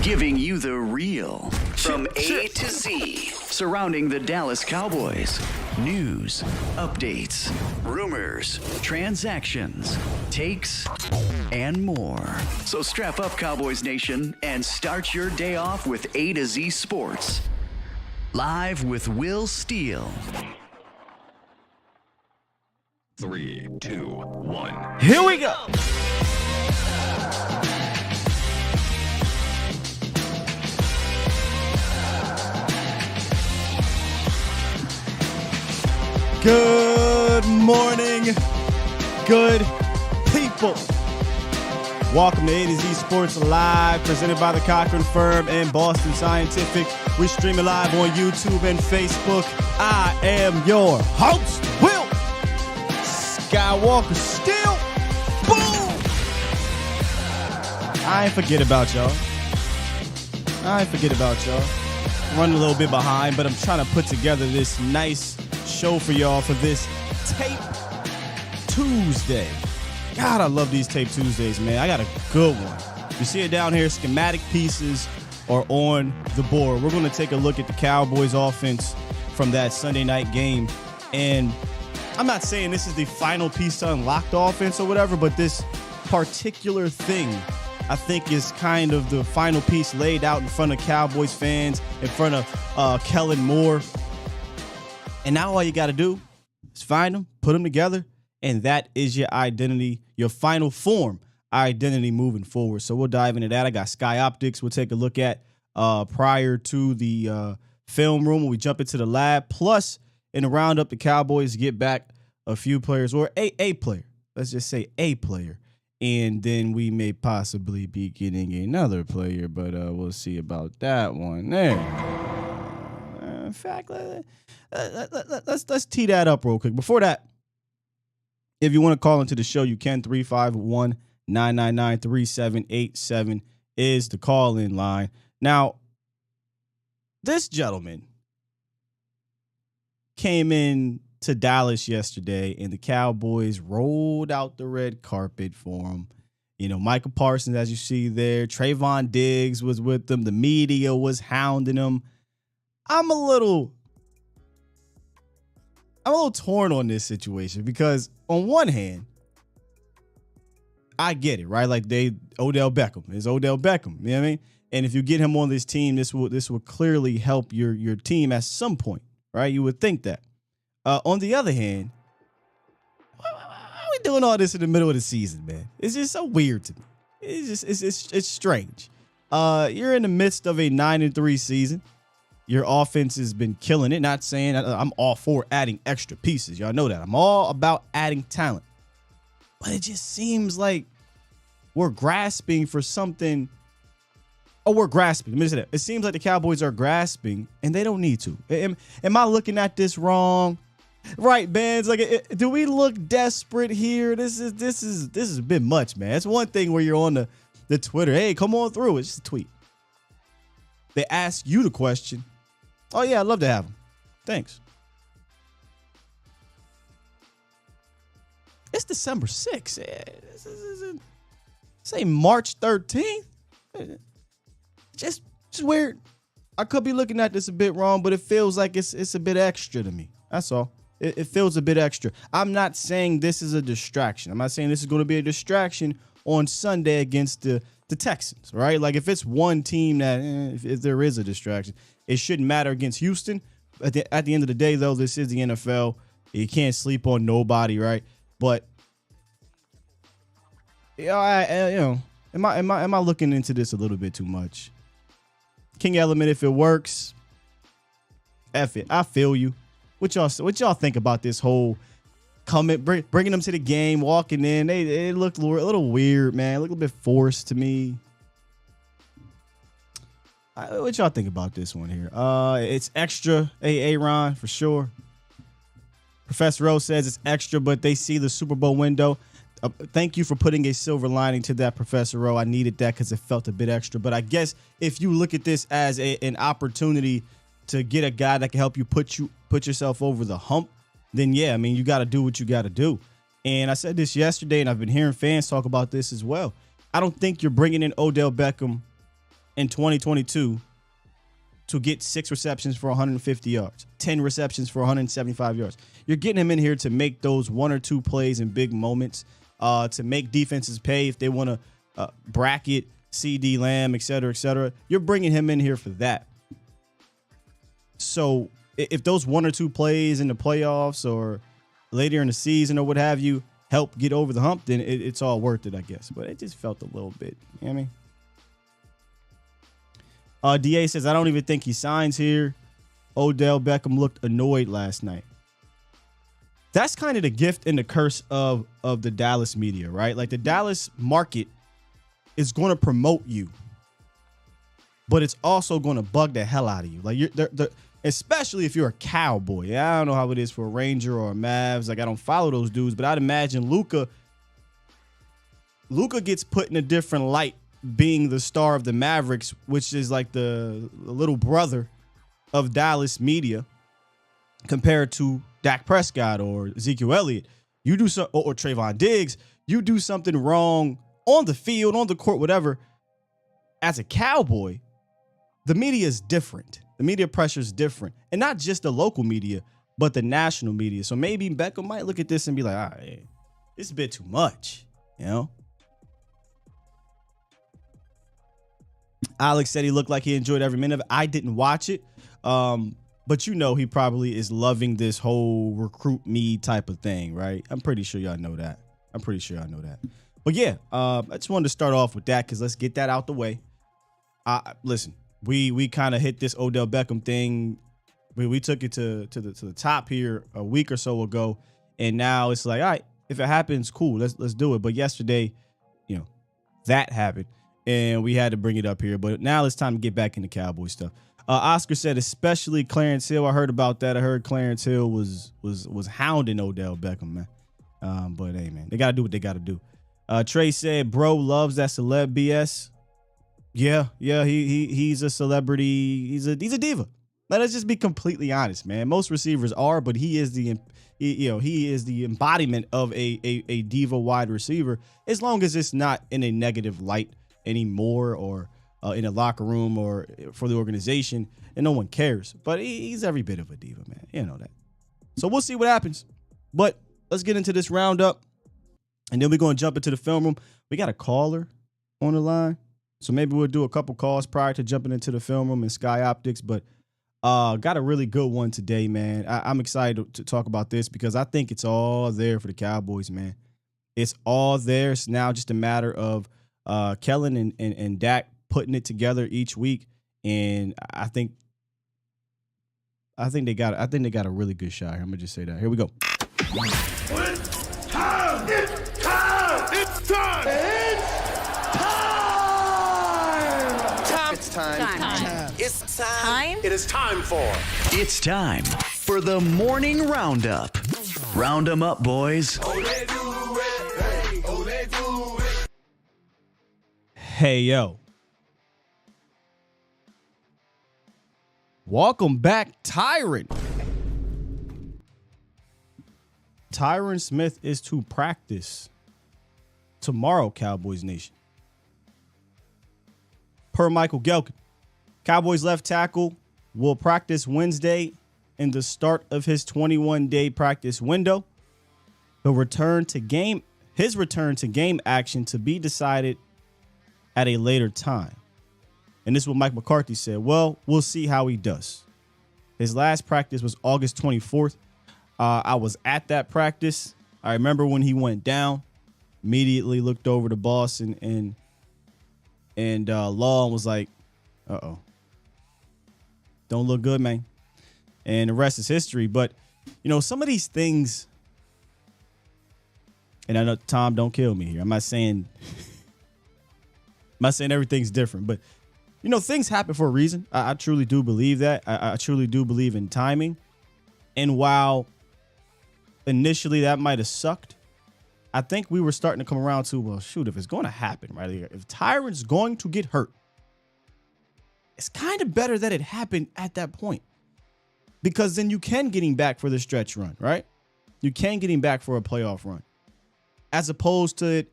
giving you the real from A to Z surrounding the Dallas Cowboys. News, updates, rumors, transactions, takes, and more. So strap up, Cowboys Nation, and start your day off with A to Z Sports. Live with Will Steele. 3, 2, 1. Here we go. Good morning, good people. Welcome to A to Z Sports Live, presented by the Cochran Firm and Boston Scientific. We stream it live on YouTube and Facebook. I am your host, Will Skywalker. Still, boom! I ain't forget about y'all. Running a little bit behind, but I'm trying to put together this nice show for y'all for this Tape Tuesday. God, I love these Tape Tuesdays, man. I got a good one. You see it down here. Schematic pieces are on the board. We're going to take a look at the Cowboys offense from that Sunday night game. And I'm not saying this is the final piece to unlock the offense or whatever, but this particular thing, I think, is kind of the final piece laid out in front of Cowboys fans, in front of Kellen Moore. And now all you got to do is find them, put them together, and that is your identity, your final form identity moving forward. So we'll dive into that. I got Sky Optics we'll take a look at prior to the film room when we jump into the lab. Plus, in the roundup, the Cowboys get back a few players, or a player. Let's just say a player. And then we may possibly be getting another player, but we'll see about that one there. In fact, let's tee that up real quick. Before that, if you want to call into the show, you can. 351-999-3787 is the call-in line. Now, this gentleman came in to Dallas yesterday, and the Cowboys rolled out the red carpet for him. You know, Michael Parsons, as you see there, Trayvon Diggs was with them. The media was hounding him. I'm a little torn on this situation because on one hand, I get it, right? Like Odell Beckham is Odell Beckham. You know what I mean? And if you get him on this team, this will clearly help your team at some point, right? You would think that. On the other hand, why are we doing all this in the middle of the season, man? It's just so weird to me. It's strange. You're in the midst of a 9-3 season. Your offense has been killing it. Not saying I'm all for adding extra pieces. Y'all know that. I'm all about adding talent. But it just seems like we're grasping for something. Oh, we're grasping. Let me say that. It seems like the Cowboys are grasping, and they don't need to. Am I looking at this wrong? Right, man. It's like, do we look desperate here? This is a bit much, man. It's one thing where you're on the Twitter. Hey, come on through. It's just a tweet. They ask you the question. Oh, yeah, I'd love to have them. Thanks. It's December 6th. Say March 13th. Just weird. I could be looking at this a bit wrong, but it feels like it's a bit extra to me. That's all. It feels a bit extra. I'm not saying this is a distraction. I'm not saying this is going to be a distraction on Sunday against the Texans, right? Like if it's one team that, if there is a distraction, it shouldn't matter against Houston. At the end of the day, though, this is the NFL. You can't sleep on nobody, right? But am I looking into this a little bit too much? King Element, if it works, F it. I feel you. What y'all think about this whole bringing them to the game, walking in? They looked a little weird, man. It looked a bit forced to me. What y'all think about this one here? It's extra, Aaron, for sure. Professor O says it's extra, but they see the Super Bowl window. Thank you for putting a silver lining to that, Professor O. I needed that because it felt a bit extra. But I guess if you look at this as an opportunity to get a guy that can help you put yourself over the hump, then yeah, I mean, you got to do what you got to do. And I said this yesterday, and I've been hearing fans talk about this as well. I don't think you're bringing in Odell Beckham in 2022 to get 6 receptions for 150 yards, 10 receptions for 175 yards. You're getting him in here to make those 1 or 2 plays in big moments, to make defenses pay if they want to bracket CeeDee Lamb, et cetera, et cetera. You're bringing him in here for that. So if those 1 or 2 plays in the playoffs or later in the season or what have you help get over the hump, then it's all worth it, I guess. But it just felt a little bit, you know what I mean? DA says, I don't even think he signs here. Odell Beckham looked annoyed last night. That's kind of the gift and the curse of the Dallas media, right? Like the Dallas market is going to promote you, but it's also going to bug the hell out of you. Like especially if you're a Cowboy. Yeah, I don't know how it is for a Ranger or a Mavs. Like I don't follow those dudes, but I'd imagine Luka gets put in a different light being the star of the Mavericks, which is like the little brother of Dallas media compared to Dak Prescott or Ezekiel Elliott. You do so, or Trayvon Diggs, you do something wrong on the field, on the court, whatever. As a Cowboy, the media is different. The media pressure is different. And not just the local media, but the national media. So maybe Beckham might look at this and be like, all right, it's a bit too much, you know? Alex said he looked like he enjoyed every minute of it. I didn't watch it. But you know he probably is loving this whole recruit me type of thing, right? I'm pretty sure y'all know that. But yeah, I just wanted to start off with that because let's get that out the way. Listen, we kind of hit this Odell Beckham thing. We took it to the top here a week or so ago, and now it's like, all right, if it happens, cool, let's do it. But yesterday, you know, that happened, and we had to bring it up here. But now it's time to get back into Cowboy stuff. Oscar said, especially Clarence Hill. I heard about that. I heard Clarence Hill was hounding Odell Beckham, man. But hey, man, they gotta do what they gotta do. Trey said, bro loves that celeb BS. Yeah, he's a celebrity. He's a diva. Let us just be completely honest, man. Most receivers are, but he is the embodiment of a diva wide receiver. As long as it's not in a negative light anymore, or in a locker room or for the organization, and no one cares. But he's every bit of a diva, man. You know that. So we'll see what happens. But let's get into this roundup, and then we're going to jump into the film room. We got a caller on the line, so maybe we'll do a couple calls prior to jumping into the film room and Sky Optics. But got a really good one today, man. I'm excited to talk about this because I think it's all there for the Cowboys, man. It's all there. It's now just a matter of Kellen and Dak putting it together each week, and I think they got a really good shot here. I'm gonna just say that. Here we go. It's time! It's time! It's time! It's time! Time. It's time! Time? It is time for... It's time for the morning roundup. Round 'em up, boys. Hey, yo. Welcome back, Tyron. Tyron Smith is to practice tomorrow, Cowboys Nation. Per Michael Gelkin, Cowboys left tackle will practice Wednesday in the start of his 21-day practice window. His return to game action to be decided at a later time. And this is what Mike McCarthy said. Well, we'll see how he does. His last practice was August 24th. I was at that practice. I remember when he went down, immediately looked over the boss and Law was like, uh-oh. Don't look good, man. And the rest is history. But, you know, some of these things, and I know, Tom, don't kill me here. I'm not saying everything's different, but you know, things happen for a reason. I truly do believe that. I truly do believe in timing. And while initially that might have sucked, I think we were starting to come around to, well, shoot, if it's going to happen right here, if Tyron's going to get hurt, it's kind of better that it happened at that point, because then you can get him back for the stretch run, right? You can get him back for a playoff run, as opposed to it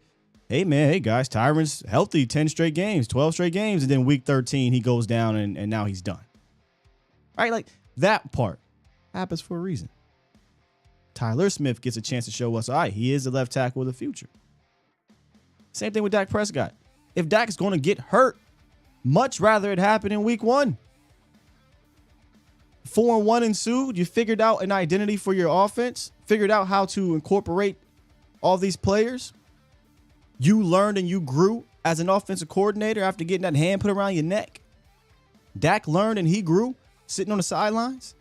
hey, man, hey, guys, Tyron's healthy 10 straight games, 12 straight games, and then week 13, he goes down and now he's done. Right? Like, that part happens for a reason. Tyler Smith gets a chance to show us, all right, he is the left tackle of the future. Same thing with Dak Prescott. If Dak is going to get hurt, much rather it happen in week 1. 4-1 ensued. You figured out an identity for your offense, figured out how to incorporate all these players. You learned and you grew as an offensive coordinator after getting that hand put around your neck. Dak learned and he grew sitting on the sidelines.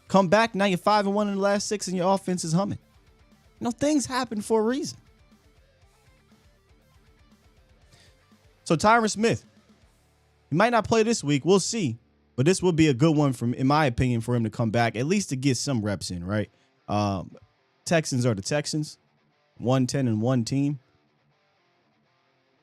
Come back, now you're 5-1 in the last 6 and your offense is humming. You know, things happen for a reason. So Tyron Smith, he might not play this week. We'll see. But this would be a good one, in my opinion, for him to come back, at least to get some reps in, right? Texans are the Texans, 1-10-1 team.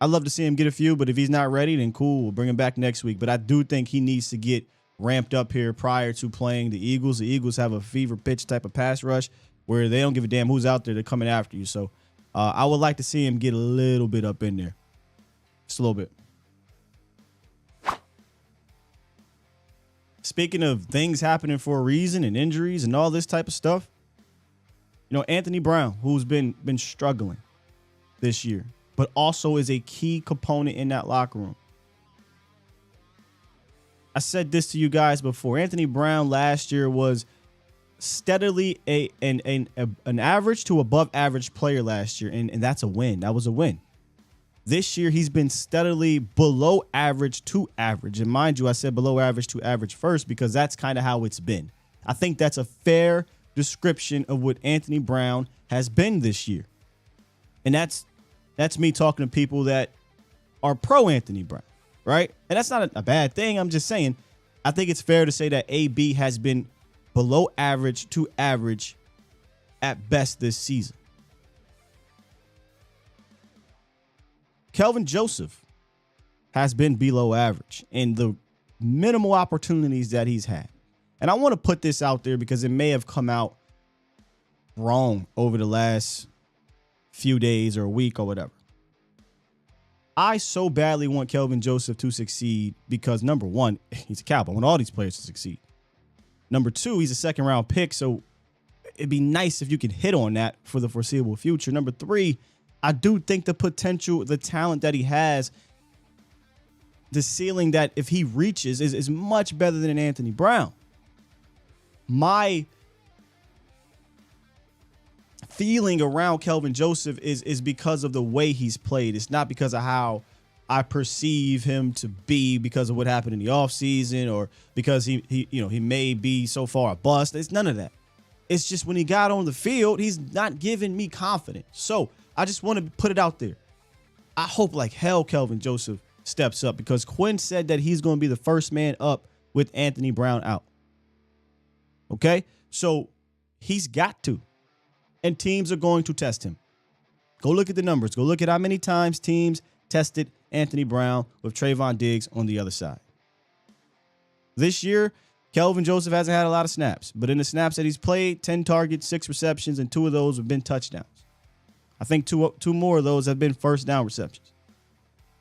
I'd love to see him get a few, but if he's not ready, then cool, we'll bring him back next week. But I do think he needs to get ramped up here prior to playing the Eagles. The Eagles have a fever pitch type of pass rush where they don't give a damn who's out there. They're coming after you. So I would like to see him get a little bit up in there. Just a little bit. Speaking of things happening for a reason and injuries and all this type of stuff, you know, Anthony Brown, who's been struggling this year, but also is a key component in that locker room. I said this to you guys before. Anthony Brown last year was steadily an average to above average player last year, and that's a win. That was a win. This year, he's been steadily below average to average. And mind you, I said below average to average first because that's kind of how it's been. I think that's a fair description of what Anthony Brown has been this year. And that's me talking to people that are pro Anthony Brown, right? And that's not a bad thing. I'm just saying, I think it's fair to say that AB has been below average to average at best this season. Kelvin Joseph has been below average in the minimal opportunities that he's had. And I want to put this out there because it may have come out wrong over the last few days or a week or whatever. I so badly want Kelvin Joseph to succeed because, number one, he's a Cowboy. I want all these players to succeed. Number two, he's a second-round pick, so it'd be nice if you could hit on that for the foreseeable future. Number three, I do think the potential, the talent that he has, the ceiling that if he reaches is much better than Anthony Brown. My feeling around Kelvin Joseph is because of the way he's played. It's not because of how I perceive him to be because of what happened in the offseason or because he may be so far a bust. It's none of that. It's just when he got on the field, he's not giving me confidence. So I just want to put it out there. I hope like hell Kelvin Joseph steps up because Quinn said that he's going to be the first man up with Anthony Brown out. Okay? So he's got to. And teams are going to test him. Go look at the numbers. Go look at how many times teams tested Anthony Brown with Trayvon Diggs on the other side. This year, Kelvin Joseph hasn't had a lot of snaps, but in the snaps that he's played, 10 targets, 6 receptions, and 2 of those have been touchdowns. I think two more of those have been first down receptions.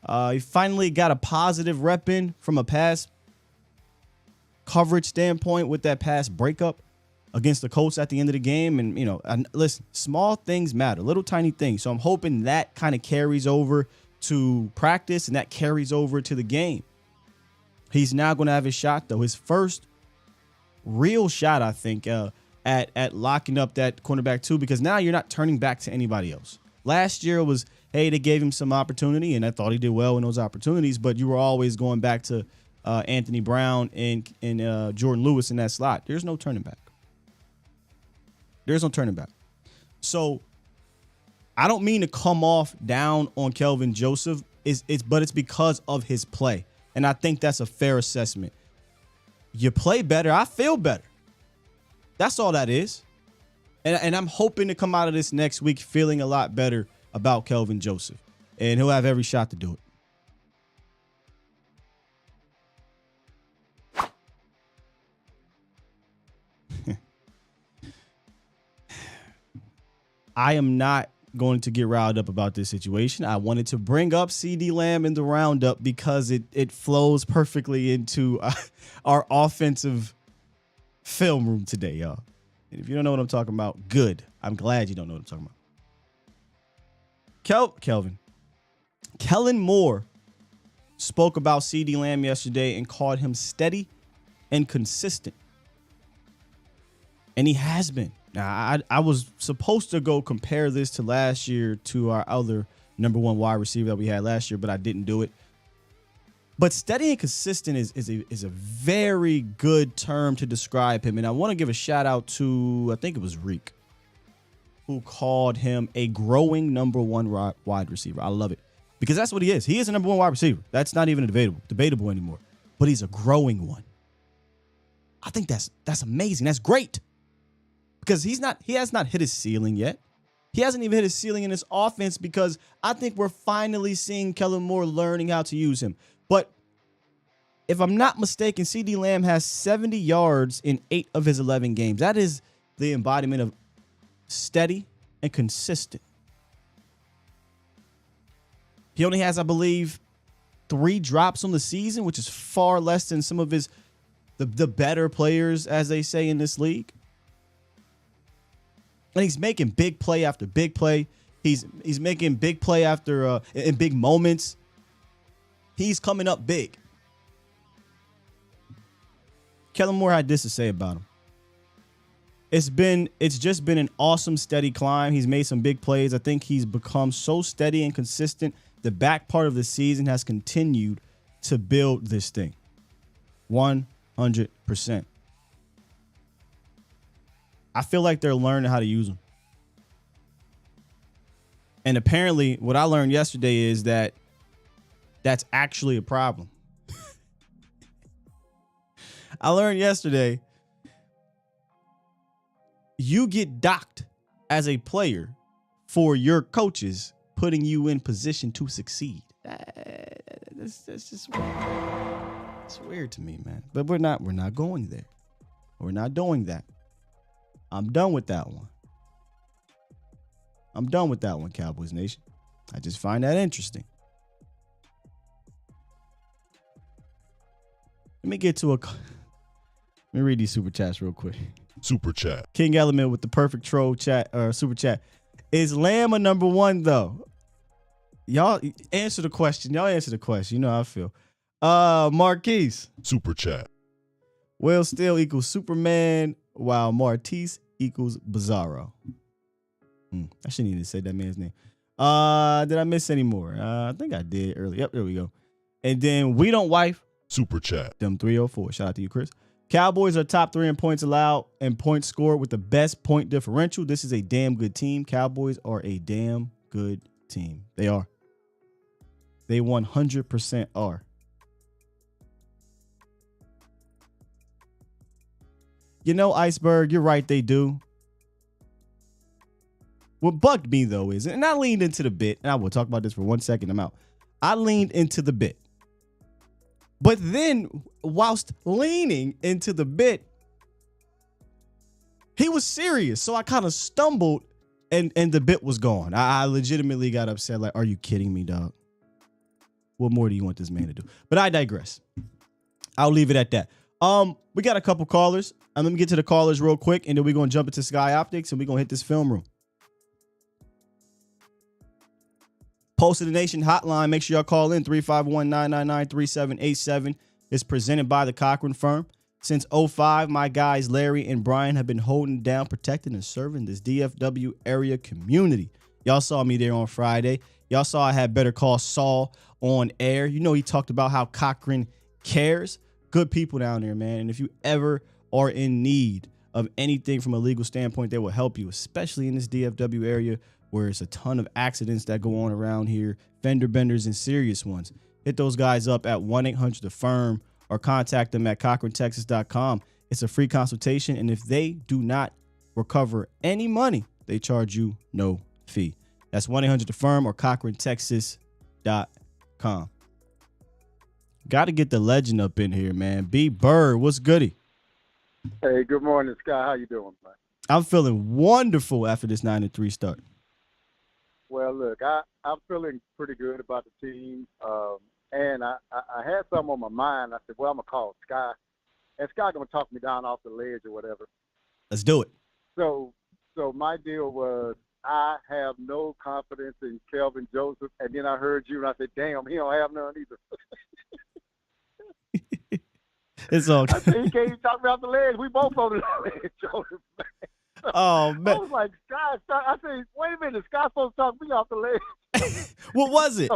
He finally got a positive rep in from a pass coverage standpoint with that pass breakup against the Colts at the end of the game. And, listen, small things matter, little tiny things. So I'm hoping that kind of carries over to practice and that carries over to the game. He's now going to have his shot, though. His first real shot, I think, at locking up that cornerback too, because now you're not turning back to anybody else. Last year was, hey, they gave him some opportunity, and I thought he did well in those opportunities, but you were always going back to Anthony Brown and Jordan Lewis in that slot. There's no turning back. There's no turning back. So I don't mean to come off down on Kelvin Joseph, but it's because of his play, and I think that's a fair assessment. You play better, I feel better. That's all that is. And I'm hoping to come out of this next week feeling a lot better about Kelvin Joseph. And he'll have every shot to do it. I am not going to get riled up about this situation. I wanted to bring up CeeDee Lamb in the roundup because it flows perfectly into our offensive film room today, y'all. And if you don't know what I'm talking about, good. I'm glad you don't know what I'm talking about. Kellen Moore spoke about CeeDee Lamb yesterday and called him steady and consistent. And he has been. Now, I was supposed to go compare this to last year to our other number one wide receiver that we had last year, but I didn't do it. But steady and consistent is a very good term to describe him. And I want to give a shout out to, I think it was Reek, who called him a growing number one wide receiver. I love it because that's what he is. He is a number one wide receiver. That's not even debatable anymore, but he's a growing one. I think that's amazing. That's great. Because he has not hit his ceiling yet. He hasn't even hit his ceiling in his offense because I think we're finally seeing Kellen Moore learning how to use him. But if I'm not mistaken, CeeDee Lamb has 70 yards in 8 of his 11 games. That is the embodiment of steady and consistent. He only has, I believe, 3 drops on the season, which is far less than some of the better players, as they say in this league. And he's making big play after big play. He's making big play after in big moments. He's coming up big. Kellen Moore had this to say about him. It's just been an awesome, steady climb. He's made some big plays. I think he's become so steady and consistent. The back part of the season has continued to build this thing. 100%. I feel like they're learning how to use them. And apparently what I learned yesterday is that that's actually a problem. I learned yesterday you get docked as a player for your coaches putting you in position to succeed. That's just weird. It's weird to me, man. But we're not going there. We're not doing that. I'm done with that one. I'm done with that one, Cowboys Nation. I just find that interesting. Let me read these super chats real quick. Super chat. King Element with the perfect troll chat or super chat. Is Lamb a number one though? Y'all answer the question. You know how I feel. Marquise. Super chat. Will Steele equals Superman, while Martise equals Bizarro. I shouldn't even say that man's name. Did I miss any more? I think I did earlier. Yep, there we go. And then We Don't Wife. Super chat. Them 304. Shout out to you, Chris. Cowboys are top 3 in points allowed and points scored with the best point differential. This is a damn good team. Cowboys are a damn good team. They are. They 100% are. You know, Iceberg, you're right, they do. What bugged me, though, is, and I leaned into the bit, and I will talk about this for 1 second, I'm out. I leaned into the bit. But then, whilst leaning into the bit, he was serious. So I kind of stumbled, and the bit was gone. I legitimately got upset, like, are you kidding me, dog? What more do you want this man to do? But I digress. I'll leave it at that. We got a couple callers. Let me get to the callers real quick, and then we're going to jump into Sky Optics, and we're going to hit this film room. Post of the Nation hotline. Make sure y'all call in 351-999-3787. It's presented by the Cochran Firm. Since 2005, my guys Larry and Brian have been holding down, protecting, and serving this DFW area community. Y'all saw me there on Friday. Y'all saw I had Better Call Saul on air. You know he talked about how Cochran cares. Good people down there, man. And if you ever are in need of anything from a legal standpoint, they will help you, especially in this DFW area where it's a ton of accidents that go on around here, fender benders and serious ones. Hit those guys up at 1-800-THE-FIRM or contact them at CochranTexas.com. It's a free consultation, and if they do not recover any money, they charge you no fee. That's 1-800-THE-FIRM or CochranTexas.com. Got to get the legend up in here, man. B. Bird, what's goody? Hey, good morning, Sky. How you doing, man? I'm feeling wonderful after this 9-3 start. Well, look, I'm feeling pretty good about the team. And I had something on my mind. I said, well, I'm going to call Sky. And Sky going to talk me down off the ledge or whatever. Let's do it. So my deal was I have no confidence in Kelvin Joseph. And then I heard you, and I said, damn, he don't have none either. It's all I said, he can't even talk me off the ledge. We both on the ledge, Joseph. Oh, I man. was like, Sky. I said, wait a minute, Sky's supposed to talk me off the ledge. What was it?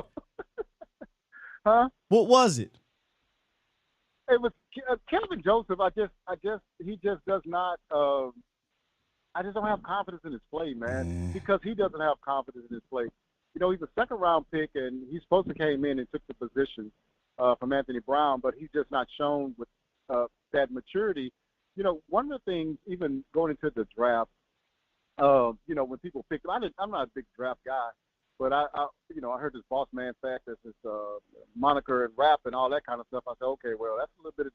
Huh? What was it? It was Kelvin Joseph. He just does not. I just don't have confidence in his play, man, because he doesn't have confidence in his play. You know, he's a second-round pick, and he's supposed to came in and took the position from Anthony Brown, but he's just not shown with that maturity. You know, one of the things, even going into the draft, you know, when people pick him, I'm not a big draft guy, but I heard this boss man fact, that's this moniker and rap and all that kind of stuff. I said, okay, well, that's a little bit of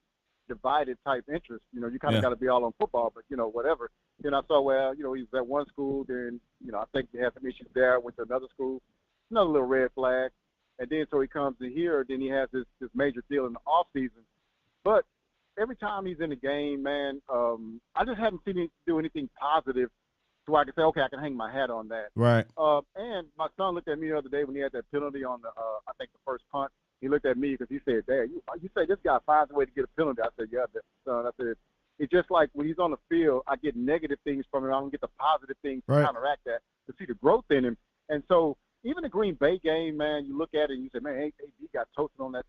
divided type interest. You know, you kind of got to be all on football, but, you know, whatever. Then I saw, well, you know, he was at one school, then, you know, I think he had some issues there, went to another school, another little red flag. And then so he comes to here, then he has this major deal in the off season. But every time he's in the game, man, I just haven't seen him do anything positive so I can say, okay, I can hang my hat on that. Right. And my son looked at me the other day when he had that penalty on the, I think the first punt. He looked at me because he said, Dad, you say this guy finds a way to get a penalty. I said, yeah, son. I said, it's just like when he's on the field, I get negative things from him. I don't get the positive things to counteract that, to see the growth in him. And so even the Green Bay game, man, you look at it and you say, man, AB got toasted on that.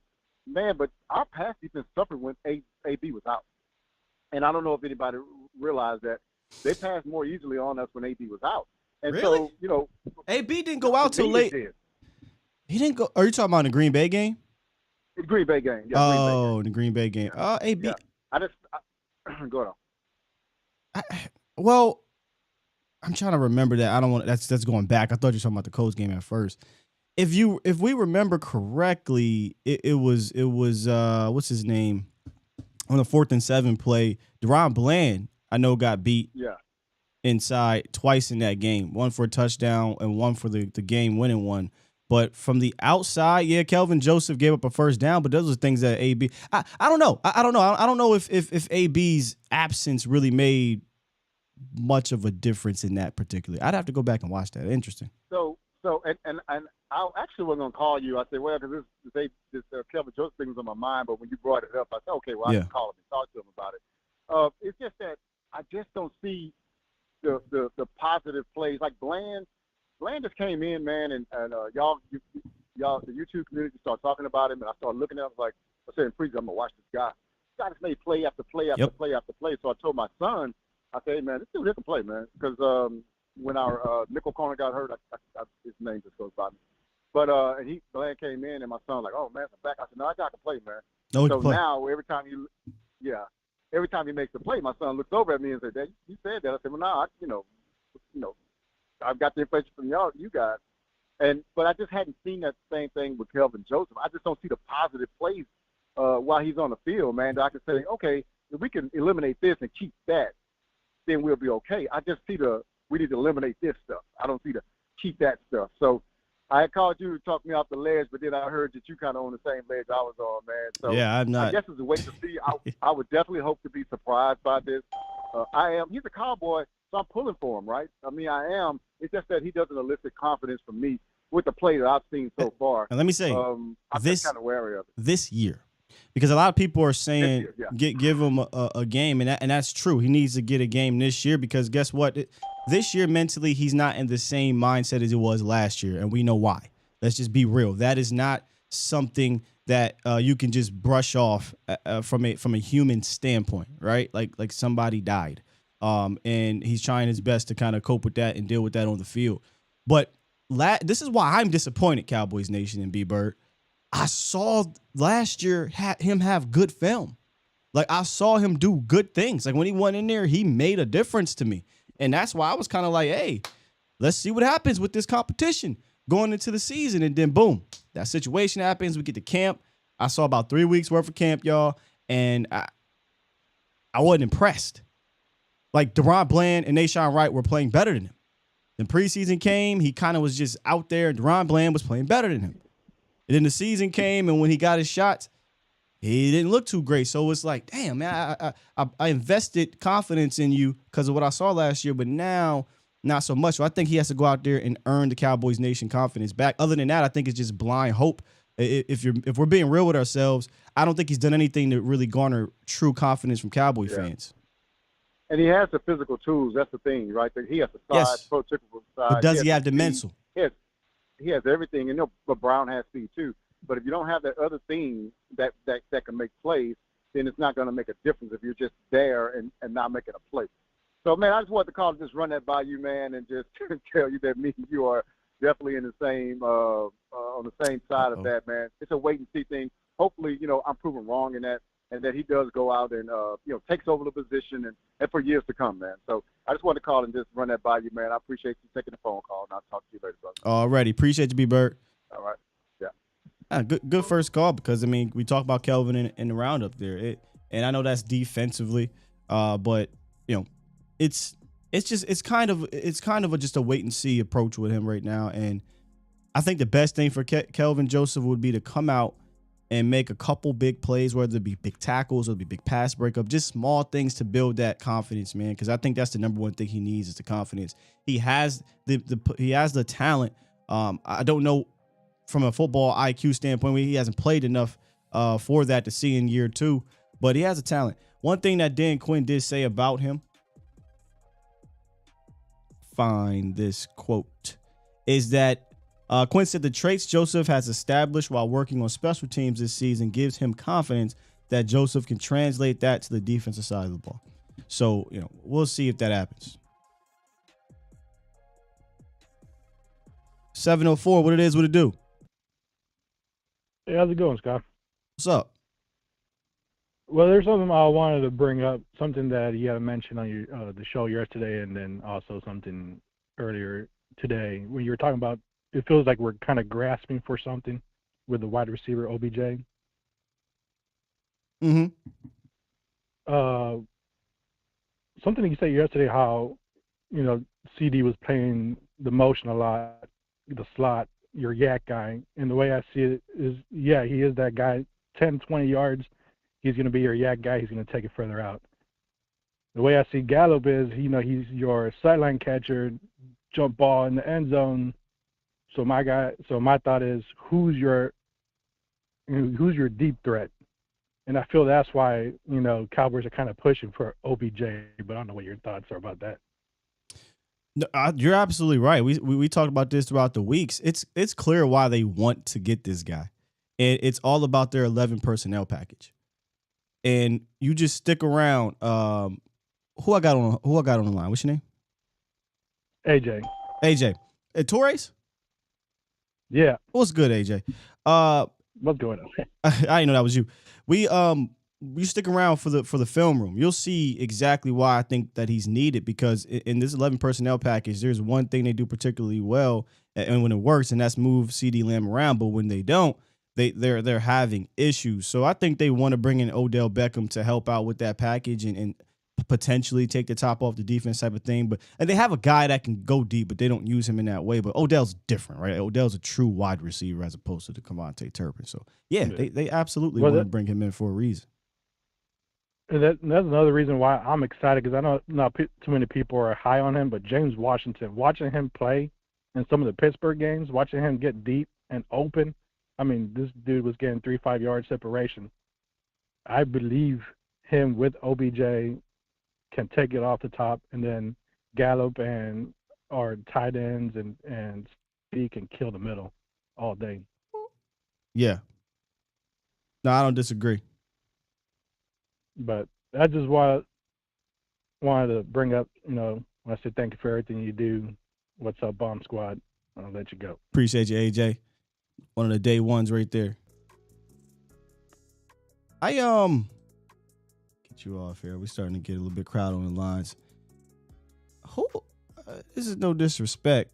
Man, but our pass defense suffered when AB was out. And I don't know if anybody realized that. They passed more easily on us when AB was out. And really? So, you know. AB didn't go out till late. He didn't go. Are you talking about the Green Bay game? The Green Bay game. Yeah, oh, the Green Bay game. AB. Yeah. Go on. Well, I'm trying to remember that. I don't want that's going back. I thought you were talking about the Colts game at first. If we remember correctly, it was what's his name on the 4th and 7 play. Deron Bland, I know, got beat inside twice in that game. One for a touchdown and one for the game winning one. But from the outside, yeah, Kelvin Joseph gave up a first down, but those are things that AB. I don't know. I don't know. I don't know if AB's absence really made much of a difference in that particularly. I'd have to go back and watch that. Interesting. So and I actually was gonna call you. I said, well, because this Kelvin Joseph thing was on my mind, but when you brought it up, I said, okay, well, I can call him and talk to him about it. It's just that I just don't see the positive plays like Bland. Bland just came in, man, and y'all, the YouTube community started talking about him, and I started looking at him like, I said in pre I'm going to watch this guy. This guy just made play after play after play after play. So I told my son, I said, hey, man, this dude can play, man. Because when our nickel corner got hurt, his name just goes by me. But and Bland came in, and my son like, oh, man, I'm back. I said, no, that guy can play, man. No, so now every time he makes the play, my son looks over at me and says, Dad, you said that. I said, well, no, you know, I've got the information from you guys. But I just hadn't seen that same thing with Kelvin Joseph. I just don't see the positive plays while he's on the field, man, that I can say, okay, if we can eliminate this and keep that, then we'll be okay. I just see we need to eliminate this stuff. I don't see the keep that stuff. So I had called you to talk me off the ledge, but then I heard that you kind of on the same ledge I was on, man. So yeah, I'm not. I guess it's a way to see. I would definitely hope to be surprised by this. I am. He's a Cowboy, so I'm pulling for him, right? I mean, I am. It's just that he doesn't elicit confidence from me with the play that I've seen so far. And let me say, I'm just kind of wary of it. This year, because a lot of people are saying give him a game, and that's true. He needs to get a game this year because guess what? This year, mentally, he's not in the same mindset as he was last year, and we know why. Let's just be real. That is not something that you can just brush off from a human standpoint, right? Like somebody died. And he's trying his best to kind of cope with that and deal with that on the field. But this is why I'm disappointed, Cowboys Nation and B-Bird. I saw last year him have good film. Like, I saw him do good things. Like, when he went in there, he made a difference to me. And that's why I was kind of like, hey, let's see what happens with this competition going into the season. And then, boom, that situation happens. We get to camp. I saw about 3 weeks worth of camp, y'all, and I wasn't impressed. Like, Deron Bland and Nashawn Wright were playing better than him. Then preseason came, he kind of was just out there, and Deron Bland was playing better than him. And then the season came, and when he got his shots, he didn't look too great. So it's like, damn, man, I invested confidence in you because of what I saw last year, but now not so much. So I think he has to go out there and earn the Cowboys Nation confidence back. Other than that, I think it's just blind hope. If we're being real with ourselves, I don't think he's done anything to really garner true confidence from Cowboy fans. And he has the physical tools. That's the thing, right? He has the size, prototypical size. But does he have the mental? He has everything. And but Brown has speed too. But if you don't have that other thing that can make plays, then it's not going to make a difference if you're just there and not making a play. So, man, I just wanted to call and just run that by you, man, and just tell you that me and you are definitely in the same on the same side of that, man. It's a wait and see thing. Hopefully, I'm proven wrong in that, and that he does go out and takes over the position and for years to come, man. So I just wanted to call and just run that by you, man. I appreciate you taking the phone call, and I'll talk to you later, brother. Alrighty, appreciate you, B-Bird. All right. Good first call, because I mean we talked about Kelvin in the roundup there, and I know that's defensively, but it's kind of just a wait and see approach with him right now, and I think the best thing for Kelvin Joseph would be to come out and make a couple big plays, whether it be big tackles or it be big pass breakup, just small things to build that confidence, man. Because I think that's the number one thing he needs is the confidence. He has the talent. I don't know. From a football IQ standpoint, he hasn't played enough for that to see in year 2, but he has a talent. One thing that Dan Quinn did say about him, find this quote, is that Quinn said the traits Joseph has established while working on special teams this season gives him confidence that Joseph can translate that to the defensive side of the ball. So, we'll see if that happens. 704, what it do? Hey, how's it going, Scott? What's up? Well, there's something I wanted to bring up, something that you had mentioned on your the show yesterday, and then also something earlier today when you were talking about it feels like we're kind of grasping for something with the wide receiver OBJ. Mm-hmm. Something you said yesterday, how CD was playing the motion a lot, the slot, your yak guy, and the way I see it is, he is that guy. 10, 20 yards, he's going to be your yak guy. He's going to take it further out. The way I see Gallup is, he's your sideline catcher, jump ball in the end zone. So my thought is, who's your deep threat? And I feel that's why Cowboys are kind of pushing for OBJ. But I don't know what your thoughts are about that. No, you're absolutely right. We talked about this throughout the weeks. It's clear why they want to get this guy, and it's all about their 11 personnel package. And you just stick around. Who I got on the line? What's your name? AJ. Torres? Yeah. What's good, AJ? What's going on? I didn't know that was you. You stick around for the film room. You'll see exactly why I think that he's needed, because in this 11 personnel package, there's one thing they do particularly well, and when it works, and that's move CeeDee Lamb around. But when they don't, they're having issues. So I think they want to bring in Odell Beckham to help out with that package and potentially take the top off the defense type of thing. And they have a guy that can go deep, but they don't use him in that way. But Odell's different, right? Odell's a true wide receiver as opposed to the Cavante Turpin. So yeah. They absolutely want to bring him in for a reason. And that's another reason why I'm excited, because I know not too many people are high on him, but James Washington, watching him play in some of the Pittsburgh games, watching him get deep and open, I mean, this dude was getting 3-5 yard separation. I believe him with OBJ can take it off the top, and then Gallup and our tight ends and he can kill the middle all day. Yeah. No, I don't disagree. But I just wanted to bring up, when I said thank you for everything you do. What's up, Bomb Squad? I'll let you go. Appreciate you, AJ. One of the day ones right there. I get you off here. We're starting to get a little bit crowded on the lines. This is no disrespect.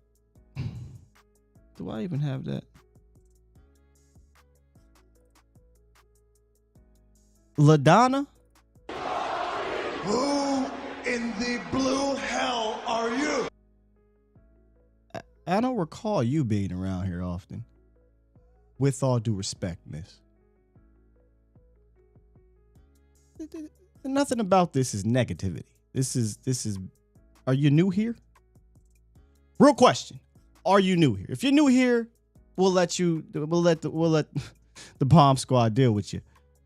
Do I even have that? LaDonna? Who in the blue hell are you? I don't recall you being around here often. With all due respect, miss. Nothing about this is negativity. This is. Are you new here? Real question. Are you new here? If you're new here, we'll let the Bomb Squad deal with you.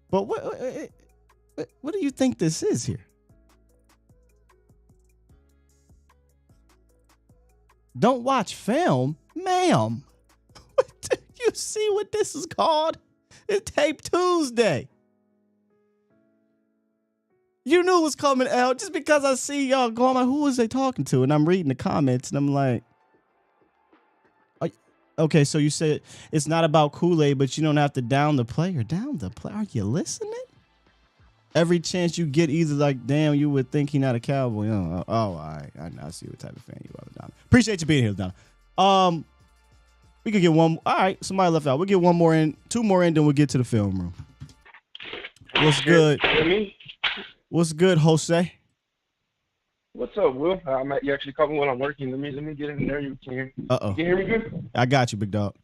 But what do you think this is here? Don't watch film, ma'am. You see what this is called? It's Tape Tuesday. You knew it was coming out just because I see y'all going like, who is they talking to? And I'm reading the comments and I'm like, okay, so you said it's not about Kool-Aid, but you don't have to down the player. Down the player? Are you listening? Every chance you get, either like, damn, you would think he not a Cowboy. All right. I see what type of fan you are, Donna. Appreciate you being here, Donna. We could get one. All right, somebody left out. We'll get one more in, two more in, then we'll get to the film room. What's good? What's good, Jose? What's up, Will? You actually called me when I'm working. Let me get in there. You can Uh-oh. Can you hear me good? I got you, big dog.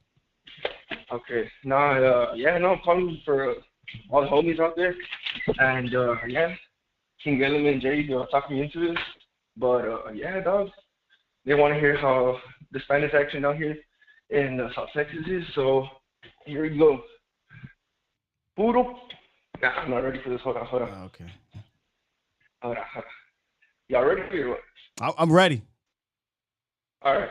Okay. I'm calling for all the homies out there. And, King Gillum and Jay talking me into this. But, dog, they want to hear how the Spanish action down here in South Texas is. So, here we go. Puro. Nah, I'm not ready for this. Hold on. Okay. Hold on. Y'all ready or what? I'm ready. All right.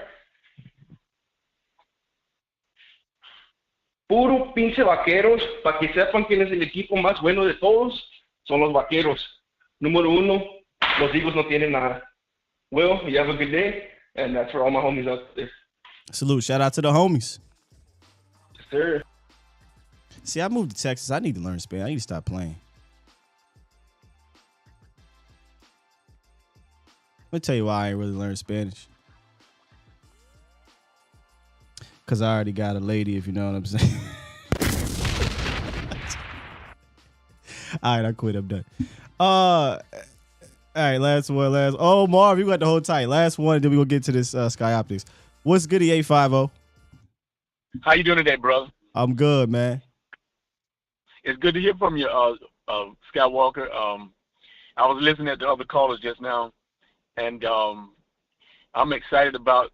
Puro pinche vaqueros, para que sepan quién es el equipo más bueno de todos, son los vaqueros. Número uno, los Eagles no tienen nada. Will, you have a good day, and that's for all my homies out there. Salute. Shout out to the homies. Yes, sir. See, I moved to Texas. I need to learn Spanish. I need to stop playing. Let me tell you why I ain't really learned Spanish. Because I already got a lady, if you know what I'm saying. All right, I quit. I'm done. All right, last one. Oh, Marv, you got the whole tight. Last one, then we will get to this Sky Optics. What's goody 850? How you doing today, brother? I'm good, man. It's good to hear from you, Skywalker. I was listening to the other callers just now, and I'm excited about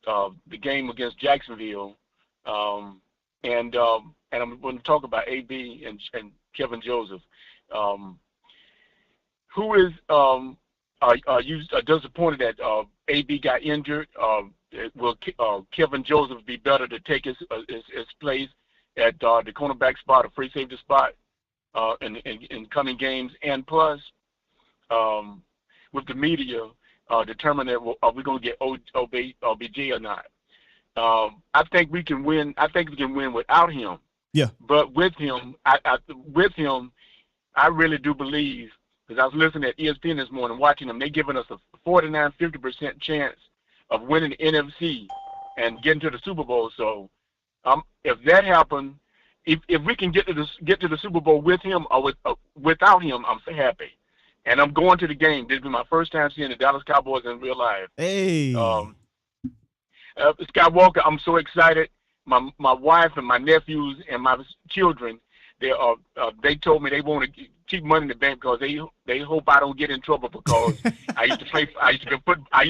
the game against Jacksonville, and I'm going to talk about AB and Kevin Joseph. Who is are you disappointed that AB got injured? Will Kevin Joseph be better to take his place at the cornerback spot or free safety spot in coming games? And plus, with the media determining are we going to get OBJ or not? I think we can win. I think we can win without him. Yeah. But with him, I really do believe, because I was listening at ESPN this morning, watching them. They're giving us a 49-50% chance of winning the NFC and getting to the Super Bowl. So, if that happens, if we can get to the Super Bowl with him or without him, I'm so happy. And I'm going to the game. This will be my first time seeing the Dallas Cowboys in real life. Hey. Skywalker, I'm so excited. My wife and my nephews and my children, they told me they want to keep money in the bank because they hope I don't get in trouble, because I used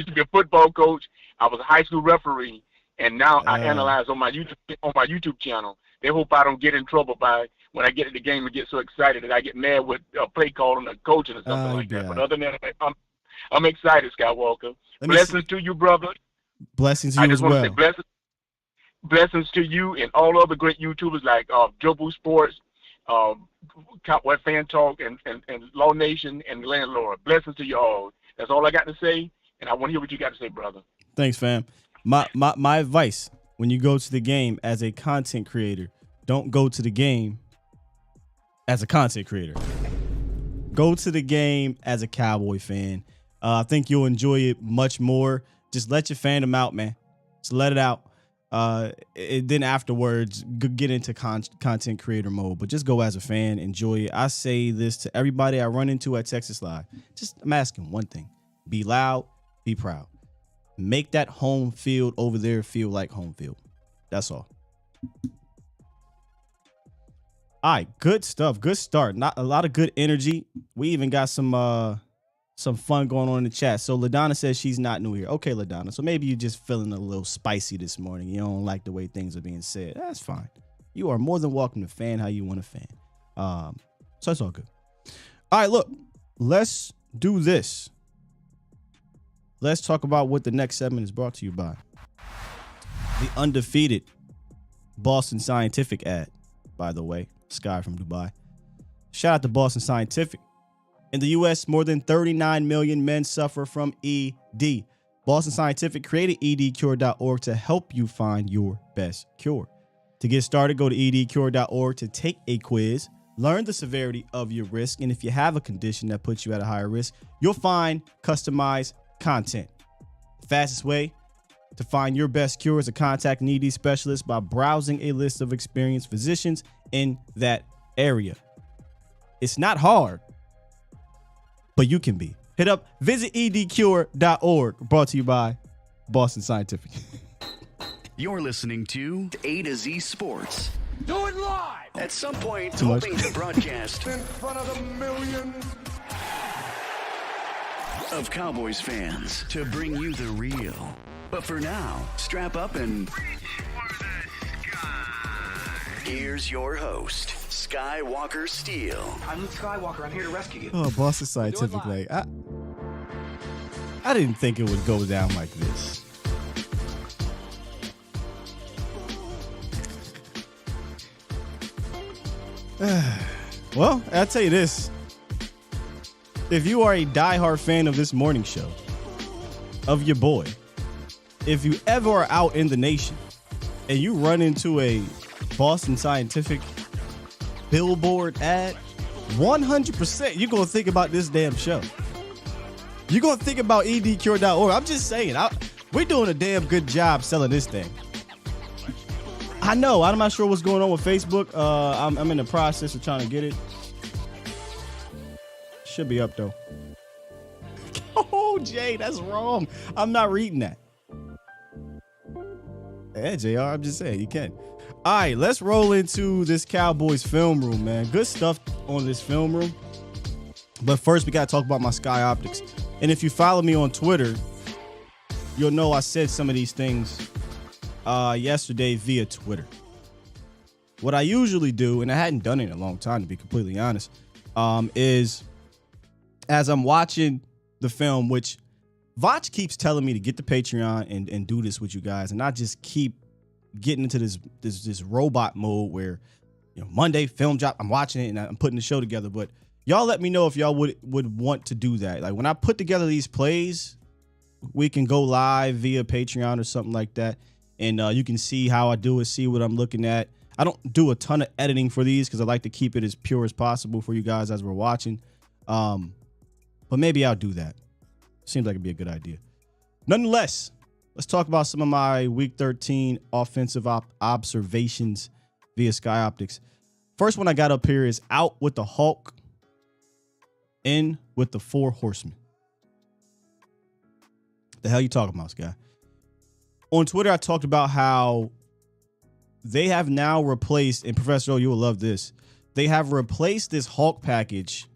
to be a football coach. I was a high school referee, and now I analyze on my YouTube channel. They hope I don't get in trouble by when I get to the game and get so excited that I get mad with a play calling or coaching or something like that. But other than that, I'm excited, Skywalker. Blessings to you, brother. Blessings to you as well. I just want to say blessings to you and all other great YouTubers like Jobu Sports, Cowboy Fan Talk, and Law Nation and Landlord. Blessings to you all. That's all I got to say, and I want to hear what you got to say, brother. Thanks, fam. My advice, when you go to the game as a content creator, don't go to the game as a content creator. Go to the game as a Cowboy fan. I think you'll enjoy it much more. Just let your fandom out, man. Just let it out. Then afterwards, get into content creator mode. But just go as a fan. Enjoy it. I say this to everybody I run into at Texas Live. I'm asking one thing. Be loud. Be proud. Make that home field over there feel like home field. That's all. All right, good stuff. Good start. Not a lot of good energy. We even got some fun going on in the chat. So LaDonna says she's not new here. Okay, LaDonna. So maybe you're just feeling a little spicy this morning. You don't like the way things are being said. That's fine. You are more than welcome to fan how you want to fan. So that's all good. All right, look, let's do this. Let's talk about what the next segment is brought to you by. The undefeated Boston Scientific ad, by the way. Sky from Dubai. Shout out to Boston Scientific. In the U.S., more than 39 million men suffer from ED. Boston Scientific created edcure.org to help you find your best cure. To get started, go to edcure.org to take a quiz, learn the severity of your risk, and if you have a condition that puts you at a higher risk, you'll find customized content. The fastest way to find your best cure is to contact an ED specialist by browsing a list of experienced physicians in that area. It's not hard, but you can be. Visit edcure.org. Brought to you by Boston Scientific. You're listening to A to Z Sports. Do it live! At some point, Too much. hoping to broadcast In front of the millions. of Cowboys fans to bring you the real. But for now, strap up and here's your host, Skywalker Steele. I'm Luke Skywalker. I'm here to rescue you. Oh, Boston Scientific. Like, I didn't think it would go down like this. Well, I'll tell you this. If you are a diehard fan of this morning show, of your boy, if you ever are out in the nation and you run into a Boston Scientific billboard ad, 100% you're going to think about this damn show. You're going to think about edcure.org. I'm just saying, we're doing a damn good job selling this thing. I know. I'm not sure what's going on with Facebook. I'm in the process of trying to get it. Should be up, though. Oh, Jay, that's wrong. I'm not reading that. Hey, JR, I'm just saying, you can. All right, let's roll into this Cowboys film room, man. Good stuff on this film room. But first, we got to talk about my Sky Optics. And if you follow me on Twitter, you'll know I said some of these things yesterday via Twitter. What I usually do, and I hadn't done it in a long time, to be completely honest, is as I'm watching the film, which Vach keeps telling me to get the Patreon and do this with you guys, and I just keep getting into this robot mode where, Monday film drop, I'm watching it and I'm putting the show together. But y'all let me know if y'all would want to do that. Like when I put together these plays, we can go live via Patreon or something like that, and you can see how I do it, see what I'm looking at. I don't do a ton of editing for these because I like to keep it as pure as possible for you guys as we're watching. But maybe I'll do that. Seems like it'd be a good idea. Nonetheless, let's talk about some of my Week 13 offensive observations via Sky Optics. First one I got up here is out with the Hulk, in with the Four Horsemen. The hell you talking about, Sky? On Twitter, I talked about how they have now replaced, and Professor O, you will love this, they have replaced this Hulk package,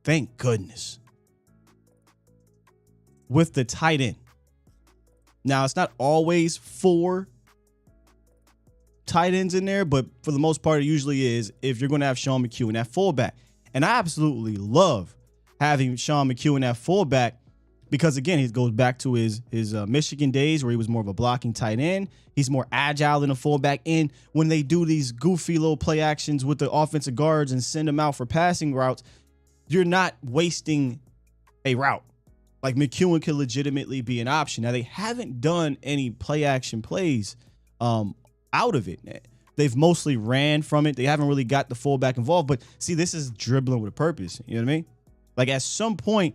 thank goodness, with the tight end. Now, it's not always 4 tight ends in there, but for the most part, it usually is if you're going to have Sean McHugh in that fullback. And I absolutely love having Sean McHugh in that fullback because, again, he goes back to his Michigan days where he was more of a blocking tight end. He's more agile than a fullback. And when they do these goofy little play actions with the offensive guards and send them out for passing routes, you're not wasting a route. Like McEwen could legitimately be an option. Now, they haven't done any play action plays out of it. They've mostly ran from it. They haven't really got the fullback involved. But see, this is dribbling with a purpose. You know what I mean? Like at some point,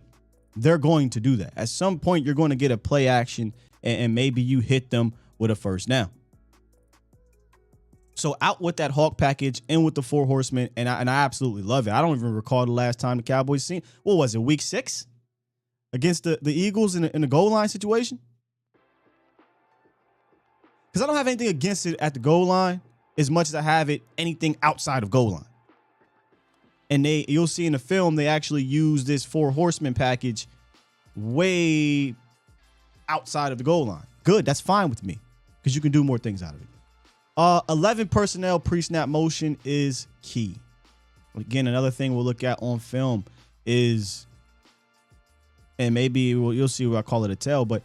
they're going to do that. At some point, you're going to get a play action and maybe you hit them with a first down. So out with that Hawk package, in with the Four Horsemen, and I absolutely love it. I don't even recall the last time the Cowboys seen. What was it, week 6? Against the Eagles in the goal line situation? Because I don't have anything against it at the goal line as much as I have it anything outside of goal line. And you'll see in the film, they actually use this 4 horsemen package way outside of the goal line. Good. That's fine with me because you can do more things out of it. 11 personnel pre-snap motion is key. Again, another thing we'll look at on film is, and maybe you'll see what I call it a tell, but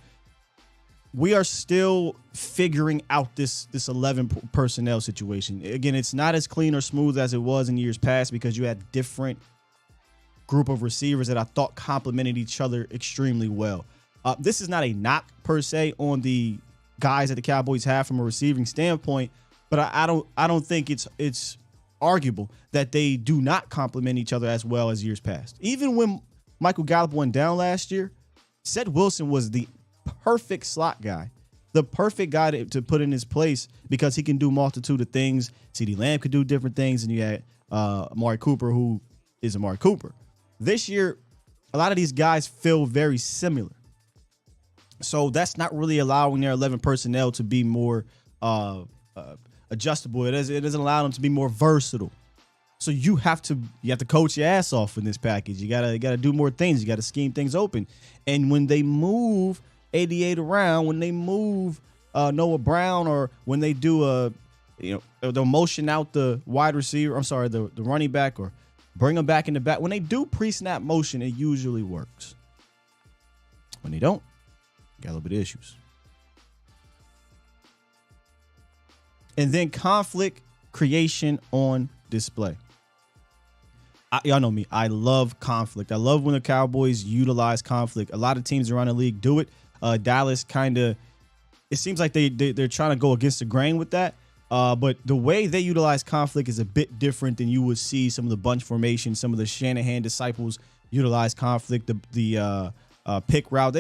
we are still figuring out this 11 personnel situation. Again, it's not as clean or smooth as it was in years past because you had different group of receivers that I thought complemented each other extremely well. This is not a knock per se on the guys that the Cowboys have from a receiving standpoint, but I don't think it's arguable that they do not complement each other as well as years past. Even when Michael Gallup went down last year, Seth Wilson was the perfect slot guy, the perfect guy to put in his place because he can do multitude of things. CeeDee Lamb could do different things, and you had Amari Cooper, who is Amari Cooper. This year, a lot of these guys feel very similar. So that's not really allowing their 11 personnel to be more adjustable. It doesn't allow them to be more versatile. So you have to coach your ass off in this package. You gotta do more things. You gotta scheme things open. And when they move 88 around, when they move Noah Brown, or when they do they'll motion out the wide receiver. I'm sorry, the running back, or bring them back in the back. When they do pre-snap motion, it usually works. When they don't, got a little bit of issues. And then conflict creation on display. Y'all know me. I love conflict. I love when the Cowboys utilize conflict. A lot of teams around the league do it. Dallas it seems like they're trying to go against the grain with that. But the way they utilize conflict is a bit different than you would see some of the bunch formation, some of the Shanahan disciples utilize conflict, the pick route.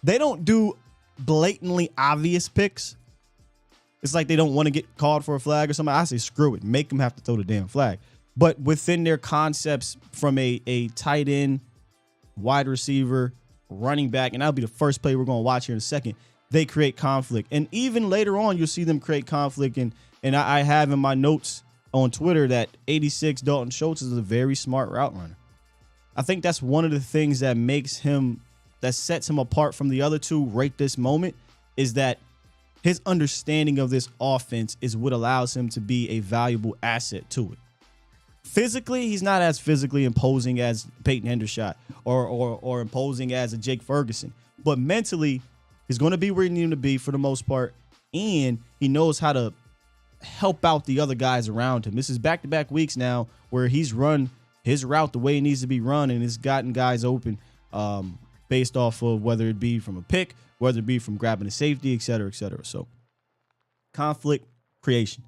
They don't do blatantly obvious picks. It's like they don't want to get called for a flag or something. I say, screw it. Make them have to throw the damn flag. But within their concepts from a tight end, wide receiver, running back, and that'll be the first play we're going to watch here in a second, they create conflict. And even later on, you'll see them create conflict. And I have in my notes on Twitter that 86 Dalton Schultz is a very smart route runner. I think that's one of the things that sets him apart from the other two right this moment, is that his understanding of this offense is what allows him to be a valuable asset to it. Physically, he's not as physically imposing as Peyton Hendershot or imposing as a Jake Ferguson. But mentally, he's going to be where he needs to be for the most part, and he knows how to help out the other guys around him. This is back-to-back weeks now where he's run his route the way it needs to be run, and it's gotten guys open based off of whether it be from a pick, whether it be from grabbing a safety, et cetera, et cetera. So, conflict creation.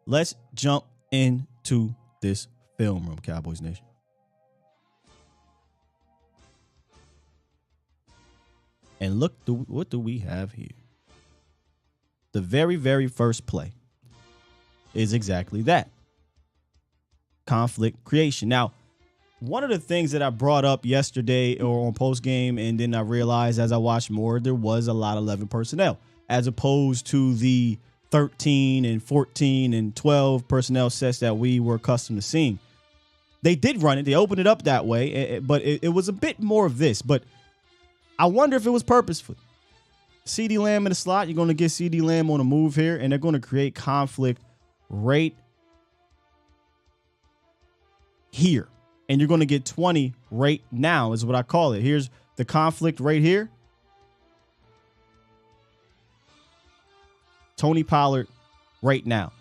Let's jump into this film room, Cowboys Nation. And look, what do we have here? The very, very first play is exactly that. Conflict creation. Now, one of the things that I brought up yesterday or on post game, and then I realized as I watched more, there was a lot of 11 personnel as opposed to the 13 and 14 and 12 personnel sets that we were accustomed to seeing. They did run it. They opened it up that way, but it was a bit more of this. But I wonder if it was purposeful. CeeDee Lamb in the slot. You're going to get CeeDee Lamb on a move here, and they're going to create conflict right here. And you're going to get 20 right now is what I call it. Here's the conflict right here. Tony Pollard right now.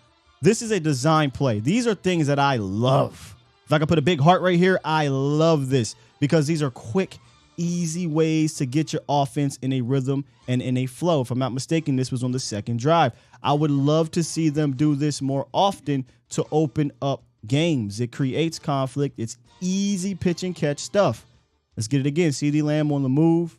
This is a design play. These are things that I love. If I could put a big heart right here, I love this because these are quick, easy ways to get your offense in a rhythm and in a flow. If I'm not mistaken, this was on the second drive. I would love to see them do this more often to open up games. It creates conflict. It's easy pitch and catch stuff. Let's get it again. CeeDee Lamb on the move.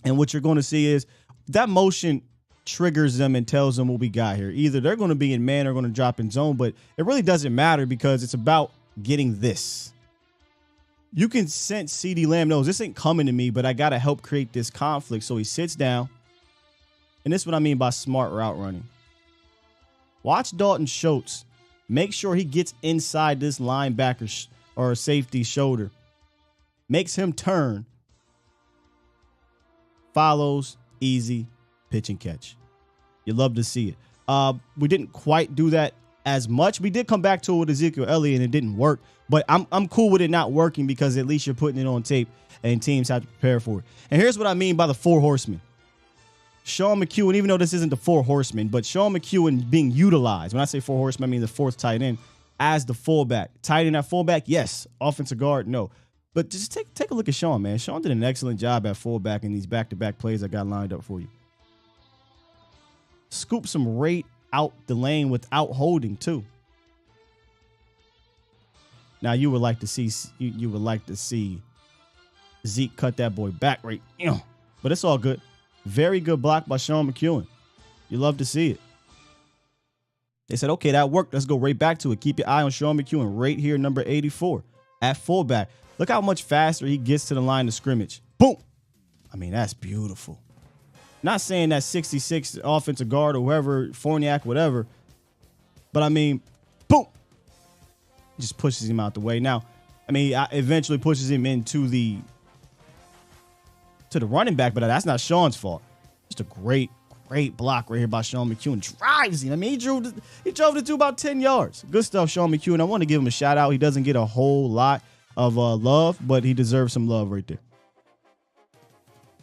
And what you're going to see is that motion triggers them and tells them what we got here. Either they're going to be in man or going to drop in zone, but it really doesn't matter because it's about getting this. You can sense CeeDee Lamb knows this ain't coming to me, but I got to help create this conflict. So he sits down, And this is what I mean by smart route running. Watch Dalton Schultz. Make sure he gets inside this linebacker or safety shoulder. Makes him turn. Follows, easy, pitch and catch. You love to see it. We didn't quite do that as much. We did come back to it with Ezekiel Elliott and it didn't work. But I'm cool with it not working because at least you're putting it on tape and teams have to prepare for it. And here's what I mean by the 4 horsemen. Sean McEwen, even though this isn't the 4 horsemen, but Sean McEwen being utilized. When I say 4 horsemen, I mean the 4th tight end as the fullback. Tight end at fullback, yes. Offensive guard, no. But just take a look at Sean, man. Sean did an excellent job at fullback in these back-to-back plays I got lined up for you. Scoop some rate out the lane without holding, too. Now, you would like to see Zeke cut that boy back right. But it's all good. Very good block by Sean McEwen. You love to see it. They said, okay, that worked. Let's go right back to it. Keep your eye on Sean McEwen right here, number 84 at fullback. Look how much faster he gets to the line of scrimmage. Boom. I mean, that's beautiful. Not saying that 66 offensive guard or whoever, Fournier, whatever. But I mean, boom. Just pushes him out the way. Now, I mean, eventually pushes him into the running back, but that's not Sean's fault. Just a great block right here by Sean McEwen. Drives him. I mean, he drove it to about 10 yards. Good stuff, Sean McEwen. I want to give him a shout out. He doesn't get a whole lot of love, but he deserves some love right there.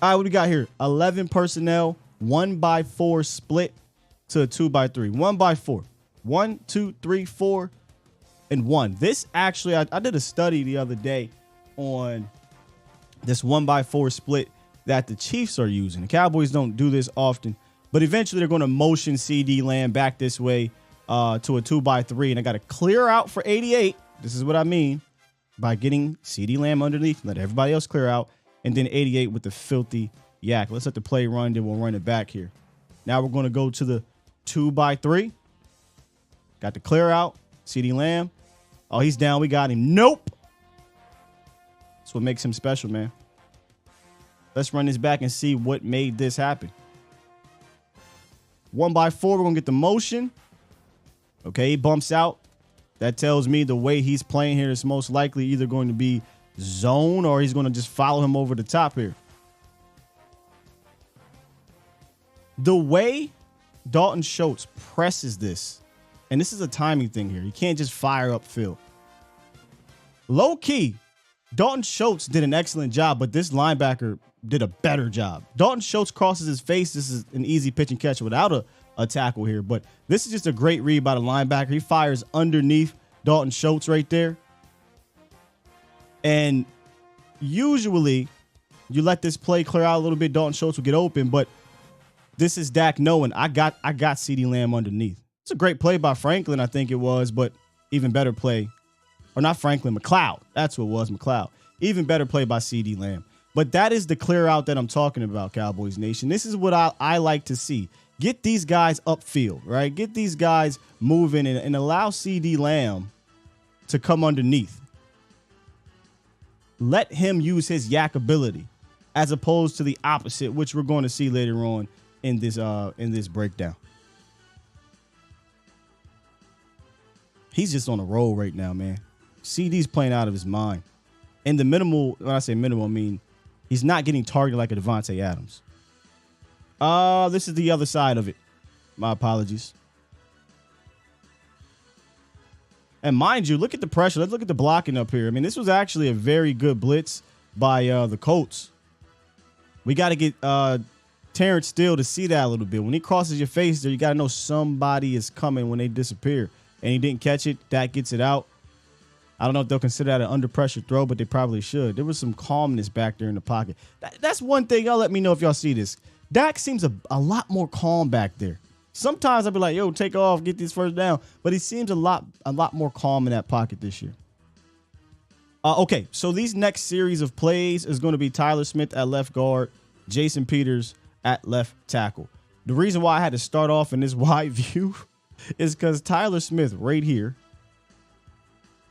All right, what we got here? 11 personnel, 1x4 split to a 2x3. 1x4. 1, 2, 3, 4, and 1. This actually, I did a study the other day on this 1x4 split that the Chiefs are using. The Cowboys don't do this often, but eventually they're going to motion CeeDee Lamb back this way to a 2x3, and I got to clear out for 88. This is what I mean by getting CeeDee Lamb underneath, let everybody else clear out, and then 88 with the filthy yak. Let's let the play run, then we'll run it back here. Now we're going to go to the 2x3. Got the clear out. CeeDee Lamb. Oh, he's down. We got him. Nope. That's what makes him special, man. Let's run this back and see what made this happen. 1x4, we're going to get the motion. Okay, he bumps out. That tells me the way he's playing here is most likely either going to be zone or he's going to just follow him over the top here. The way Dalton Schultz presses this, and this is a timing thing here. You can't just fire upfield. Low key, Dalton Schultz did an excellent job, but this linebacker did a better job. Dalton Schultz crosses his face. This is an easy pitch and catch without a tackle here, but this is just a great read by the linebacker. He fires underneath Dalton Schultz right there. And usually you let this play clear out a little bit, Dalton Schultz will get open, but this is Dak knowing I got CeeDee Lamb underneath. It's a great play by Franklin, I think it was, but even better play. Or not Franklin, McLeod. That's what it was, McLeod. Even better play by CeeDee Lamb. But that is the clear out that I'm talking about, Cowboys Nation. This is what I like to see. Get these guys upfield, right? Get these guys moving and allow CeeDee Lamb to come underneath. Let him use his yak ability as opposed to the opposite, which we're going to see later on in this breakdown. He's just on a roll right now, man. CD's playing out of his mind. And the minimal, when I say minimal, I mean he's not getting targeted like a Devontae Adams. This is the other side of it. My apologies. And mind you, look at the pressure. Let's look at the blocking up here. I mean, this was actually a very good blitz by the Colts. We got to get Terrence Steele to see that a little bit. When he crosses your face there, you got to know somebody is coming when they disappear. And he didn't catch it. Dak gets it out. I don't know if they'll consider that an under pressure throw, but they probably should. There was some calmness back there in the pocket. That's one thing. Y'all let me know if y'all see this. Dak seems a lot more calm back there. Sometimes I'll be like, yo, take off, get this first down. But he seems a lot more calm in that pocket this year. Okay, so these next series of plays is going to be Tyler Smith at left guard, Jason Peters at left tackle. The reason why I had to start off in this wide view is because Tyler Smith right here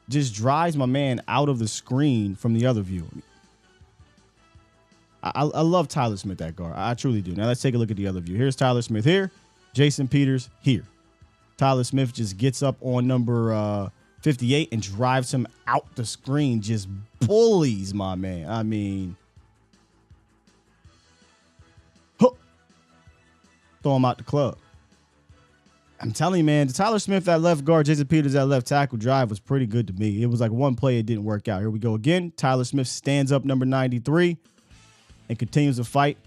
just drives my man out of the screen from the other view. I love Tyler Smith at guard. I truly do. Now let's take a look at the other view. Here's Tyler Smith here. Jason Peters here. Tyler Smith just gets up on number 58 and drives him out the screen. Just bullies my man. I mean, throw him out the club. I'm telling you, man, the Tyler Smith at left guard, Jason Peters at left tackle drive was pretty good to me. It was like one play, it didn't work out. Here we go again. Tyler Smith stands up number 93 and continues to fight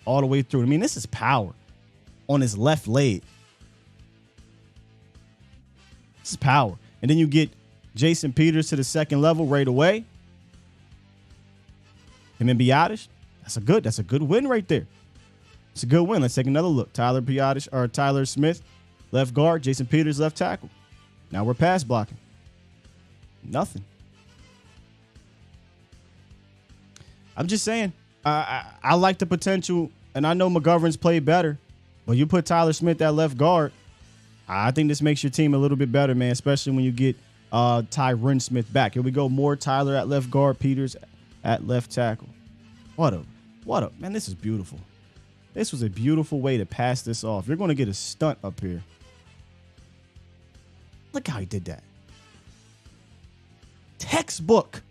all the way through. I mean, this is power on his left leg. This is power. And then you get Jason Peters to the second level right away. Him and Biotish. That's a good win right there. It's a good win. Let's take another look. Tyler Smith, left guard. Jason Peters, left tackle. Now we're pass blocking. Nothing. I'm just saying, I like the potential, and I know McGovern's played better, but you put Tyler Smith at left guard, I think this makes your team a little bit better, man, especially when you get Tyron Smith back. Here we go. More Tyler at left guard, Peters at left tackle. What a, man, this is beautiful. This was a beautiful way to pass this off. You're going to get a stunt up here. Look how he did that. Textbook.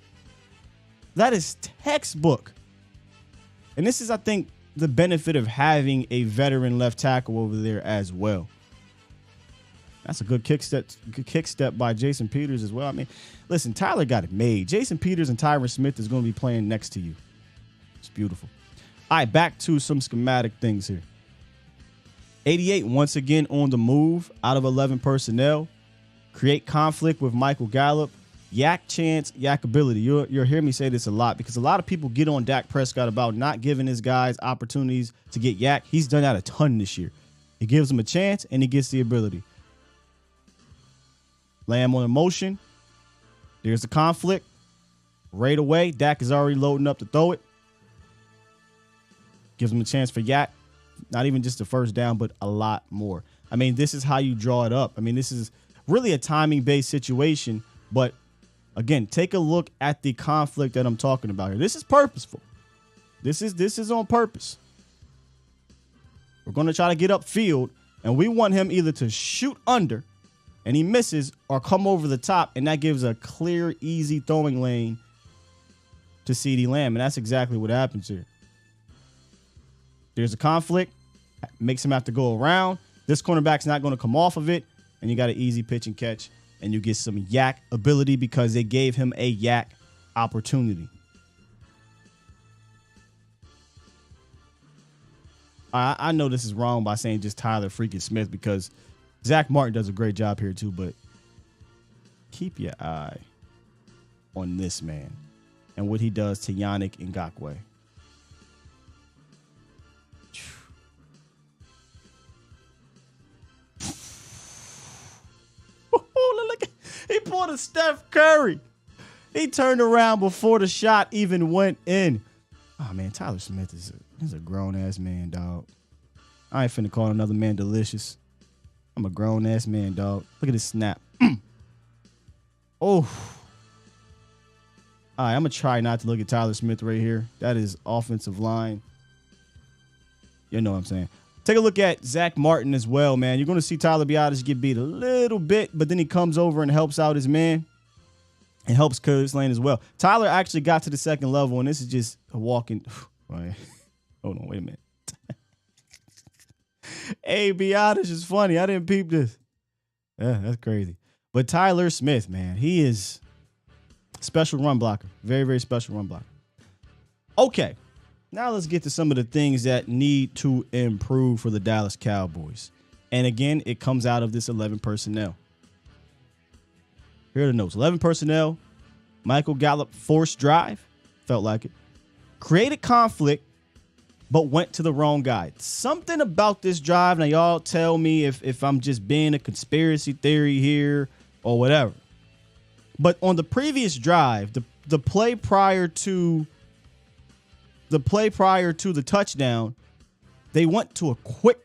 That is textbook. And this is, I think, the benefit of having a veteran left tackle over there as well. That's a good kick step by Jason Peters as well. I mean, listen, Tyler got it made. Jason Peters and Tyron Smith is going to be playing next to you. It's beautiful. All right, back to some schematic things here. 88 once again on the move out of 11 personnel. Create conflict with Michael Gallup. Yak chance, yak ability. You'll hear me say this a lot because a lot of people get on Dak Prescott about not giving his guys opportunities to get yak. He's done that a ton this year. He gives them a chance and he gets the ability. Lamb on a motion. There's the conflict. Right away, Dak is already loading up to throw it. Gives him a chance for yak. Not even just the first down, but a lot more. I mean, this is how you draw it up. I mean, this is really a timing-based situation. But, again, take a look at the conflict that I'm talking about here. This is purposeful. This is on purpose. We're going to try to get upfield, and we want him either to shoot under, and he misses, or come over the top, and that gives a clear, easy throwing lane to CeeDee Lamb, and that's exactly what happens here. There's a conflict, makes him have to go around. This cornerback's not going to come off of it, and you got an easy pitch and catch, and you get some yak ability because they gave him a yak opportunity. I know this is wrong by saying just Tyler freaking Smith because Zach Martin does a great job here too, but keep your eye on this man and what he does to Yannick Ngakoue. Look, he pulled a Steph Curry. He turned around before the shot even went in. Oh, man, Tyler Smith is a grown-ass man, dog. I ain't finna call another man delicious. I'm a grown-ass man, dog. Look at this snap. Oh. All right, I'm going to try not to look at Tyler Smith right here. That is offensive line. You know what I'm saying. Take a look at Zach Martin as well, man. You're going to see Tyler Biotish get beat a little bit, but then he comes over and helps out his man and helps clear his lane as well. Tyler actually got to the second level, and this is just a walking. Hold on, wait a minute. Hey, Biotish is funny. I didn't peep this. Yeah, that's crazy. But Tyler Smith, man, he is special run blocker. Very, very special run blocker. Okay. Now let's get to some of the things that need to improve for the Dallas Cowboys. And again, it comes out of this 11 personnel. Here are the notes. 11 personnel. Michael Gallup forced drive. Felt like it. Created conflict, but went to the wrong guy. Something about this drive. Now, y'all tell me if I'm just being a conspiracy theory here or whatever. But on the previous drive, the play prior to the touchdown, they went to a quick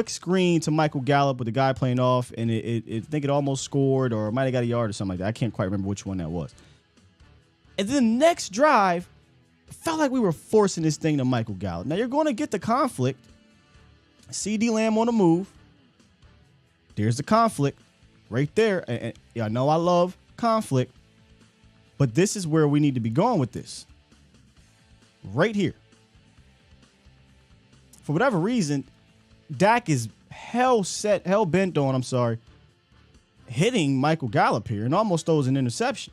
screen to Michael Gallup with the guy playing off, and I think it almost scored or might have got a yard or something like that. I can't quite remember which one that was. And then the next drive, felt like we were forcing this thing to Michael Gallup. Now, you're going to get the conflict. CeeDee Lamb on the move. There's the conflict right there. And I know I love conflict, but this is where we need to be going with this. Right here. For whatever reason, Dak is hell bent on, hitting Michael Gallup here and almost throws an interception.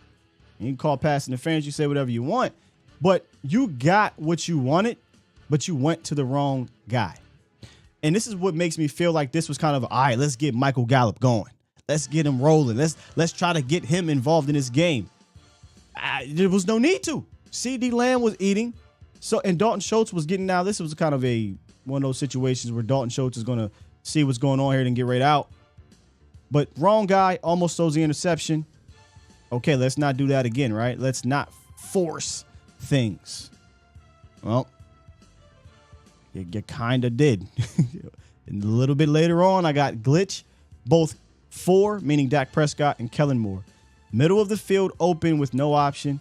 You can call pass interference, you say whatever you want, but you got what you wanted, but you went to the wrong guy. And this is what makes me feel like this was kind of, all right, let's get Michael Gallup going. Let's get him rolling. Let's try to get him involved in this game. There was no need to. CeeDee Lamb was eating. And Dalton Schultz was getting out. This was kind of one of those situations where Dalton Schultz is going to see what's going on here and get right out. But wrong guy, almost throws the interception. Okay, let's not do that again, right? Let's not force things. Well, you kind of did. And a little bit later on, I got glitch. Both 4, meaning Dak Prescott and Kellen Moore. Middle of the field open with no option.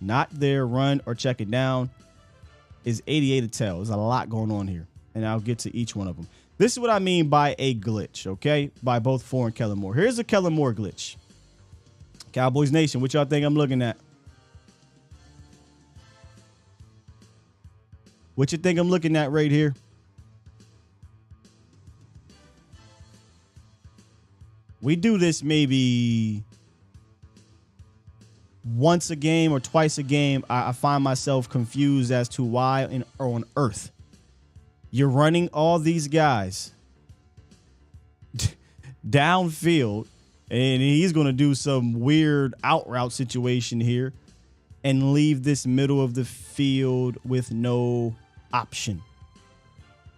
Not there, run or check it down. Is 88 to tell. There's a lot going on here. And I'll get to each one of them. This is what I mean by a glitch, okay? By both 4 and Kellen Moore. Here's a Kellen Moore glitch. Cowboys Nation, what y'all think I'm looking at? What you think I'm looking at right here? We do this maybe once a game or twice a game. I find myself confused as to why on earth you're running all these guys downfield, and he's going to do some weird out route situation here and leave this middle of the field with no option.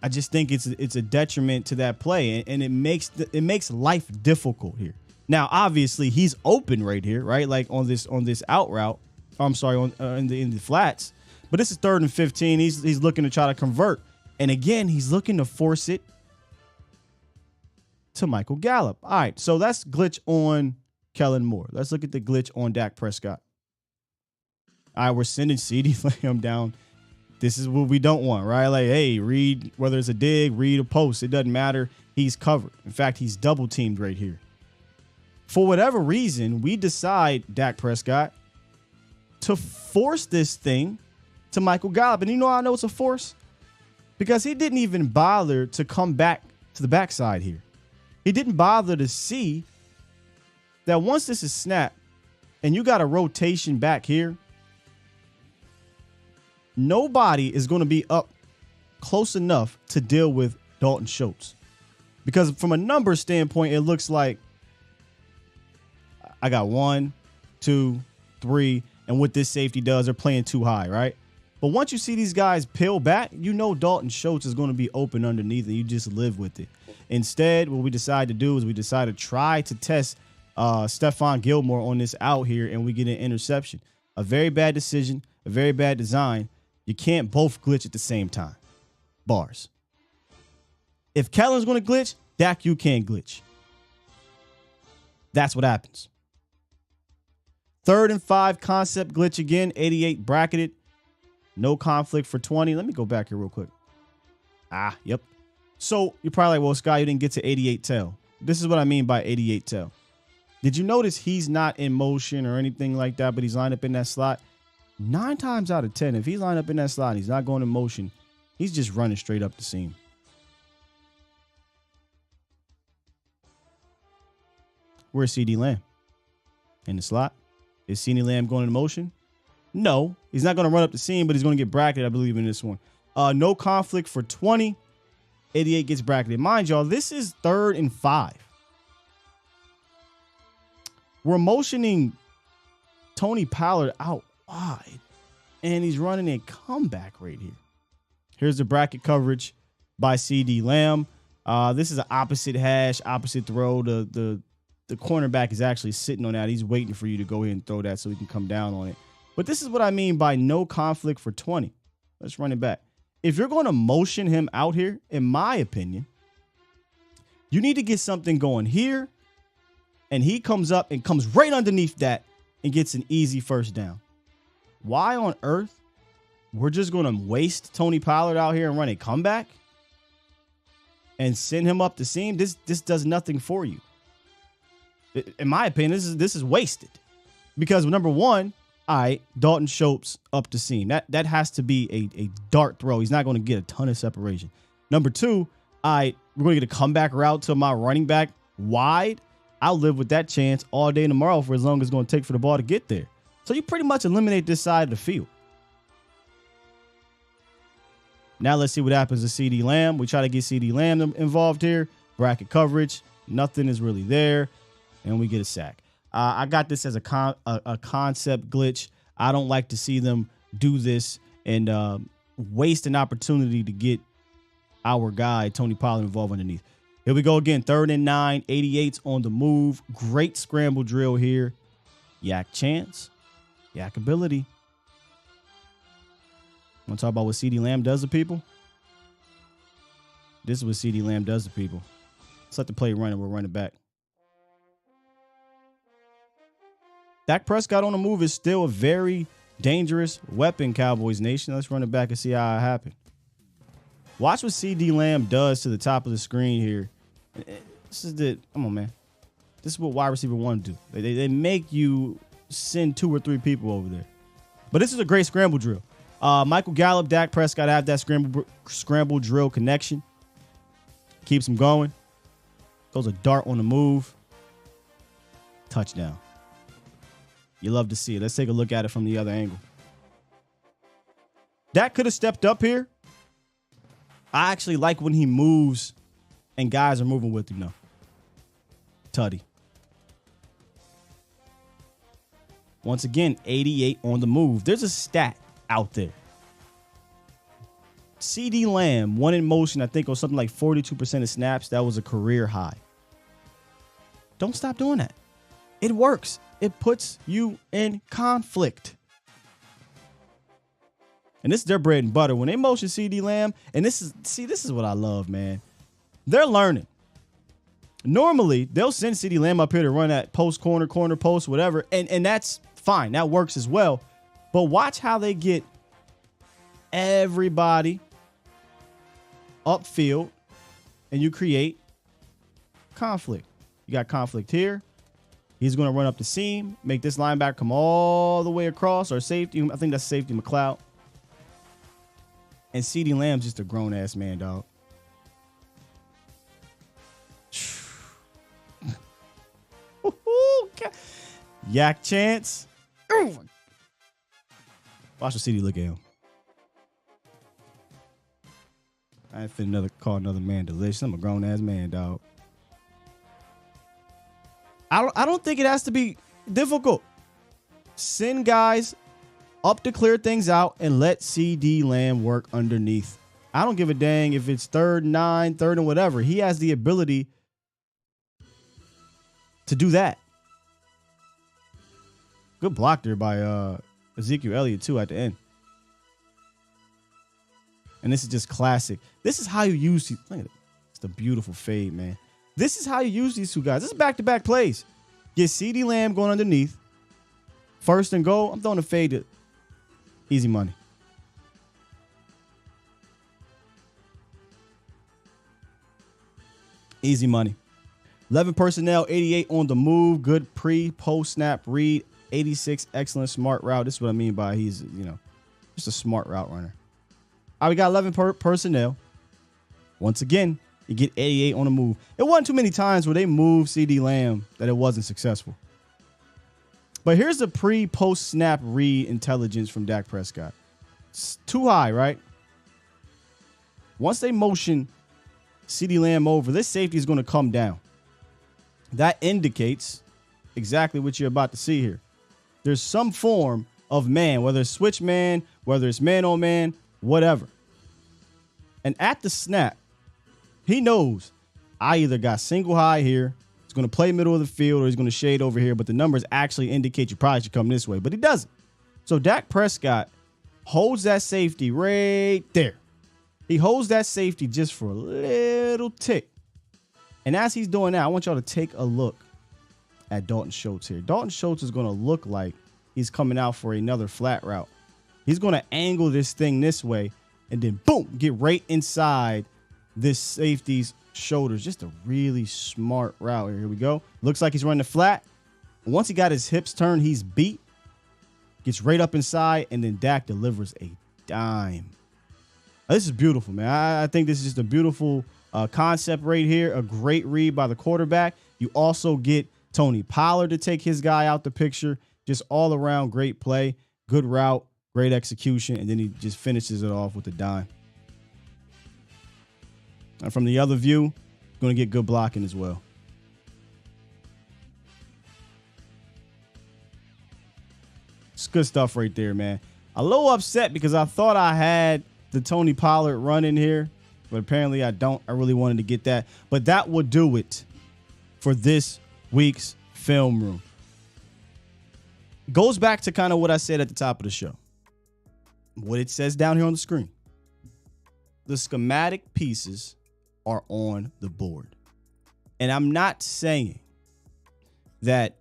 I just think it's a detriment to that play, and it makes life difficult here. Now, obviously, he's open right here, right? Like on this out route. I'm sorry, in the flats. But this is 3rd and 15. He's looking to try to convert, and again, he's looking to force it to Michael Gallup. All right, so that's glitch on Kellen Moore. Let's look at the glitch on Dak Prescott. All right, we're sending CeeDee Lamb down. This is what we don't want, right? Like, hey, read, whether it's a dig, read a post. It doesn't matter. He's covered. In fact, he's double teamed right here. For whatever reason, we decide, Dak Prescott, to force this thing to Michael Gallup. And you know how I know it's a force? Because he didn't even bother to come back to the backside here. He didn't bother to see that once this is snapped and you got a rotation back here, nobody is going to be up close enough to deal with Dalton Schultz. Because from a number standpoint, it looks like I got 1, 2, 3, and what this safety does, they're playing too high, right? But once you see these guys peel back, you know Dalton Schultz is going to be open underneath, and you just live with it. Instead, what we decide to do is we decide to try to test Stephon Gilmore on this out here, and we get an interception. A very bad decision, a very bad design. You can't both glitch at the same time. Bars. If Kellen's going to glitch, Dak, you can't glitch. That's what happens. 3rd and 5, concept glitch again. 88 bracketed. No conflict for 20. Let me go back here real quick. Yep. So you're probably like, well, Sky, you didn't get to 88 tail. This is what I mean by 88 tail. Did you notice he's not in motion or anything like that, but he's lined up in that slot? 9 times out of 10, if he's lined up in that slot and he's not going in motion, he's just running straight up the seam. Where's CeeDee Lamb? In the slot? Is CeeDee Lamb going in motion? No. He's not going to run up the seam, but he's going to get bracketed, I believe, in this one. No conflict for 20. 88 gets bracketed. Mind y'all, this is 3rd and 5. We're motioning Tony Pollard out wide, and he's running a comeback right here. Here's the bracket coverage by CeeDee Lamb. This is an opposite hash, opposite throw. The cornerback is actually sitting on that. He's waiting for you to go ahead and throw that so he can come down on it. But this is what I mean by no conflict for 20. Let's run it back. If you're going to motion him out here, in my opinion, you need to get something going here, and he comes up and comes right underneath that and gets an easy first down. Why on earth we're just going to waste Tony Pollard out here and run a comeback and send him up the seam. This does nothing for you. In my opinion, this is wasted. Because number one, all right, Dalton Schultz up the seam. That has to be a dart throw. He's not going to get a ton of separation. Number two, all right, we're going to get a comeback route to my running back wide. I'll live with that chance all day tomorrow for as long as it's going to take for the ball to get there. So you pretty much eliminate this side of the field. Now let's see what happens to CeeDee Lamb. We try to get CeeDee Lamb involved here. Bracket coverage. Nothing is really there. And we get a sack. I got this as a concept glitch. I don't like to see them do this and waste an opportunity to get our guy, Tony Pollard, involved underneath. Here we go again. 3rd and 9. 88's on the move. Great scramble drill here. Yak chance. Yak ability. Want to talk about what CeeDee Lamb does to people? This is what CeeDee Lamb does to people. Let's let the play run and we'll run it back. Dak Prescott on the move is still a very dangerous weapon, Cowboys Nation. Let's run it back and see how it happened. Watch what CeeDee Lamb does to the top of the screen here. Come on, man. This is what wide receiver one do. They make you send 2 or 3 people over there. But this is a great scramble drill. Michael Gallup, Dak Prescott have that scramble drill connection. Keeps him going. Goes a dart on the move. Touchdown. You love to see it. Let's take a look at it from the other angle. Dak could have stepped up here. I actually like when he moves and guys are moving with him now. Tutty. Once again, 88 on the move. There's a stat out there. CeeDee Lamb, one in motion, I think, on something like 42% of snaps. That was a career high. Don't stop doing that. It works. It puts you in conflict. And this is their bread and butter. When they motion CeeDee Lamb, and this is what I love, man. They're learning. Normally, they'll send CeeDee Lamb up here to run that post corner post, whatever, and that's fine. That works as well. But watch how they get everybody upfield, and you create conflict. You got conflict here. He's going to run up the seam, make this linebacker come all the way across, or safety. I think that's safety McLeod. And CeeDee Lamb's just a grown-ass man, dog. Yak chance. Watch what CeeDee look at him. I ain't finna call another man delicious. I'm a grown-ass man, dog. I don't think it has to be difficult. Send guys up to clear things out and let CeeDee Lamb work underneath. I don't give a dang if it's 3rd and 9, 3rd and whatever. He has the ability to do that. Good block there by Ezekiel Elliott, too, at the end. And this is just classic. This is how you use these. Look at it. It's the beautiful fade, man. This is how you use these two guys. This is back-to-back plays. Get CeeDee Lamb going underneath. 1st and goal. I'm throwing a fade to easy money. Easy money. 11 personnel, 88 on the move. Good post snap read. 86, excellent smart route. This is what I mean by he's, just a smart route runner. All right, we got 11 personnel. Once again, you get 88 on the move. It wasn't too many times where they moved CeeDee Lamb that it wasn't successful. But here's the post snap read intelligence from Dak Prescott. It's too high, right? Once they motion CeeDee Lamb over, this safety is going to come down. That indicates exactly what you're about to see here. There's some form of man, whether it's switch man, whether it's man on man, whatever. And at the snap, he knows I either got single high here, he's going to play middle of the field, or he's going to shade over here, but the numbers actually indicate you probably should come this way, but he doesn't. So Dak Prescott holds that safety right there. He holds that safety just for a little tick. And as he's doing that, I want y'all to take a look at Dalton Schultz here. Dalton Schultz is going to look like he's coming out for another flat route. He's going to angle this thing this way and then, boom, get right inside this safety's shoulders. Just a really smart route here. Here we go. Looks like he's running the flat. Once he got his hips turned, he's beat. Gets right up inside, and then Dak delivers a dime. This is beautiful, man. I think this is just a beautiful concept right here. A great read by the quarterback. You also get Tony Pollard to take his guy out the picture. Just all around great play, good route, great execution, and then he just finishes it off with a dime. And from the other view, going to get good blocking as well. It's good stuff right there, man. A little upset because I thought I had the Tony Pollard run in here, but apparently I don't. I really wanted to get that. But that will do it for this week's film room. Goes back to kind of what I said at the top of the show. What it says down here on the screen. The schematic pieces are on the board. And I'm not saying that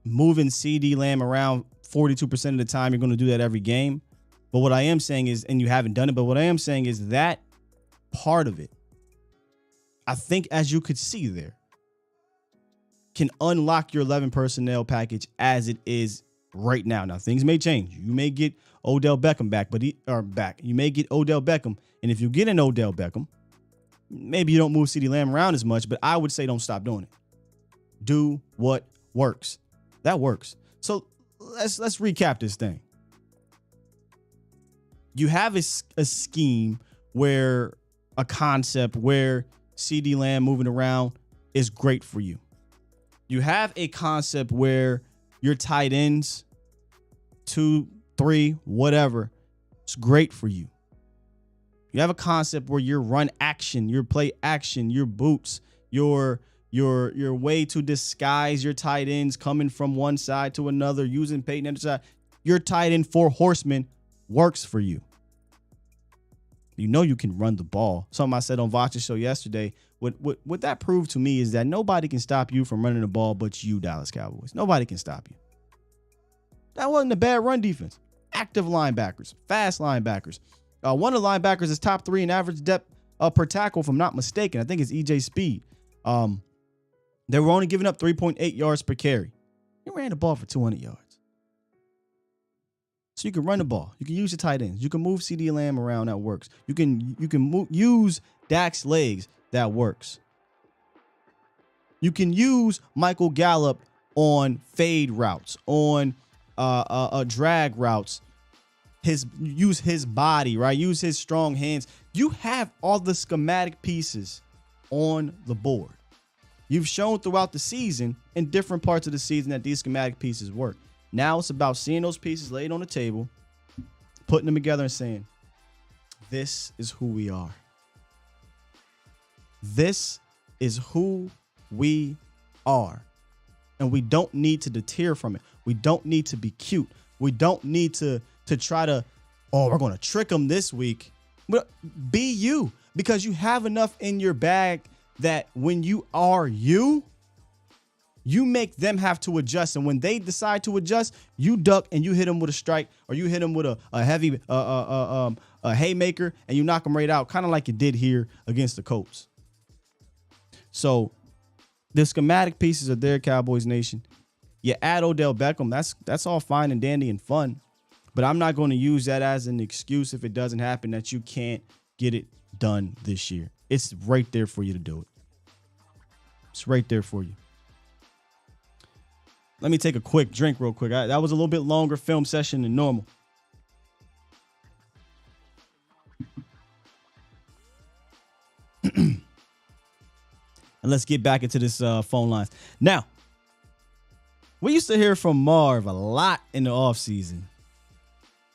moving CeeDee Lamb around 42% of the time, you're going to do that every game. But what I am saying is, and you haven't done it, but what I am saying is that part of it, I think as you could see there, can unlock your 11 personnel package as it is right now. Now, things may change. You may get Odell Beckham back. You may get Odell Beckham. And if you get an Odell Beckham, maybe you don't move CeeDee Lamb around as much, but I would say don't stop doing it. Do what works. That works. So let's recap this thing. You have a scheme where a concept where CeeDee Lamb moving around is great for you. You have a concept where your tight ends, 2, 3, whatever, it's great for you. You have a concept where your run action, your play action, your boots, your way to disguise your tight ends coming from one side to another, using Peyton on the side. Your tight end 4 horsemen works for you. You know you can run the ball. Something I said on Voch's show yesterday. What that proved to me is that nobody can stop you from running the ball but you, Dallas Cowboys. Nobody can stop you. That wasn't a bad run defense. Active linebackers, fast linebackers. One of the linebackers is top 3 in average depth per tackle, if I'm not mistaken. I think it's EJ Speed. They were only giving up 3.8 yards per carry. He ran the ball for 200 yards. So you can run the ball. You can use your tight ends. You can move CeeDee Lamb around. That works. You can use Dak's legs. That works. You can use Michael Gallup on fade routes, on drag routes. Use his body, right? Use his strong hands. You have all the schematic pieces on the board. You've shown throughout the season, in different parts of the season, that these schematic pieces work. Now it's about seeing those pieces laid on the table, putting them together and saying, this is who we are. This is who we are. And we don't need to deter from it. We don't need to be cute. We don't need to try to, we're going to trick them this week. But be you, because you have enough in your bag that when you are you make them have to adjust. And when they decide to adjust, you duck and you hit them with a strike, or you hit them with a heavy haymaker, and you knock them right out, kind of like you did here against the Colts. So the schematic pieces are there, Cowboys Nation. You add Odell Beckham, that's all fine and dandy and fun. But I'm not going to use that as an excuse if it doesn't happen that you can't get it done this year. It's right there for you to do it. It's right there for you. Let me take a quick drink real quick. That was a little bit longer film session than normal. And let's get back into this phone lines. Now, we used to hear from Marv a lot in the offseason.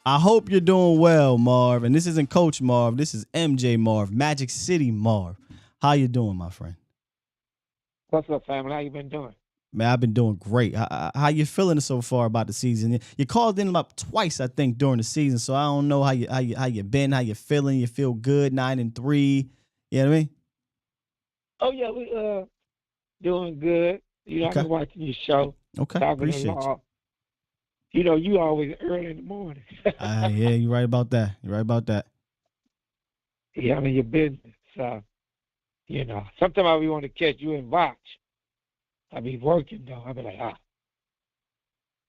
I hope you're doing well, Marv. And this isn't Coach Marv. This is MJ Marv, Magic City Marv. How you doing, my friend? What's up, family? How you been doing? Man, I've been doing great. How you feeling so far about the season? You called in about twice, I think, during the season. So I don't know how you been, how you feeling. You feel good, 9-3. You know what I mean? Oh yeah, we doing good. You know, Okay. I've been watching your show. Okay, Talking appreciate you. you always early in the morning. Yeah, you're right about that. You're right about that. Yeah, I mean your business. Sometimes I be want to catch you and watch. I be working though. I be like, ah.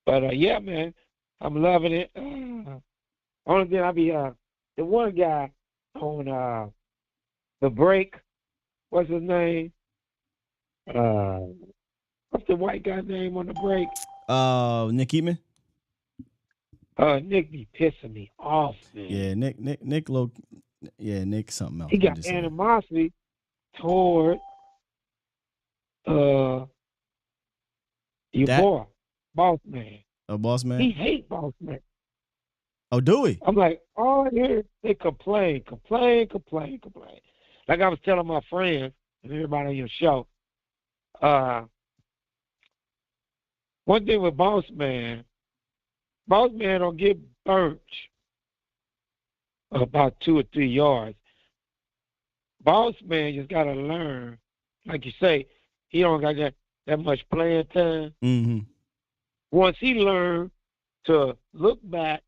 But yeah, man, I'm loving it. Only thing I be the one guy on the break. What's his name? What's the white guy's name on the break? Nick Eatman. Nick be pissing me off, man. Yeah, Nick Nick something else. He got animosity toward your boy, Boss Man. Oh, Boss Man? He hate Boss Man. Oh, do we? I'm like, all I hear, they complain. Like I was telling my friends and everybody on your show, one thing with Boss Man don't get burnt about 2 or 3 yards. Boss Man just got to learn, like you say, he don't got that much playing time. Mm-hmm. Once he learned to look back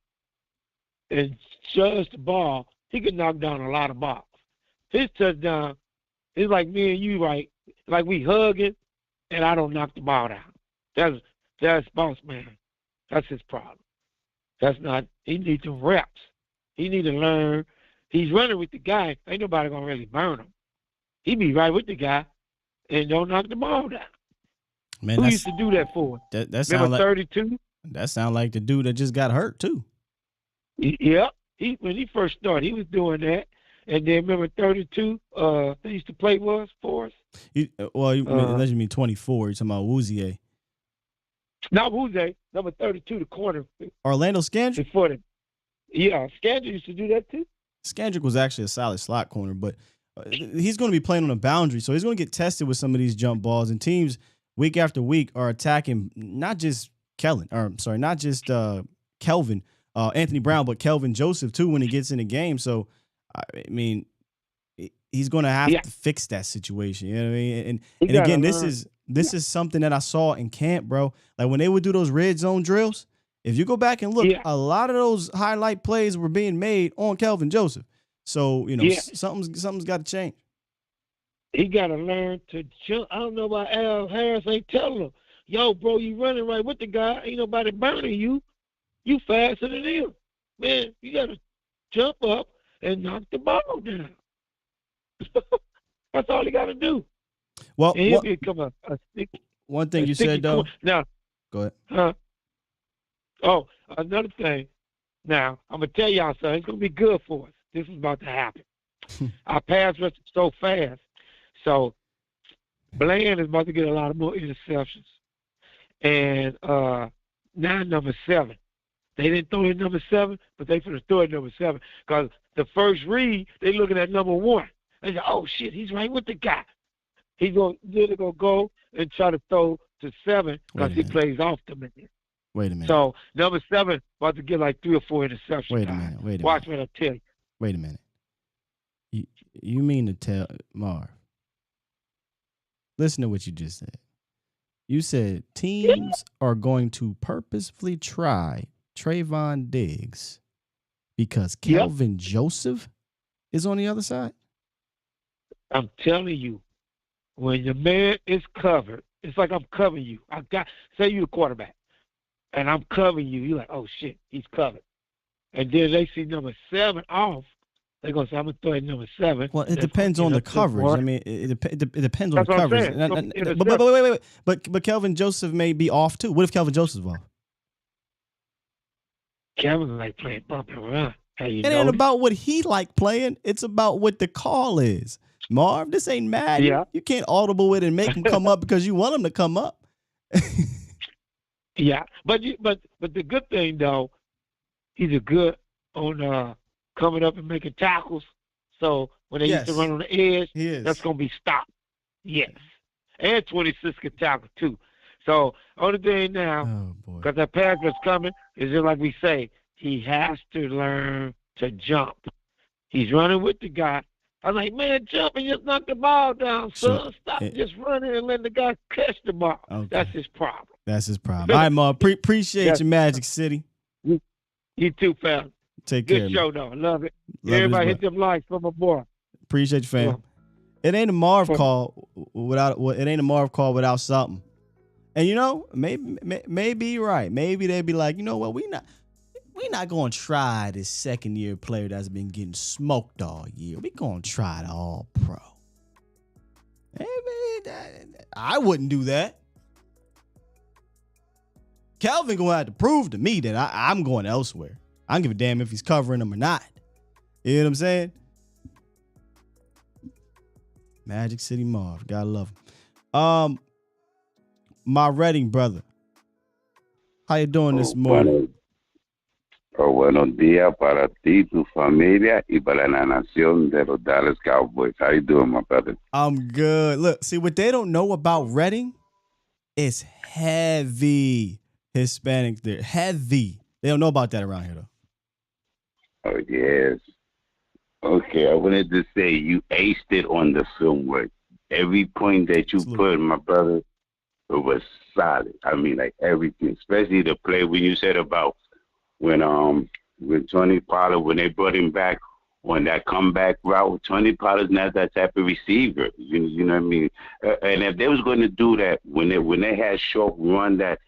and judge the ball, he could knock down a lot of balls. His touchdown is like me and you, right? Like we hugging, and I don't knock the ball down. That's Boss Man. That's his problem. That's not. He needs some reps. He need to learn. He's running with the guy. Ain't nobody gonna really burn him. He be right with the guy, and don't knock the ball down. Man, who used to do that for? That sound Remember like 32? That sound like the dude that just got hurt too. Yep. When he first started, he was doing that. And then remember 32? They used to play for us. Unless you mean 24, you're talking about Woozier. Not Woozier, number 32, the corner. Orlando Scandrick? Before them. Yeah, Scandrick used to do that too. Scandrick was actually a solid slot corner, but he's going to be playing on a boundary, so he's going to get tested with some of these jump balls. And teams week after week are attacking not just Kelvin, Anthony Brown, but Kelvin Joseph too when he gets in the game. So, I mean, he's going to have to fix that situation. You know what I mean? And again, this is something that I saw in camp, bro. Like when they would do those red zone drills, if you go back and look, a lot of those highlight plays were being made on Kelvin Joseph. So, something's got to change. He got to learn to jump. I don't know about Al Harris ain't telling him, yo, bro, you running right with the guy. Ain't nobody burning you. You faster than him. Man, you got to jump up and knock the ball down. That's all he got to do. Well, and he'll become a stick. One thing you said, though. Now, go ahead. Oh, another thing. Now, I'm going to tell y'all something. It's going to be good for us. This is about to happen. Our pass rush is so fast. So, Bland is about to get a lot of more interceptions. And now number 7. They didn't throw in number 7, but they finna throw in number 7. Because the first read, they looking at number 1. They say, oh, shit, he's right with the guy. He's going to go and try to throw to 7 because he plays off the man. Wait a minute. So, number 7 about to get like 3 or 4 interceptions. Wait a minute. Watch what I tell you. Wait a minute. You mean to tell Marv? Listen to what you just said. You said teams are going to purposefully try Trayvon Diggs because Kelvin Joseph is on the other side? I'm telling you, when your man is covered, it's like I'm covering you. Say you're the quarterback, and I'm covering you. You're like, oh, shit, he's covered. And then they see number 7 off. They're going to say, I'm going to throw in number 7. Well, it depends on the coverage. I mean, it depends on the coverage. But Kelvin Joseph may be off, too. What if Kelvin Joseph's off? Kelvin like playing bump and run. It ain't about what he like playing. It's about what the call is. Marv, this ain't Madden. Yeah. You can't audible it and make him come up because you want him to come up. Yeah, but the good thing though, he's a good on coming up and making tackles. So when they used to run on the edge, that's gonna be stopped. Yes, and 26 can tackle too. So only thing now, because that pass was coming, is just like we say, he has to learn to jump. He's running with the guy. I'm like, man, jump and just knock the ball down, son. Stop just running and letting the guy catch the ball. Okay. That's his problem. That's his problem. All right, Ma. Appreciate you, Magic City. You too, fam. Take care. Good show, though. Love it. Love Everybody it hit them likes for my boy. Appreciate you, fam. It ain't a Marv call without something. And you know, maybe you're right. Maybe they'd be like, you know what, we not gonna try this second-year player that's been getting smoked all year. We gonna try the All-Pro. I wouldn't do that. Kelvin gonna have to prove to me that I'm going elsewhere. I don't give a damn if he's covering them or not. You know what I'm saying? Magic City Marv, gotta love him. My Reading brother, how you doing this morning? Buenos días para ti, tu familia, y para la nación de los Dallas Cowboys. How you doing, my brother? I'm good. Look, see, what they don't know about Reading is heavy Hispanic there. Heavy. They don't know about that around here, though. Oh, yes. Okay, I wanted to say you aced it on the film work. Every point that you put, my brother, it was solid. I mean, like everything, especially the play when you said about when Tony Pollard, when they brought him back on that comeback route. Tony Pollard's not that type of receiver. You know what I mean? And if they was going to do that, when they had Short run that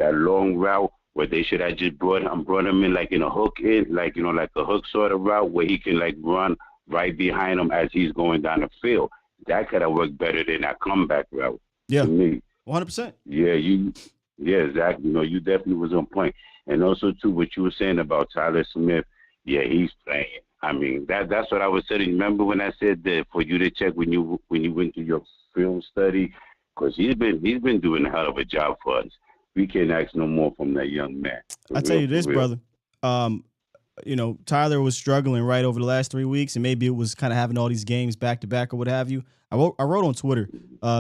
long route, where they should have just brought him in like in a hook in, like, you know, like a hook sort of route where he can like run right behind him as he's going down the field. That could have worked better than that comeback route. Yeah, to me. 100%. Yeah, exactly. You know, you definitely was on point. And also too, what you were saying about Tyler Smith. Yeah, he's playing. I mean, that's what I was saying. Remember when I said that for you to check when you went to your film study, because he's been doing a hell of a job for us. We can't ask no more from that young man. I tell you this, brother. You know, Tyler was struggling right over the last 3 weeks, and maybe it was kind of having all these games back to back or what have you. I wrote on Twitter,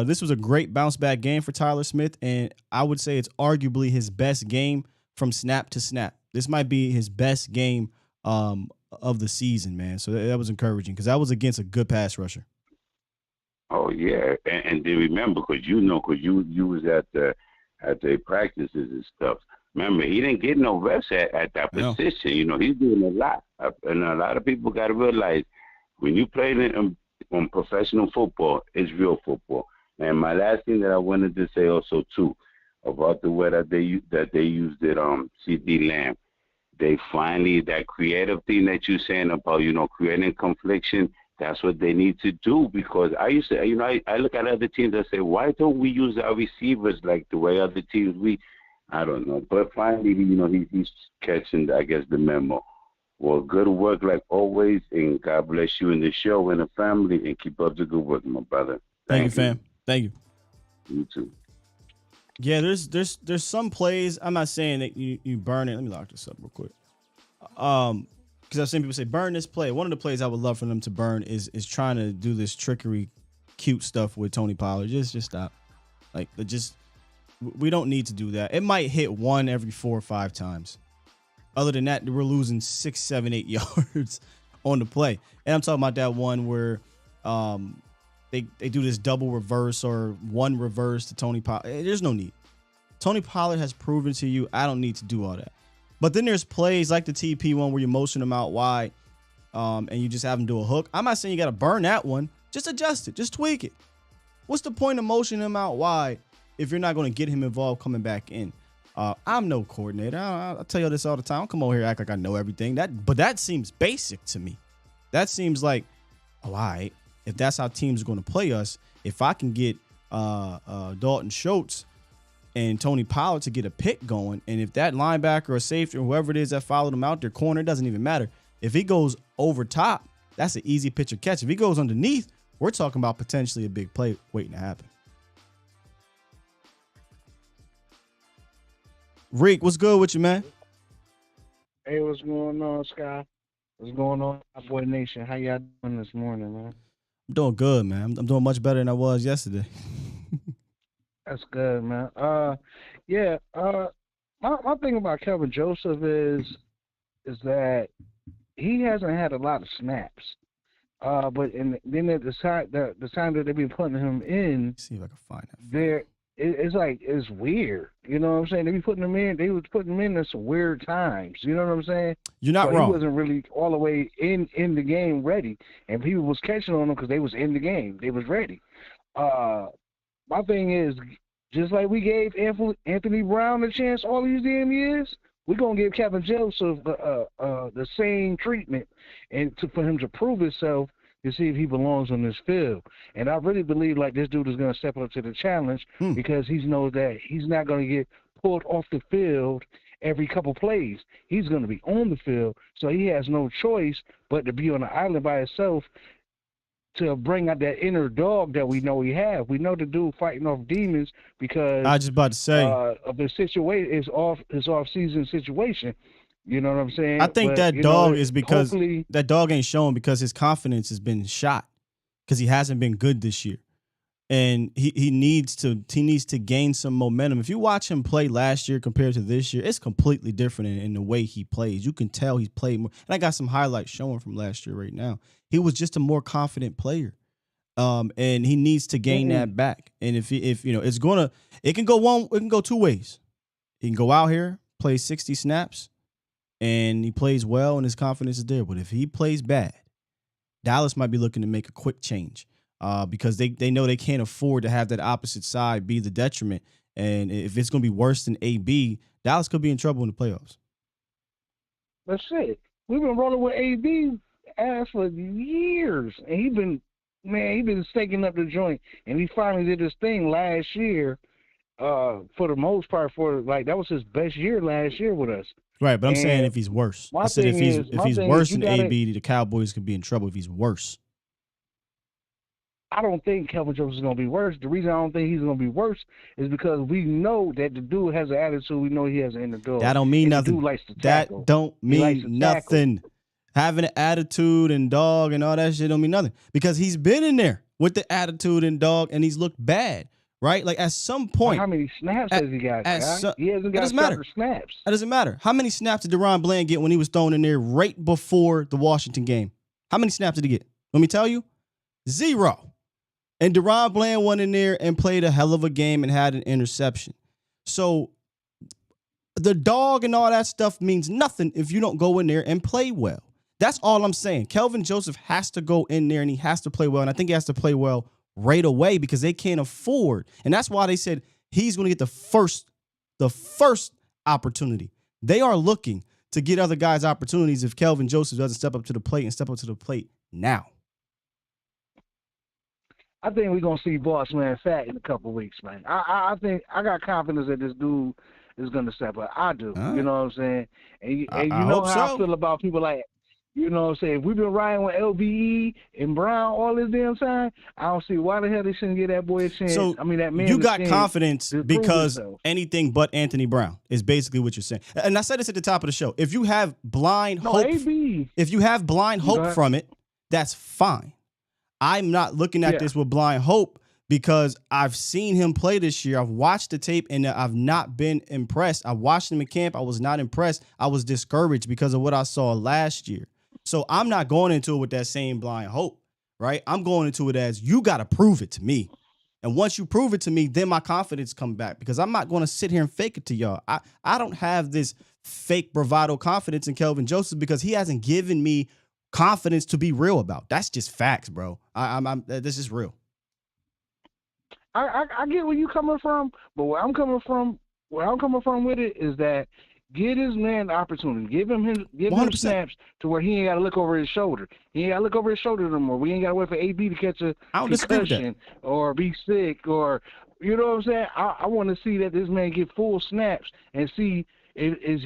this was a great bounce back game for Tyler Smith, and I would say it's arguably his best game from snap to snap. This might be his best game of the season, man. So that was encouraging because that was against a good pass rusher. Oh yeah, and then remember, because you was at the practices and stuff. Remember, he didn't get no reps at that position. You know, he's doing a lot, and a lot of people got to realize when you play on professional football, it's real football. And my last thing that I wanted to say also too about the way that they used it, CeeDee Lamb. They finally, that creative thing that you're saying about, you know, creating confliction, that's what they need to do. Because I used to, you know, I look at other teams and say, why don't we use our receivers like the way other teams I don't know. But finally, you know, he's catching, I guess, the memo. Well, good work like always, and God bless you and the show and the family, and keep up the good work, my brother. Thank you, fam. Thank you. You too. Yeah, there's some plays. I'm not saying that you burn it. Let me lock this up real quick. Because I've seen people say burn this play. One of the plays I would love for them to burn is trying to do this trickery, cute stuff with Tony Pollard. Just stop. Like, we don't need to do that. It might hit one every 4 or 5 times. Other than that, we're losing 6, 7, 8 yards on the play. And I'm talking about that one where they do this double reverse or one reverse to Tony Pollard. There's no need. Tony Pollard has proven to you I don't need to do all that. But then there's plays like the TP one where you motion them out wide and you just have them do a hook. I'm not saying you got to burn that one. Just adjust it. Just tweak it. What's the point of motioning him out wide if you're not going to get him involved coming back in? I'm no coordinator. I tell you this all the time. I don't come over here and act like I know everything. But that seems basic to me. That seems like, all right, if that's how teams are going to play us, if I can get Dalton Schultz and Tony Pollard to get a pick going, and if that linebacker or safety or whoever it is that followed him out their corner, it doesn't even matter. If he goes over top, that's an easy pitch or catch. If he goes underneath, we're talking about potentially a big play waiting to happen. Reek, what's good with you, man? Hey, what's going on, Sky? What's going on, Boy Nation? How y'all doing this morning, man? I'm doing good, man. I'm doing much better than I was yesterday. That's good, man. My thing about Kelvin Joseph is that he hasn't had a lot of snaps. But then at the time that they've been putting him in, see if I can find that. it's like it's weird. You know what I'm saying? They was putting him in at some weird times. You know what I'm saying? You're not so wrong. He wasn't really all the way in the game ready, and people was catching on him because they was in the game. They was ready. My thing is, just like we gave Anthony Brown a chance all these damn years, we're gonna give Kevin Joseph the same treatment, and for him to prove himself to see if he belongs on this field. And I really believe like this dude is gonna step up to the challenge because he knows that he's not gonna get pulled off the field every couple plays. He's gonna be on the field, so he has no choice but to be on the island by himself to bring out that inner dog that we know he have. We know the dude fighting off demons because I was just about to say of the situation is his off season situation. You know what I'm saying? I think but, that dog is because hopefully, that dog ain't showing because his confidence has been shot because he hasn't been good this year. And he needs to gain some momentum. If you watch him play last year compared to this year, it's completely different in the way he plays. You can tell he's played more. And I got some highlights showing from last year right now. He was just a more confident player. And he needs to gain that back. And if it can go two ways. He can go out here, play 60 snaps, and he plays well and his confidence is there. But if he plays bad, Dallas might be looking to make a quick change. Because they know they can't afford to have that opposite side be the detriment. And if it's going to be worse than AB, Dallas could be in trouble in the playoffs. That's it. We've been rolling with AB ass for years. And he's been staking up the joint. And he finally did this thing last year, for the most part, that was his best year last year with us. Right, but I'm saying if he's worse. I said if he's worse than AB, the Cowboys could be in trouble if he's worse. I don't think Kelvin Joseph is going to be worse. The reason I don't think he's going to be worse is because we know that the dude has an attitude. We know he has an inner dog. That don't mean nothing. The dude likes to tackle. That don't mean nothing. Having an attitude and dog and all that shit don't mean nothing because he's been in there with the attitude and dog and he's looked bad, right? Like at some point. How many snaps has he got? He hasn't got snaps. That doesn't matter. How many snaps did Deron Bland get when he was thrown in there right before the Washington game? How many snaps did he get? Let me tell you. 0. And Deron Bland went in there and played a hell of a game and had an interception. So the dog and all that stuff means nothing if you don't go in there and play well. That's all I'm saying. Kelvin Joseph has to go in there and he has to play well. And I think he has to play well right away because they can't afford. And that's why they said he's going to get the first opportunity. They are looking to get other guys opportunities if Kelvin Joseph doesn't step up to the plate now. I think we're going to see Boss Man Fat in a couple of weeks, man. I think I got confidence that this dude is going to step up. I do. Right. You know what I'm saying? And you know how I feel about people like, you know what I'm saying? If we've been riding with LBE and Brown all this damn time, I don't see why the hell they shouldn't give that boy a chance. So that man. You got confidence because anything but Anthony Brown is basically what you're saying. And I said this at the top of the show. If you have blind hope, if you have blind hope from it, that's fine. I'm not looking at this with blind hope because I've seen him play this year. I've watched the tape and I've not been impressed. I watched him in camp. I was not impressed. I was discouraged because of what I saw last year. So I'm not going into it with that same blind hope, right? I'm going into it as you got to prove it to me. And once you prove it to me, then my confidence come back because I'm not going to sit here and fake it to y'all. I don't have this fake bravado confidence in Kelvin Joseph because he hasn't given me confidence to be real about. That's just facts, bro. This is real. I get where you coming from, but where I'm coming from with it is that give this man the opportunity. Give him snaps to where he ain't got to look over his shoulder. He ain't got to look over his shoulder no more. We ain't got to wait for AB to catch a concussion or be sick or, you know what I'm saying? I want to see that this man get full snaps and see is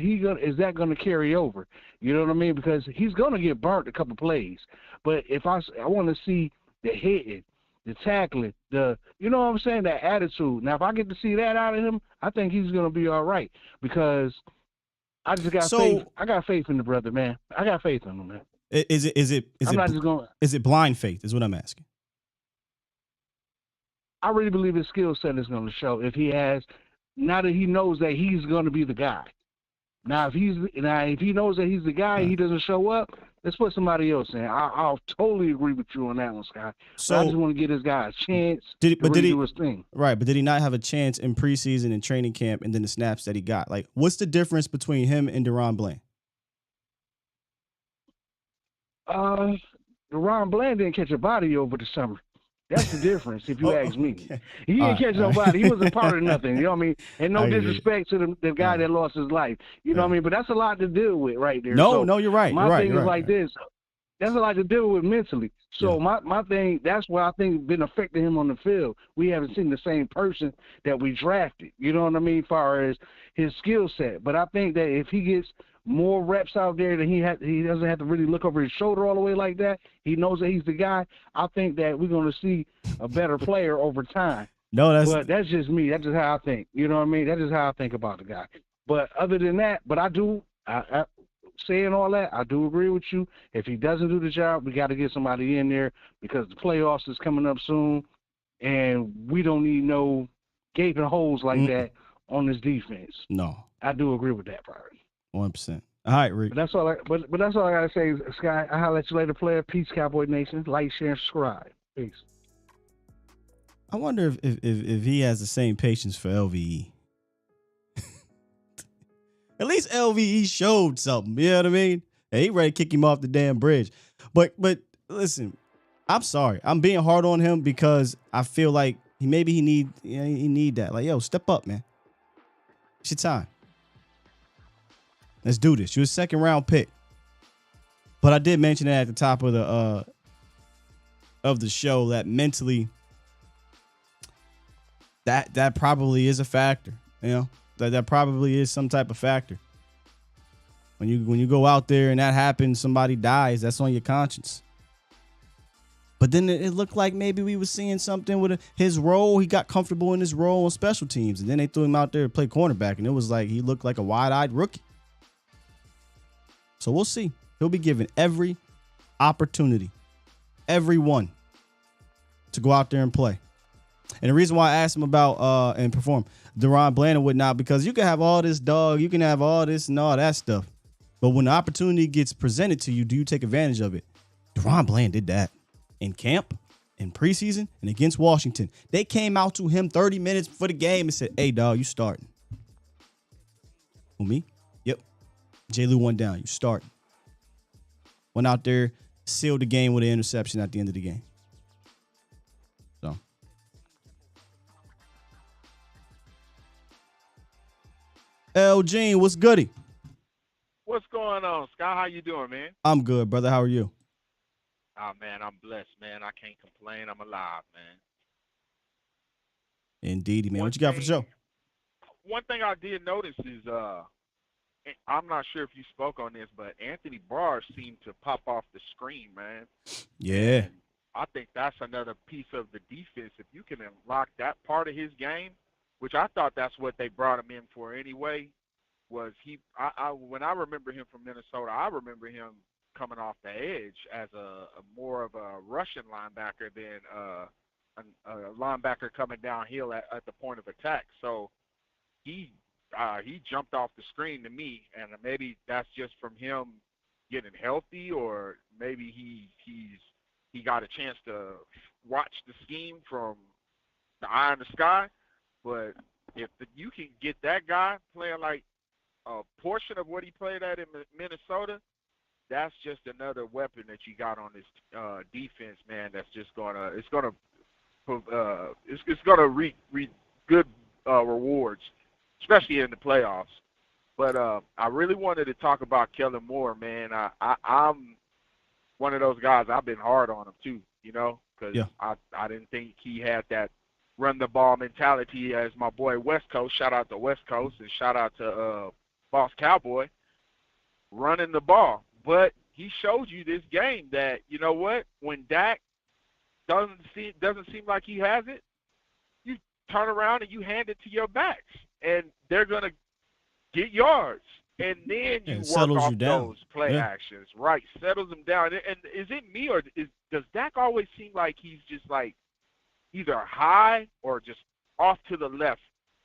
that going to carry over? You know what I mean? Because he's going to get burnt a couple plays. But if I want to see the hitting, the tackling, you know what I'm saying, that attitude. Now, if I get to see that out of him, I think he's going to be all right because I just got faith. I got faith in the brother, man. I got faith in him, man. Is it blind faith is what I'm asking? I really believe his skill set is going to show if he has, now that he knows that he's going to be the guy. Now, if he knows that he's the guy and he doesn't show up, Let's put somebody else in. I'll totally agree with you on that one, Scott. So but I just want to give this guy a chance did he do his thing. Right, but did he not have a chance in preseason and training camp and then the snaps that he got? Like, what's the difference between him and DeRon Bland? DeRon Bland didn't catch a body over the summer. That's the difference, if you ask me. Okay. He didn't catch nobody. He wasn't part of nothing. You know what I mean? And no disrespect to the guy that lost his life. You know what I mean? But that's a lot to deal with right there. No, you're right. My thing is like this. That's a lot to deal with mentally. So my thing, that's why I think been affecting him on the field. We haven't seen the same person that we drafted. You know what I mean? As far as his skill set. But I think that if he gets more reps out there, that he doesn't have to really look over his shoulder all the way like that. He knows that he's the guy. I think that we're going to see a better player over time. But that's just me. That's just how I think. You know what I mean? That's just how I think about the guy. But other than that, I saying all that, I do agree with you. If he doesn't do the job, we got to get somebody in there because the playoffs is coming up soon, and we don't need no gaping holes like that on this defense. No, I do agree with that part. 100%. All right, Rick. But that's all. But that's all I gotta say, Sky. I'll let you later, player. Peace, Cowboy Nation. Like, share, and subscribe. Peace. I wonder if he has the same patience for LVE. At least LVE showed something. You know what I mean? Hey, he ready to kick him off the damn bridge. But listen, I'm sorry. I'm being hard on him because I feel like he need that. Like, yo, step up, man. It's your time. Let's do this. You're a second round pick. But I did mention that at the top of the show that mentally that probably is a factor. You know, that probably is some type of factor. When you go out there and that happens, somebody dies, that's on your conscience. But then it looked like maybe we were seeing something with his role. He got comfortable in his role on special teams, and then they threw him out there to play cornerback, and it was like he looked like a wide-eyed rookie. So we'll see. He'll be given every opportunity, every one, to go out there and play. And the reason why I asked him about and perform DeRon Bland and whatnot, because you can have all this dog, you can have all this and all that stuff. But when the opportunity gets presented to you, do you take advantage of it? DeRon Bland did that in camp, in preseason, and against Washington. They came out to him 30 minutes before the game and said, hey, dog, you starting. Who, me? Yep. J. Lou one down. You starting. Went out there, sealed the game with an interception at the end of the game. So. L. Gene, what's goody? What's going on, Scott? How you doing, man? I'm good, brother. How are you? Oh, man, I'm blessed, man. I can't complain. I'm alive, man. Indeedy, man. What you got for the show? One thing I did notice is, I'm not sure if you spoke on this, but Anthony Barr seemed to pop off the screen, man. Yeah. And I think that's another piece of the defense. If you can unlock that part of his game, which I thought that's what they brought him in for anyway, was when I remember him from Minnesota, I remember him coming off the edge as a more of a Russian linebacker than a linebacker coming downhill at the point of attack. So he jumped off the screen to me, and maybe that's just from him getting healthy, or maybe he got a chance to watch the scheme from the eye in the sky. But if you can get that guy playing like a portion of what he played at in Minnesota, that's just another weapon that you got on this defense, man. That's just gonna reap good rewards, especially in the playoffs. But I really wanted to talk about Kellen Moore, man. I'm one of those guys. I've been hard on him too, you know, because I didn't think he had that run the ball mentality as my boy West Coast. Shout out to West Coast and shout out to Boss Cowboy running the ball. But he showed you this game that, you know what, when Dak doesn't seem like he has it, you turn around and you hand it to your backs, and they're going to get yards. And then you work off those play actions. Right, settles them down. And is it me, or does Dak always seem like he's just like either high or just off to the left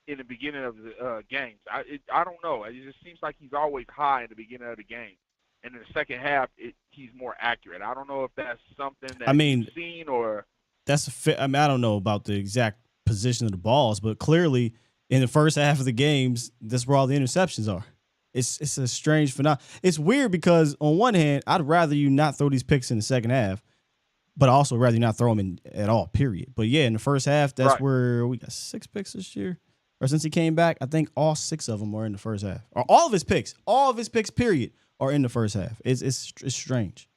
in the beginning of the games? I don't know. It just seems like he's always high in the beginning of the game. and in the second half, he's more accurate. I don't know if that's something that you've seen or. I don't know about the exact position of the balls, but clearly in the first half of the games, that's where all the interceptions are. It's a strange phenomenon. It's weird because on one hand, I'd rather you not throw these picks in the second half, but also rather you not throw them in at all, period. But yeah, in the first half, that's where we got 6 picks this year. Or since he came back, I think all 6 of them are in the first half. Or all of his picks, period, are in the first half. It's strange.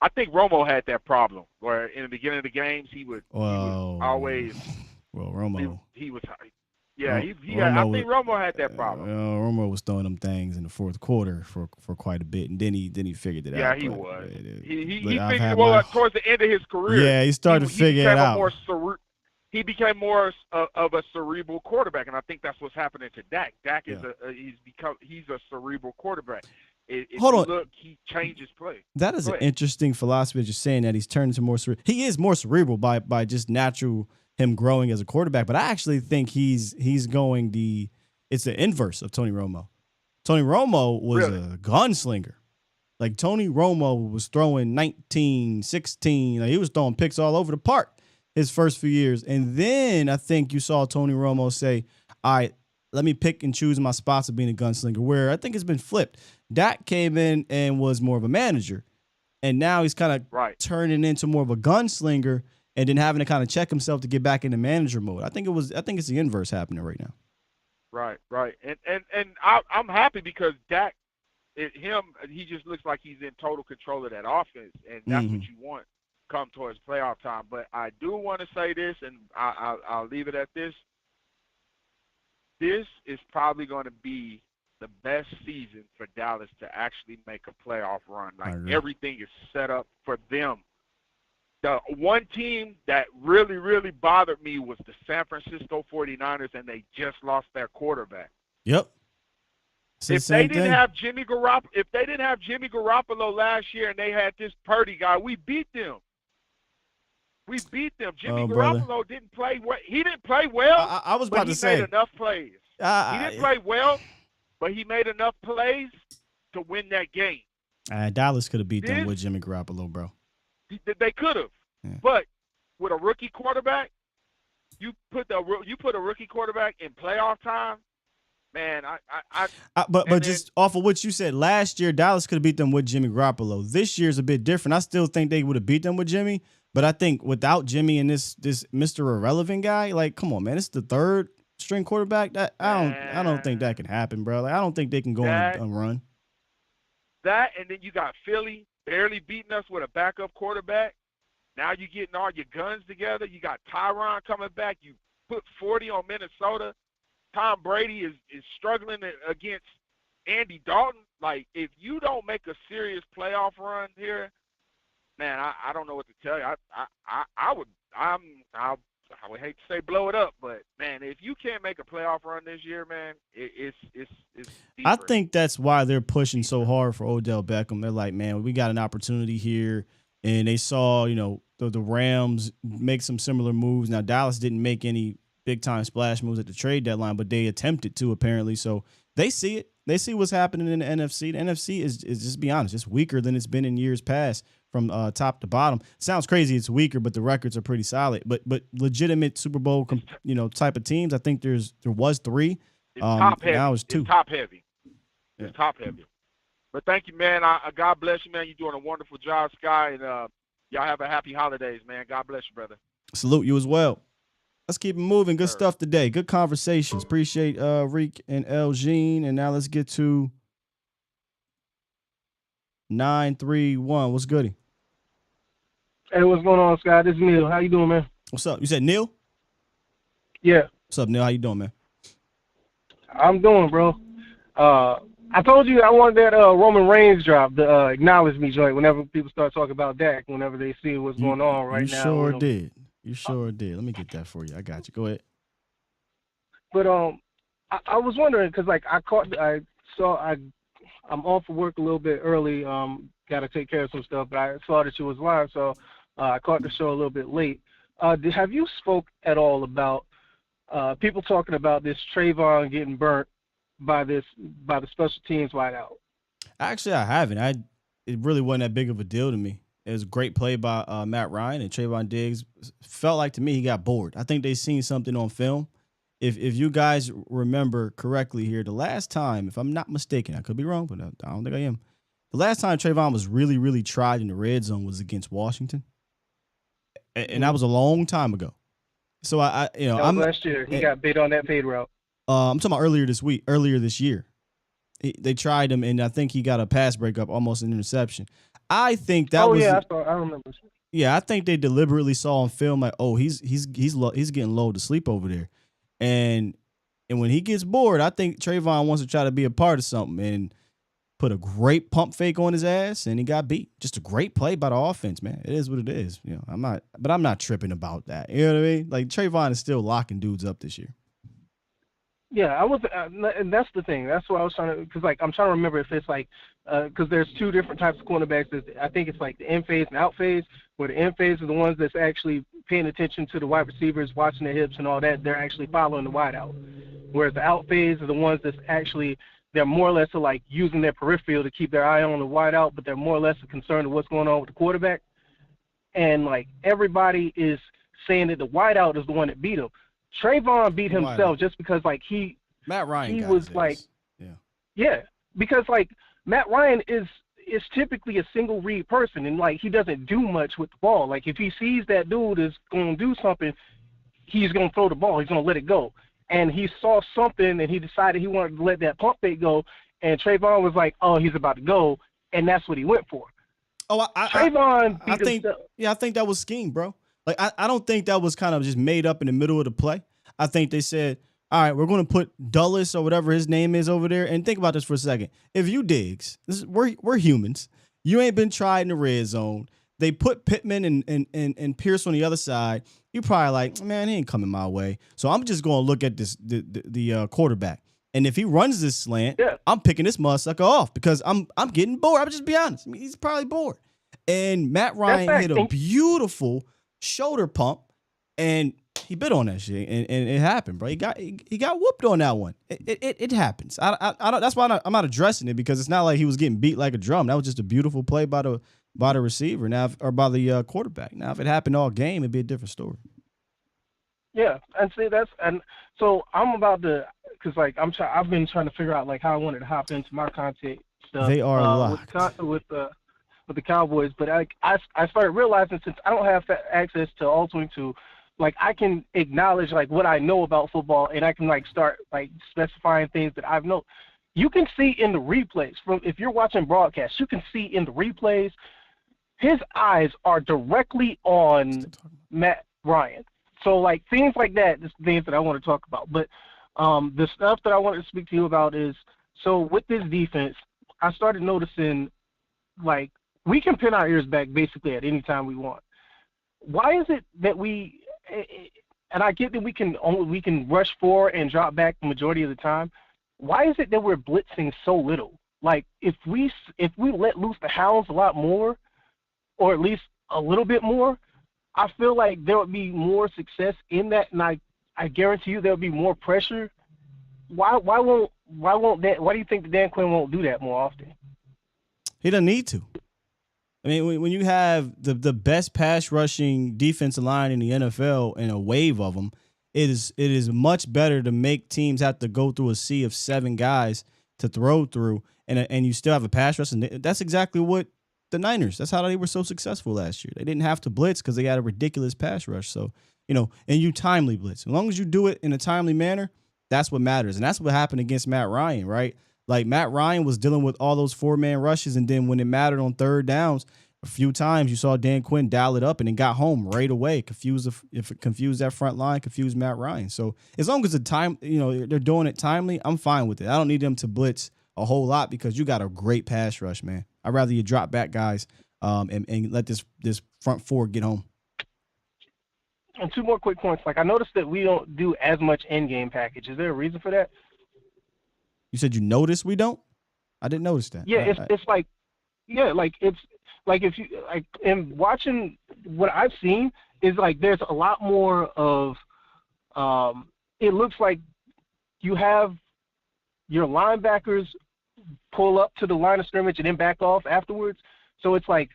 I think Romo had that problem where in the beginning of the games he would always. Well, Romo. He was. Yeah, I think Romo had that problem. Romo was throwing them things in the fourth quarter for quite a bit, and then he figured it out. Yeah, he was. He figured it out towards the end of his career. Yeah, he started to figure it out. He became more of a cerebral quarterback, and I think that's what's happening to Dak. Dak is he's a cerebral quarterback. Hold on. Look, he changes play. That is an interesting philosophy that you're saying that he's turned into more cerebral. He is more cerebral by just natural him growing as a quarterback, but I actually think he's going it's the inverse of Tony Romo. Tony Romo was a gunslinger. Like Tony Romo was throwing 19, 16. Like he was throwing picks all over the park his first few years. And then I think you saw Tony Romo say, all right, let me pick and choose my spots of being a gunslinger, where I think it's been flipped. Dak came in and was more of a manager, and now he's kind of turning into more of a gunslinger and then having to kind of check himself to get back into manager mode. I think it's the inverse happening right now. Right. And I'm happy because Dak, he just looks like he's in total control of that offense, and that's what you want come towards playoff time. But I do want to say this, and I'll leave it at this. This is probably going to be the best season for Dallas to actually make a playoff run. Like everything is set up for them. The one team that really, really bothered me was the San Francisco 49ers, and they just lost their quarterback. Yep. If they didn't have Jimmy Garoppolo last year and they had this Purdy guy, we beat them. Jimmy Garoppolo didn't play well. He didn't play well. I was about to say. He made enough plays. He didn't play well, but he made enough plays to win that game. Dallas could have beat them with Jimmy Garoppolo, bro. They could have, but with a rookie quarterback, you put a rookie quarterback in playoff time, man. But just off of what you said, last year Dallas could have beat them with Jimmy Garoppolo. This year's a bit different. I still think they would have beat them with Jimmy, but I think without Jimmy and this Mr. Irrelevant guy, like, come on, man, it's the third string quarterback. That I don't think that can happen, bro. Like, I don't think they can go on a run. That, and then you got Philly barely beating us with a backup quarterback. Now you're getting all your guns together. You got Tyron coming back. You put 40 on Minnesota. Tom Brady is struggling against Andy Dalton. Like, if you don't make a serious playoff run here, man, I don't know what to tell you. I would hate to say blow it up, but man, if you can't make a playoff run this year, man, it's deeper. I think that's why they're pushing so hard for Odell Beckham. They're like, man, we got an opportunity here, and they saw, the Rams make some similar moves. Now Dallas didn't make any big time splash moves at the trade deadline, but they attempted to, apparently. So they see it. They see what's happening in the NFC. The NFC is just be honest, it's weaker than it's been in years past from top to bottom. Sounds crazy, it's weaker, but the records are pretty solid. But legitimate Super Bowl type of teams, I think there was 3. It's top heavy. Now it's 2. It's top heavy. It's top heavy. But thank you, man. God bless you, man. You're doing a wonderful job, Sky, and y'all have a happy holidays, man. God bless you, brother. Salute you as well. Let's keep it moving. Good stuff today. Good conversations. Appreciate Reek and Elgene. And now let's get to 931. What's goody? Hey, what's going on, Scott? This is Neil. How you doing, man? What's up? You said Neil? Yeah. What's up, Neil? How you doing, man? I'm doing, bro. I told you I wanted that Roman Reigns drop, the acknowledge me joint, whenever people start talking about Dak, whenever they see what's going on right now. You sure did. You sure did. Let me get that for you. I got you. Go ahead. But I was wondering, because I'm off for work a little bit early. Got to take care of some stuff, but I saw that you was live, so I caught the show a little bit late. Have you spoke at all about people talking about this Trayvon getting burnt by the special teams wideout? Actually, I haven't. It really wasn't that big of a deal to me. It was a great play by Matt Ryan, and Trayvon Diggs felt like to me he got bored. I think they seen something on film. If you guys remember correctly here, the last time, if I'm not mistaken, I could be wrong, but I don't think I am. The last time Trayvon was really, really tried in the red zone was against Washington, and that was a long time ago. So that was last year. He got bit on that fade route. I'm talking about earlier this year. They tried him, and I think he got a pass breakup, almost an interception. I think that was. I remember. Yeah, I think they deliberately saw on film like, oh, he's getting low to sleep over there, and when he gets bored, I think Trayvon wants to try to be a part of something and put a great pump fake on his ass, and he got beat. Just a great play by the offense, man. It is what it is. I'm not tripping about that. You know what I mean? Like Trayvon is still locking dudes up this year. Yeah, I was, and that's the thing. That's what I was trying to, because I'm trying to remember if it's like, because there's two different types of cornerbacks. I think it's like the in phase and out phase, where the in phase are the ones that's actually paying attention to the wide receivers, watching their hips and all that. They're actually following the wide out. Whereas the out phase are the ones that's actually, they're more or less like using their peripheral to keep their eye on the wide out, but they're more or less concerned with what's going on with the quarterback. And like everybody is saying that the wide out is the one that beat him. Trayvon beat himself just because like Matt Ryan he was like because like Matt Ryan is typically a single read person, and like he doesn't do much with the ball. Like if he sees that dude is going to do something, he's going to throw the ball, he's going to let it go. And he saw something and he decided he wanted to let that pump fake go, and Trayvon was like, oh, he's about to go, and that's what he went for. Oh, Trayvon beat himself. I think that was scheme, bro. Like, I don't think that was kind of just made up in the middle of the play. I think they said, all right, we're going to put Dulles or whatever his name is over there. And think about this for a second. If you Diggs, we're humans. You ain't been tried in the red zone. They put Pittman and Pierce on the other side. You probably like, man, he ain't coming my way. So I'm just going to look at the quarterback. And if he runs this slant, I'm picking this motherfucker off because I'm getting bored. I'm just be honest. I mean, he's probably bored. And Matt Ryan hit a beautiful shoulder pump, and he bit on that shit, and it happened, bro. He got whooped on that one. It happens. I don't. That's why I'm not addressing it, because it's not like he was getting beat like a drum. That was just a beautiful play by the receiver or by the quarterback. Now, if it happened all game, it'd be a different story. Yeah, and see so I'm about to, because like I've been trying to figure out like how I wanted to hop into my content stuff. They are locked with the Cowboys, but I started realizing, since I don't have access to all 22, like I can acknowledge like what I know about football, and I can like start like specifying things that I've known. You can see in the replays if you're watching broadcasts, you can see in the replays his eyes are directly on Matt Ryan. So like things like that is things that I want to talk about. But the stuff that I wanted to speak to you about is, so with this defense, I started noticing like we can pin our ears back basically at any time we want. Why is it that we, and I get that we can rush forward and drop back the majority of the time. Why is it that we're blitzing so little? Like if we let loose the hounds a lot more, or at least a little bit more, I feel like there would be more success in that, and I guarantee you there would be more pressure. Why won't that? Why do you think that Dan Quinn won't do that more often? He doesn't need to. I mean, when you have the best pass rushing defensive line in the NFL and a wave of them, it is much better to make teams have to go through a sea of 7 guys to throw through, and you still have a pass rush. And that's exactly what the Niners. That's how they were so successful last year. They didn't have to blitz because they had a ridiculous pass rush. So and you timely blitz. As long as you do it in a timely manner, that's what matters. And that's what happened against Matt Ryan, right? Like Matt Ryan was dealing with all those 4-man rushes, and then when it mattered on third downs, a few times you saw Dan Quinn dial it up and it got home right away. If it confused that front line, confused Matt Ryan. So as long as they're doing it timely, I'm fine with it. I don't need them to blitz a whole lot because you got a great pass rush, man. I'd rather you drop back guys and let this front 4 get home. And 2 more quick points. Like I noticed that we don't do as much in-game package. Is there a reason for that? You said you noticed we don't? I didn't notice that. Yeah, it's like, yeah, like it's like if you like in watching what I've seen is like there's a lot more of it looks like you have your linebackers pull up to the line of scrimmage and then back off afterwards. So it's like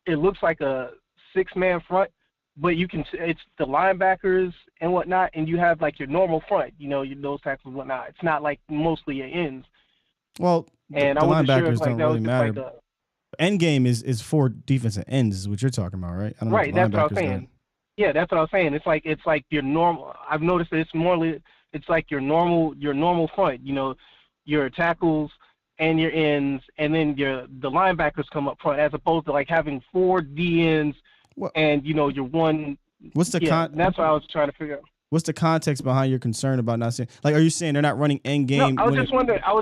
it looks like a 6-man front, but it's the linebackers and whatnot, and you have like your normal front, your nose tackles and whatnot. It's not like mostly your ends. Well, and the I wasn't sure linebackers if like don't that really was matter. just like End game is for defensive ends, is what you're talking about, right? I don't right. know if That's the what I was linebackers saying. don't. Yeah, that's what I was saying. It's like your normal. I've noticed that it's like your normal front. Your tackles and your ends, and then the linebackers come up front, as opposed to like having 4 D ends and your one. What's the That's what I was trying to figure out. What's the context behind your concern about not saying? Like, are you saying they're not running end game? No, I was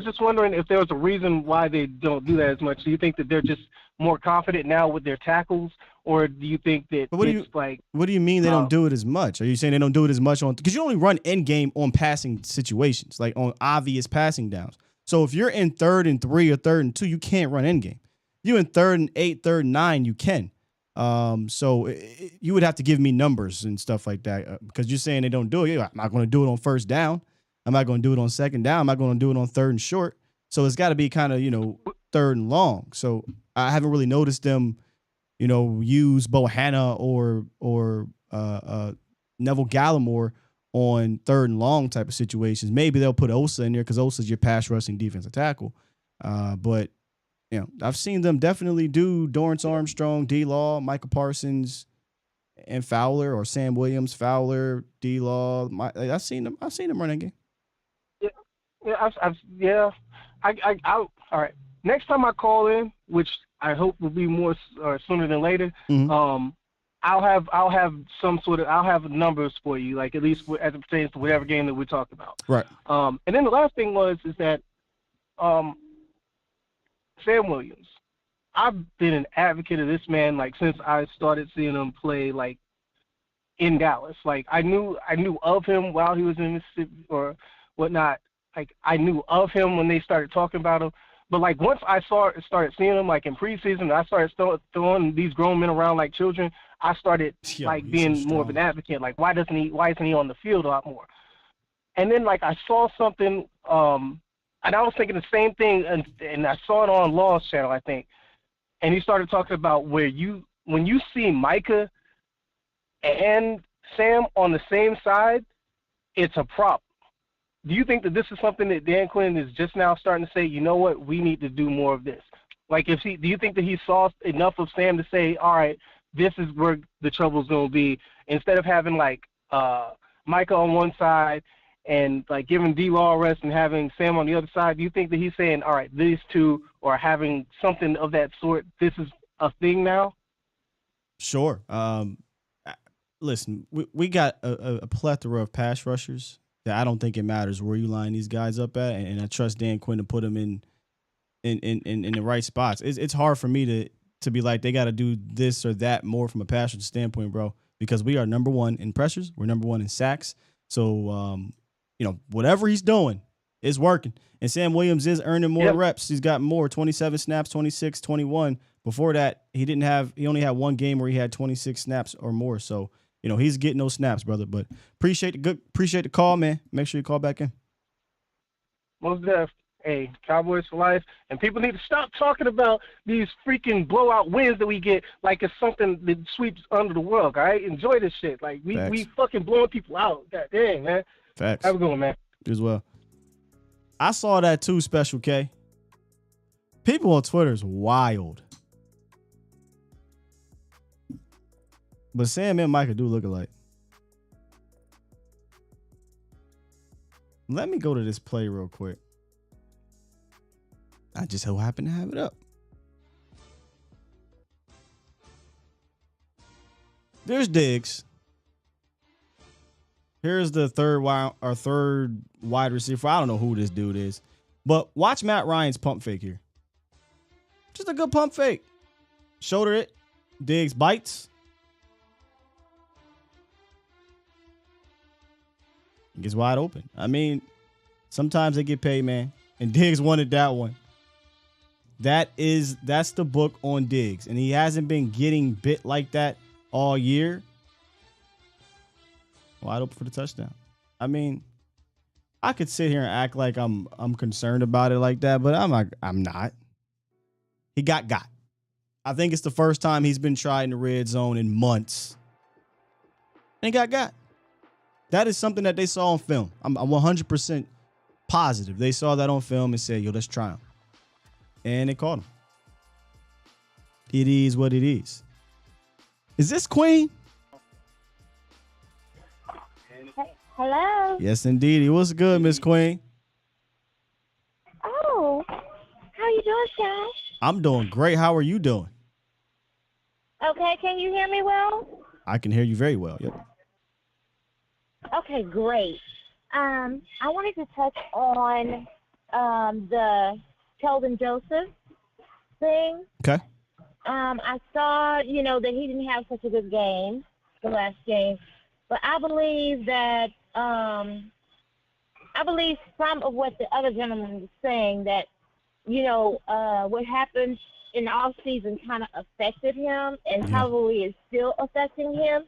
just wondering if there was a reason why they don't do that as much. Do you think that they're just more confident now with their tackles, or do you think that What do you mean they don't do it as much? Are you saying they don't do it as much on? Because you only run end game on passing situations, like on obvious passing downs. So if you're in 3rd and 3 or 3rd and 2, you can't run end game. You in 3rd and 8, 3rd and 9, you can. So you would have to give me numbers and stuff like that because you're saying they don't do it. I'm not going to do it on 1st down. I'm not going to do it on 2nd down. I'm not going to do it on 3rd and short. So it's got to be kind of 3rd and long. So I haven't really noticed them, use Bohanna or Neville Gallimore on 3rd and long type of situations. Maybe they'll put Osa in there because Osa's your pass rushing defensive tackle. But I've seen them definitely do Dorrance Armstrong, D-Law, Michael Parsons, and Fowler, or Sam Williams, Fowler, D-Law. I've seen them running game. All right. Next time I call in, which I hope will be more sooner than later, I'll have numbers for you, like at least as it pertains to whatever game that we're talking about. Right. And then the last thing is that Sam Williams. I've been an advocate of this man like since I started seeing him play like in Dallas. Like I knew of him while he was in Mississippi or whatnot. Like I knew of him when they started talking about him. But like once I started seeing him like in preseason, I started throwing these grown men around like children. I started being more of an advocate. Like why isn't he on the field a lot more? And then like I saw something. And I was thinking the same thing, and I saw it on Law's channel, I think. And he started talking about when you see Micah and Sam on the same side, it's a problem. Do you think that this is something that Dan Quinn is just now starting to say, you know what, we need to do more of this? Like, do you think that he saw enough of Sam to say, all right, this is where the trouble's going to be, instead of having like Micah on one side and like giving D-Law a rest and having Sam on the other side? Do you think that he's saying, all right, these two are having something of that sort, this is a thing now? Sure. Listen, we got a plethora of pass rushers that I don't think it matters where you line these guys up at, and I trust Dan Quinn to put them in the right spots. It's hard for me to be like they got to do this or that more from a pass rusher standpoint, bro, because we are number 1 in pressures, we're number 1 in sacks. So whatever he's doing is working. And Sam Williams is earning more reps. He's got more, 27 snaps, 26, 21. Before that, he only had one game where he had 26 snaps or more. So, he's getting those snaps, brother. But appreciate the call, man. Make sure you call back in. Most definitely. Hey, Cowboys for life. And people need to stop talking about these freaking blowout wins that we get like it's something that sweeps under the rug, all right? Enjoy this shit. Like, we fucking blowing people out. God dang, man. Facts. Have a good one, man. You as well. I saw that too, Special K. People on Twitter is wild. But Sam and Micah do look alike. Let me go to this play real quick. I just so happen to have it up. There's Diggs. Here's the third wide receiver. I don't know who this dude is. But watch Matt Ryan's pump fake here. Just a good pump fake. Shoulder it. Diggs bites. Gets wide open. I mean, sometimes they get paid, man. And Diggs wanted that one. That's the book on Diggs. And he hasn't been getting bit like that all year. Wide open for the touchdown. I mean, I could sit here and act like I'm concerned about it like that, but I'm not. He got. I think it's the first time he's been tried in the red zone in months. And he got. That is something that they saw on film. I'm 100% positive. They saw that on film and said, yo, let's try him. And they caught him. It is what it is. Is this Queen? Hello? Yes, indeed. What's good, Miss Queen? Oh, how you doing, Shy? I'm doing great. How are you doing? Okay, can you hear me well? I can hear you very well. Yep. Okay, great. I wanted to touch on the Kelvin Joseph thing. Okay. I saw, that he didn't have such a good game, the last game, but I believe that some of what the other gentleman was saying that, what happened in the off season kind of affected him and probably is still affecting him,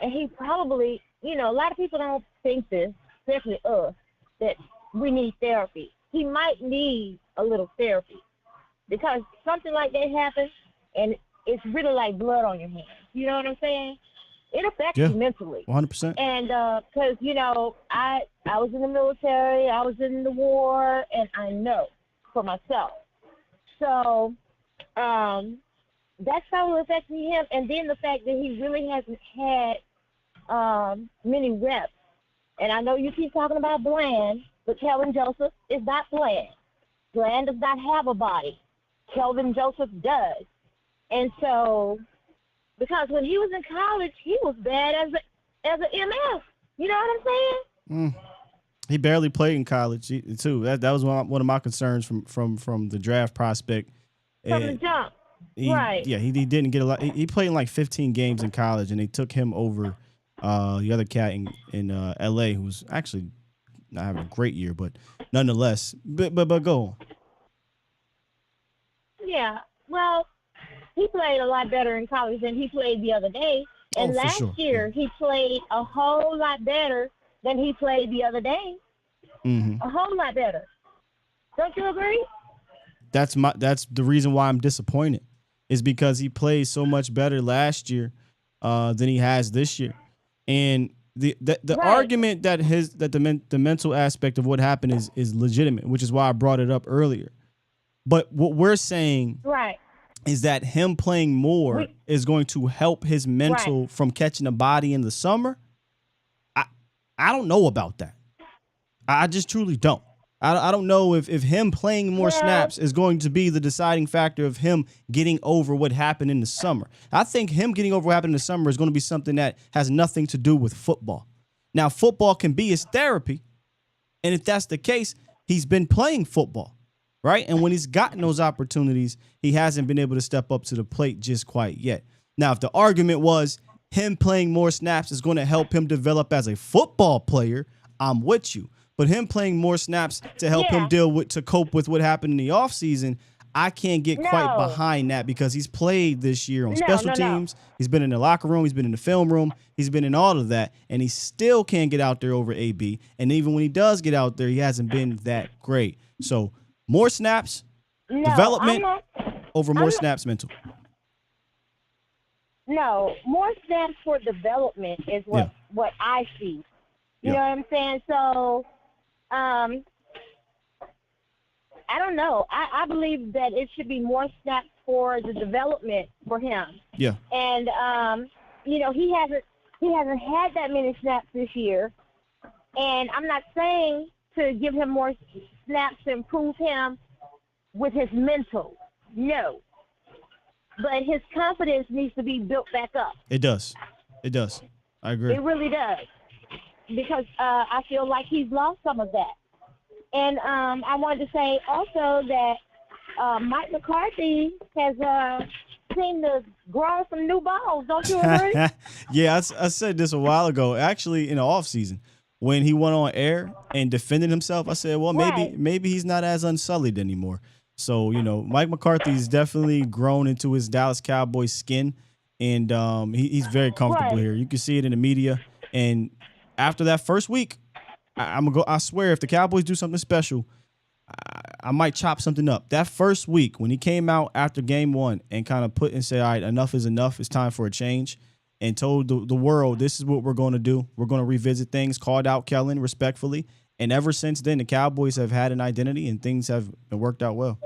and he probably, a lot of people don't think this, especially us, that we need therapy. He might need a little therapy because something like that happens, and it's really like blood on your hands. You know what I'm saying? It affects you mentally. 100%. And because, I was in the military, I was in the war, and I know for myself. So that's probably affecting him. And then the fact that he really hasn't had many reps. And I know you keep talking about Bland, but Kelvin Joseph is not Bland. Bland does not have a body. Kelvin Joseph does. And so, because when he was in college, he was bad as an MF. You know what I'm saying? He barely played in college too. That was one of my concerns from the draft prospect. From the jump, right? Yeah, he didn't get a lot. He played in like 15 games in college, and they took him over the other cat in L.A. who was actually not having a great year, but nonetheless. But go on. Yeah, well, he played a lot better in college than he played the other day. And last year, he played a whole lot better than he played the other day. Mm-hmm. A whole lot better. Don't you agree? That's the reason why I'm disappointed, is because he played so much better last year than he has this year. And the argument that the mental aspect of what happened is legitimate, which is why I brought it up earlier. But what we're saying is that him playing more is going to help his mental from catching a body in the summer. I don't know about that. I just truly don't. I don't know if him playing more snaps is going to be the deciding factor of him getting over what happened in the summer. I think him getting over what happened in the summer is going to be something that has nothing to do with football. Now, football can be his therapy, and if that's the case, he's been playing football, right? And when he's gotten those opportunities, he hasn't been able to step up to the plate just quite yet. Now, if the argument was him playing more snaps is going to help him develop as a football player, I'm with you. But him playing more snaps to help him to cope with what happened in the offseason, I can't get quite behind that, because he's played this year on special teams. He's been in the locker room. He's been in the film room. He's been in all of that, and he still can't get out there over AB. And even when he does get out there, he hasn't been that great. So more snaps, development over more snaps mental. No, more snaps for development is what I see. You know what I'm saying? So, I don't know. I believe that it should be more snaps for the development for him. Yeah. And he hasn't had that many snaps this year. And I'm not saying to give him more snaps to improve him with his mental. No. But his confidence needs to be built back up. It does. I agree. It really does. Because I feel like he's lost some of that. And I wanted to say also that Mike McCarthy has seemed to grow some new balls. Don't you agree? Yeah, I said this a while ago, actually in the offseason, when he went on air and defended himself. I said, well, maybe he's not as unsullied anymore. So, Mike McCarthy's definitely grown into his Dallas Cowboys skin, and he's very comfortable here. You can see it in the media. And after that first week, I'm gonna go. I swear, if the Cowboys do something special, I might chop something up. That first week when he came out after game 1 and kind of put and said, all right, enough is enough. It's time for a change. And told the world, this is what we're going to do. We're going to revisit things, called out Kellen respectfully. And ever since then, the Cowboys have had an identity and things have worked out well.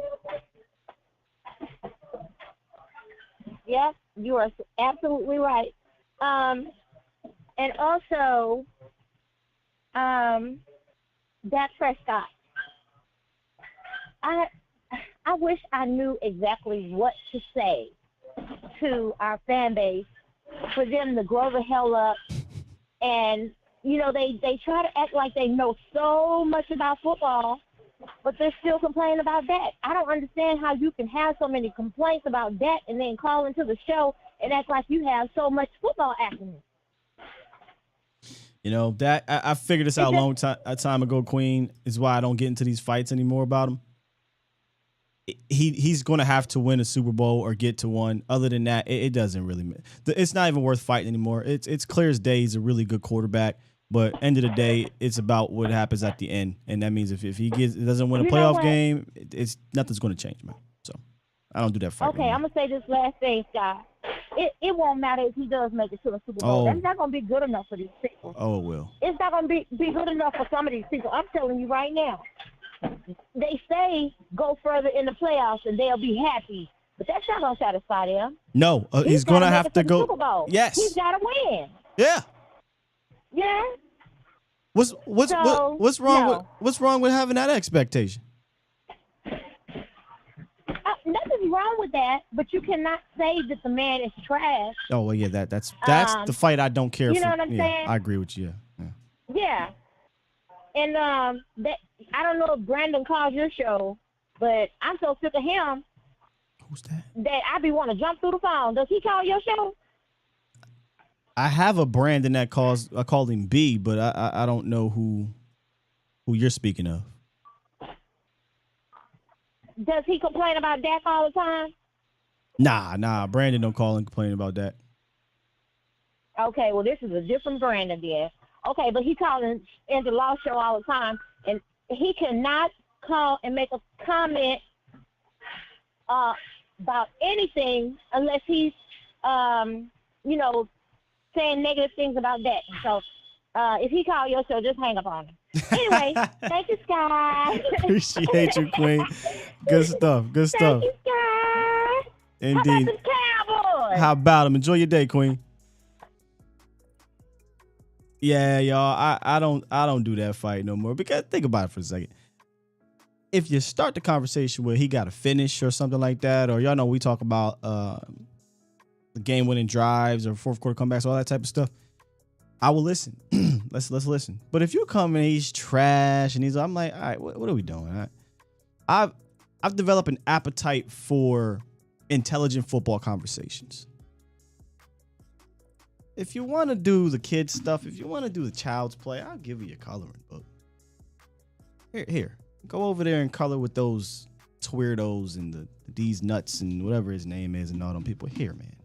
Yes, you are absolutely right. And also, Dak Prescott. I wish I knew exactly what to say to our fan base for them to grow the hell up. And, you know, they try to act like they know so much about football, but they're still complaining about Dak. I don't understand how you can have so many complaints about Dak and then call into the show and act like you have so much football acumen. You know, that I figured this out a time ago, Queen, is why I don't get into these fights anymore about him. He's going to have to win a Super Bowl or get to one. Other than that, it doesn't really – it's not even worth fighting anymore. It's clear as day he's a really good quarterback, but end of the day, it's about what happens at the end. And that means if he doesn't win a playoff game, nothing's going to change, man. So I don't do that fight. Okay, I'm going to say this last thing, Scott. It won't matter if he does make it to a Super Bowl. That's not going to be good enough for these people. Oh, it will. It's not going to be good enough for some of these people. I'm telling you right now. They say go further in the playoffs and they'll be happy, but that's not going to satisfy them. No, he's going to have to go. Super Bowl. Yes, he's got to win. Yeah. Yeah. What's wrong with having that expectation? Nothing's wrong with that, but you cannot say that the man is trash. Oh well, yeah, that's the fight I don't care for. You know what I'm saying? I agree with you. Yeah. And that I don't know if Brandon calls your show, but I'm so sick of him. Who's that? That I be want to jump through the phone. Does he call your show? I have a Brandon that calls. I call him B, but I don't know who you're speaking of. Does he complain about Dak all the time? Nah. Brandon don't call and complain about that. Okay, well, this is a different Brandon there. Okay, but he calls in the law show all the time, and he cannot call and make a comment about anything unless he's, saying negative things about that. So if he calls your show, just hang up on him. Anyway, thank you, Sky. Appreciate you, Queen. Good stuff. Thank you, Sky. Indeed. How about the Cowboys? How about him? Enjoy your day, Queen. Yeah, y'all. I don't do that fight no more. Because think about it for a second. If you start the conversation where he got a finish or something like that, or y'all know we talk about the game-winning drives or fourth quarter comebacks, all that type of stuff, I will listen. Let's listen. But if you come and he's trash and I'm like, all right, what are we doing? I've developed an appetite for intelligent football conversations. If you want to do the kid stuff, if you want to do the child's play, I'll give you a coloring book. Here. Go over there and color with those weirdos and these nuts and whatever his name is and all them people. Here, man.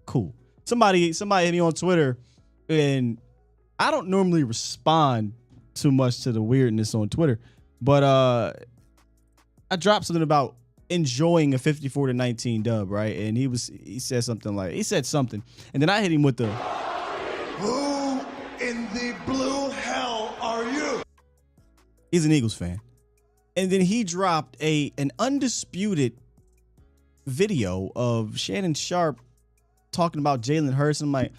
Cool. Somebody hit me on Twitter, and I don't normally respond too much to the weirdness on Twitter, but I dropped something about enjoying a 54-19 dub, right? And he said something, and then I hit him with the Who in the blue hell are you? He's an Eagles fan. And then he dropped an undisputed video of Shannon Sharp talking about Jalen Hurts. I'm like,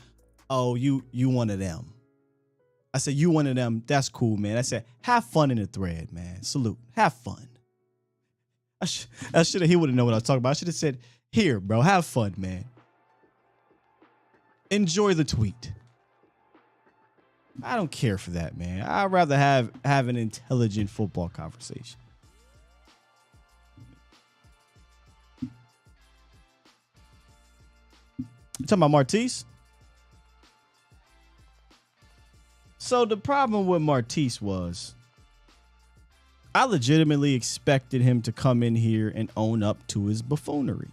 oh, you one of them. I said, you one of them. That's cool, man. I said, have fun in the thread, man. Salute. Have fun. He wouldn't know what I was talking about. I should have said, here, bro, have fun, man. Enjoy the tweet. I don't care for that, man. I'd rather have an intelligent football conversation. You talking about Martise? So the problem with Martise was I legitimately expected him to come in here and own up to his buffoonery.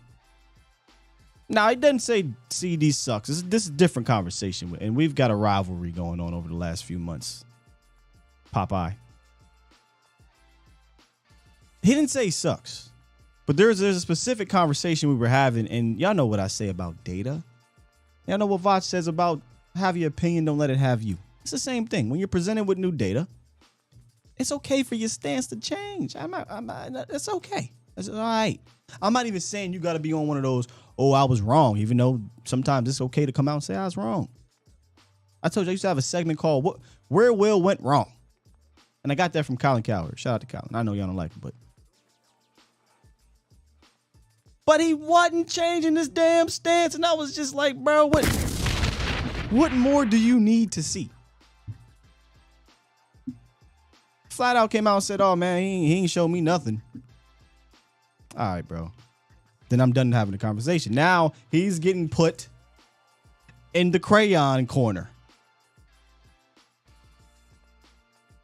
Now, it doesn't say CD sucks. This is a different conversation, and we've got a rivalry going on over the last few months. Popeye. He didn't say he sucks, but there's a specific conversation we were having, and y'all know what I say about data. Y'all know what Vach says about have your opinion, don't let it have you. It's the same thing. When you're presented with new data, it's okay for your stance to change. It's okay. It's all right. I'm not even saying you got to be on one of those, oh, I was wrong, even though sometimes it's okay to come out and say I was wrong. I told you I used to have a segment called Where Will Went Wrong. And I got that from Colin Cowherd. Shout out to Colin. I know y'all don't like him, but he wasn't changing this damn stance. And I was just like, bro, what more do you need to see? Flat out came out and said, oh, man, he ain't showed me nothing. All right, bro. Then I'm done having the conversation. Now he's getting put in the crayon corner.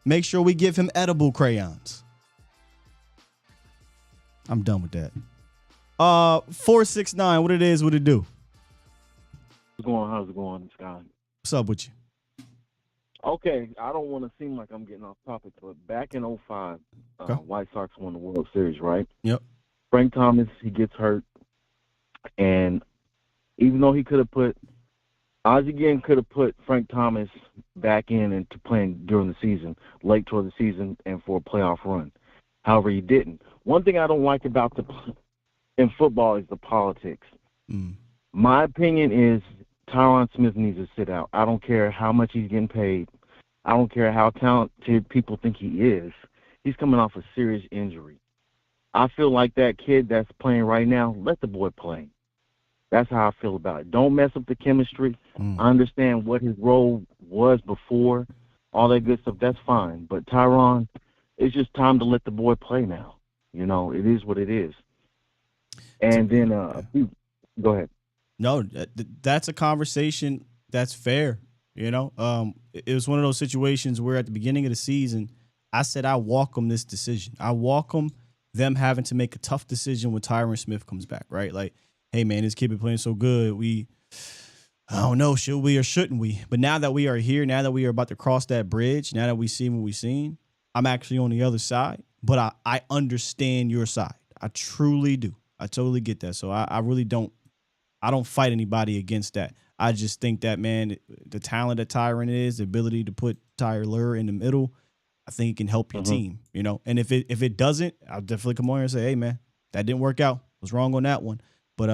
Make sure we give him edible crayons. I'm done with that. 469, what it is, what it do? How's it going, Scott? What's up with you? Okay, I don't want to seem like I'm getting off topic, but back in 2005, White Sox won the World Series, right? Yep. Frank Thomas, he gets hurt, and even though he could have put Ozzie Guillen could have put Frank Thomas back into playing during the season, late toward the season, and for a playoff run. However, he didn't. One thing I don't like about in football is the politics. My opinion is Tyron Smith needs to sit out. I don't care how much he's getting paid. I don't care how talented people think he is. He's coming off a serious injury. I feel like that kid that's playing right now, let the boy play. That's how I feel about it. Don't mess up the chemistry. I understand what his role was before, all that good stuff. That's fine. But Tyron, it's just time to let the boy play now. You know, it is what it is. And then, go ahead. No, that's a conversation that's fair. You know, it was one of those situations where at the beginning of the season, I said I welcome this decision. I welcome them having to make a tough decision when Tyron Smith comes back, right? Like, hey, man, this kid been playing so good. I don't know, should we or shouldn't we? But now that we are here, now that we are about to cross that bridge, now that we see what we've seen, I'm actually on the other side. But I understand your side. I truly do. I totally get that. So I really don't fight anybody against that. I just think that, man, the talent that Tyron is, the ability to put Tyler in the middle, I think it can help your team, you know. And if it doesn't, I'll definitely come on here and say, hey, man, that didn't work out. I was wrong on that one. But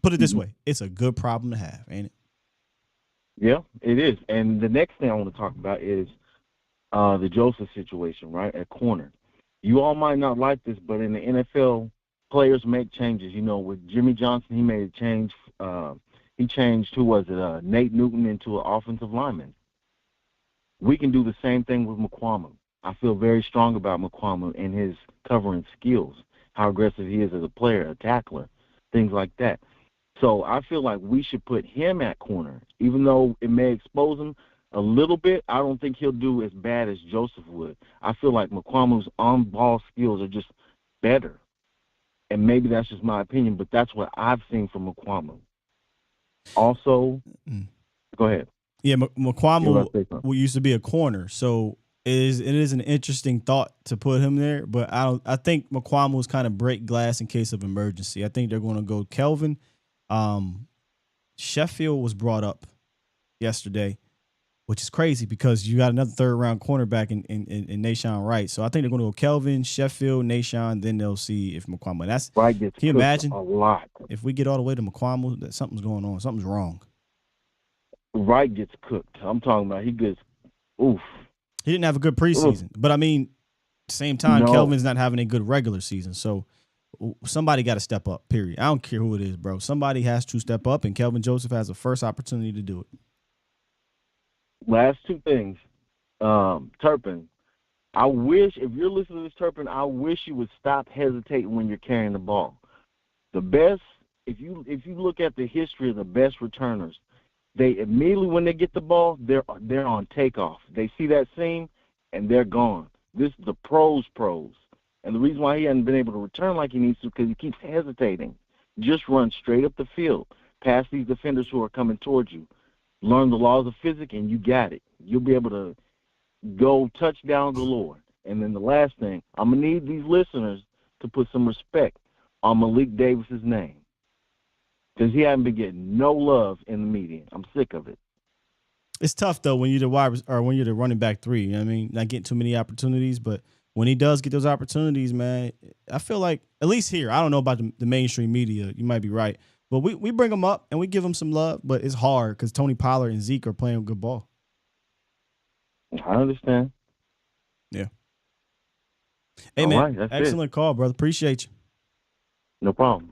put it this way, it's a good problem to have, ain't it? Yeah, it is. And the next thing I want to talk about is the Joseph situation, right, at corner. You all might not like this, but in the NFL, players make changes. You know, with Jimmy Johnson, he made a change. He changed, Nate Newton into an offensive lineman. We can do the same thing with McQuamu. I feel very strong about McQuamu and his covering skills, how aggressive he is as a player, a tackler, things like that. So I feel like we should put him at corner. Even though it may expose him a little bit, I don't think he'll do as bad as Joseph would. I feel like McQuamu's on-ball skills are just better. And maybe that's just my opinion, but that's what I've seen from McQuamu. Also, go ahead. Yeah, McQuamu used to be a corner, so it is an interesting thought to put him there. But I think McQuamu is kind of break glass in case of emergency. I think they're going to go Kelvin. Sheffield was brought up yesterday, which is crazy because you got another third-round cornerback in Nashawn Wright. So I think they're going to go Kelvin, Sheffield, Nashawn, then they'll see if McQuamu. That's Wright can gets you imagine a lot. If we get all the way to McQuamu, that something's going on, something's wrong. Wright gets cooked. I'm talking about he gets oof. He didn't have a good preseason, but I mean, at the same time, Kelvin's not having a good regular season. So somebody got to step up. Period. I don't care who it is, bro. Somebody has to step up, and Kelvin Joseph has the first opportunity to do it. Last two things. Turpin, I wish, if you're listening to this, Turpin, I wish you would stop hesitating when you're carrying the ball. The best, if you look at the history of the best returners, they immediately when they get the ball, they're on takeoff. They see that seam, and they're gone. This is the pros. And the reason why he hasn't been able to return like he needs to because he keeps hesitating. Just run straight up the field, past these defenders who are coming towards you. Learn the laws of physics, and you got it. You'll be able to go touchdown galore. And then the last thing, I'm going to need these listeners to put some respect on Malik Davis's name, because he hasn't been getting no love in the media. I'm sick of it. It's tough though when you're the running back 3. You know what I mean, not getting too many opportunities, but when he does get those opportunities, man, I feel like, at least here, I don't know about the mainstream media. You might be right, but we bring him up and we give him some love. But it's hard because Tony Pollard and Zeke are playing good ball. I understand. Yeah. Hey, all man, right, excellent call, brother. Appreciate you. No problem.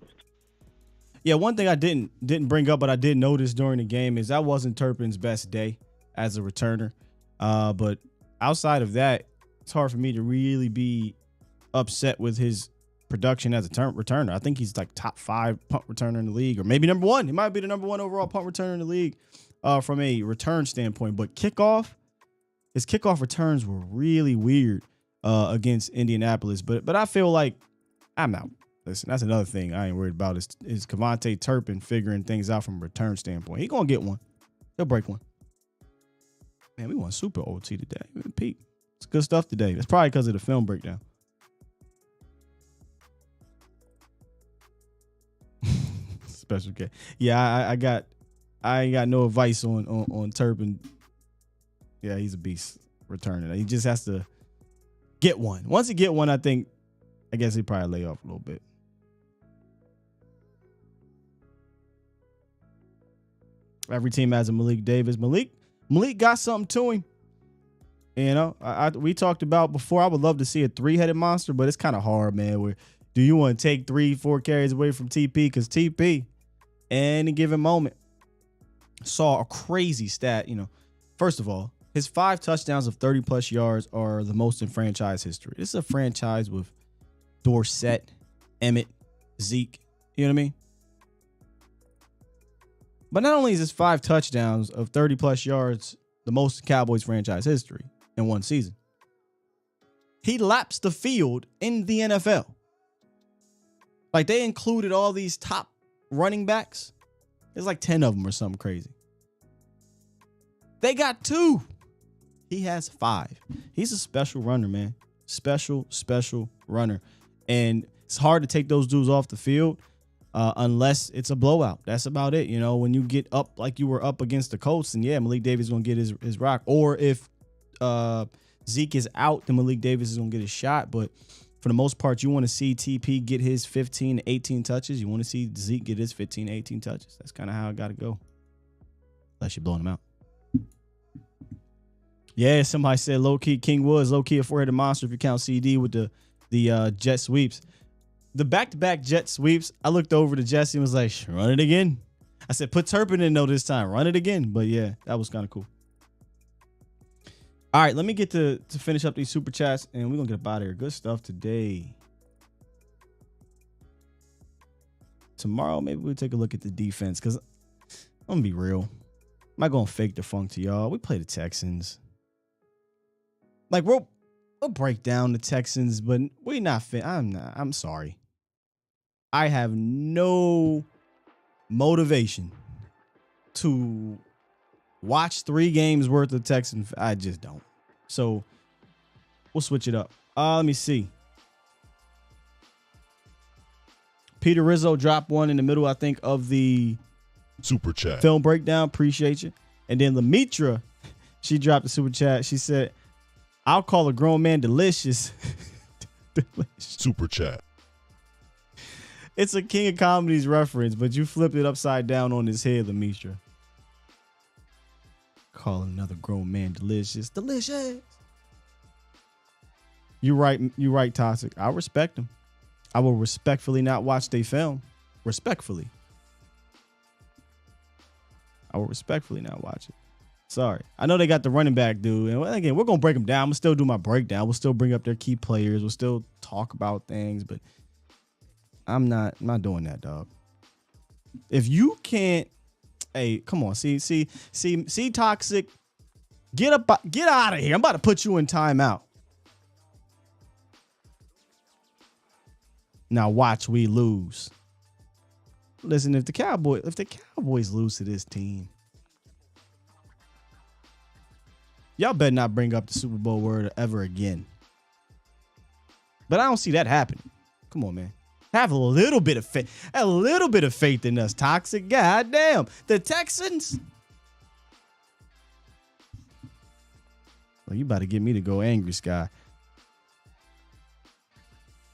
Yeah, one thing I didn't bring up, but I did notice during the game is that wasn't Turpin's best day as a returner. But outside of that, it's hard for me to really be upset with his production as a returner. I think he's like top 5 punt returner in the league, or maybe number 1. He might be the number 1 overall punt returner in the league from a return standpoint. But his kickoff returns were really weird against Indianapolis. But I feel like I'm out. Listen, that's another thing I ain't worried about is Kevontae Turpin figuring things out from a return standpoint. He gonna get one. He'll break one. Man, we won super OT today. Pete, it's good stuff today. That's probably because of the film breakdown. Special K. Yeah, I ain't got no advice on Turpin. Yeah, he's a beast returning. He just has to get one. Once he get one, I guess he'd probably lay off a little bit. Every team has a Malik Davis. Malik got something to him. You know, we talked about before, I would love to see a 3-headed monster, but it's kind of hard, man. Where do you want to take 3-4 carries away from TP? Because TP, any given moment, saw a crazy stat. You know, first of all, his 5 touchdowns of 30-plus yards are the most in franchise history. This is a franchise with Dorsett, Emmett, Zeke. You know what I mean? But not only is his 5 touchdowns of 30-plus yards the most in Cowboys franchise history in one season, he laps the field in the NFL. Like, they included all these top running backs. There's like 10 of them or something crazy. They got 2. He has 5. He's a special runner, man. Special runner. And it's hard to take those dudes off the field unless it's a blowout. That's about it. You know, when you get up like you were up against the Colts, and yeah, Malik Davis is going to get his rock. Or if Zeke is out, then Malik Davis is going to get his shot. But for the most part, you want to see TP get his 15 to 18 touches. You want to see Zeke get his 15 to 18 touches. That's kind of how it got to go. Unless you're blowing him out. Yeah, somebody said low-key King Woods, low-key a 4-headed monster if you count CD with the jet sweeps. The back-to-back jet sweeps, I looked over to Jesse and was like, run it again. I said, put Turpin in though this time. Run it again. But yeah, that was kind of cool. All right, let me get to finish up these super chats, and we're going to get up out of here. Good stuff today. Tomorrow, maybe we'll take a look at the defense, because I'm going to be real. I'm not going to fake the funk to y'all. We play the Texans. Like, we'll break down the Texans, but we're not fit. I'm sorry. I have no motivation to watch 3 games worth of Texans. I just don't. So we'll switch it up. Let me see. Peter Rizzo dropped one in the middle, I think, of the super chat film breakdown. Appreciate you. And then Lamitra, she dropped the super chat. She said, I'll call a grown man delicious. Delicious. Super chat. It's a King of Comedies reference, but you flipped it upside down on his head, Lamitra. Call another grown man delicious. Delicious. You right, Toxic. I respect him. I will respectfully not watch they film. Respectfully. I will respectfully not watch it. Sorry. I know they got the running back dude. And again, we're going to break them down. I'm going to still do my breakdown. We'll still bring up their key players. We'll still talk about things. But I'm not doing that, dog. If you can't, hey, come on. See, Toxic. Get out of here. I'm about to put you in timeout. Now watch we lose. Listen, if the Cowboys lose to this team, y'all better not bring up the Super Bowl word ever again. But I don't see that happening. Come on, man. Have a little bit of faith. A little bit of faith in us, Toxic. God damn. The Texans. Well, you about to get me to go angry, Sky.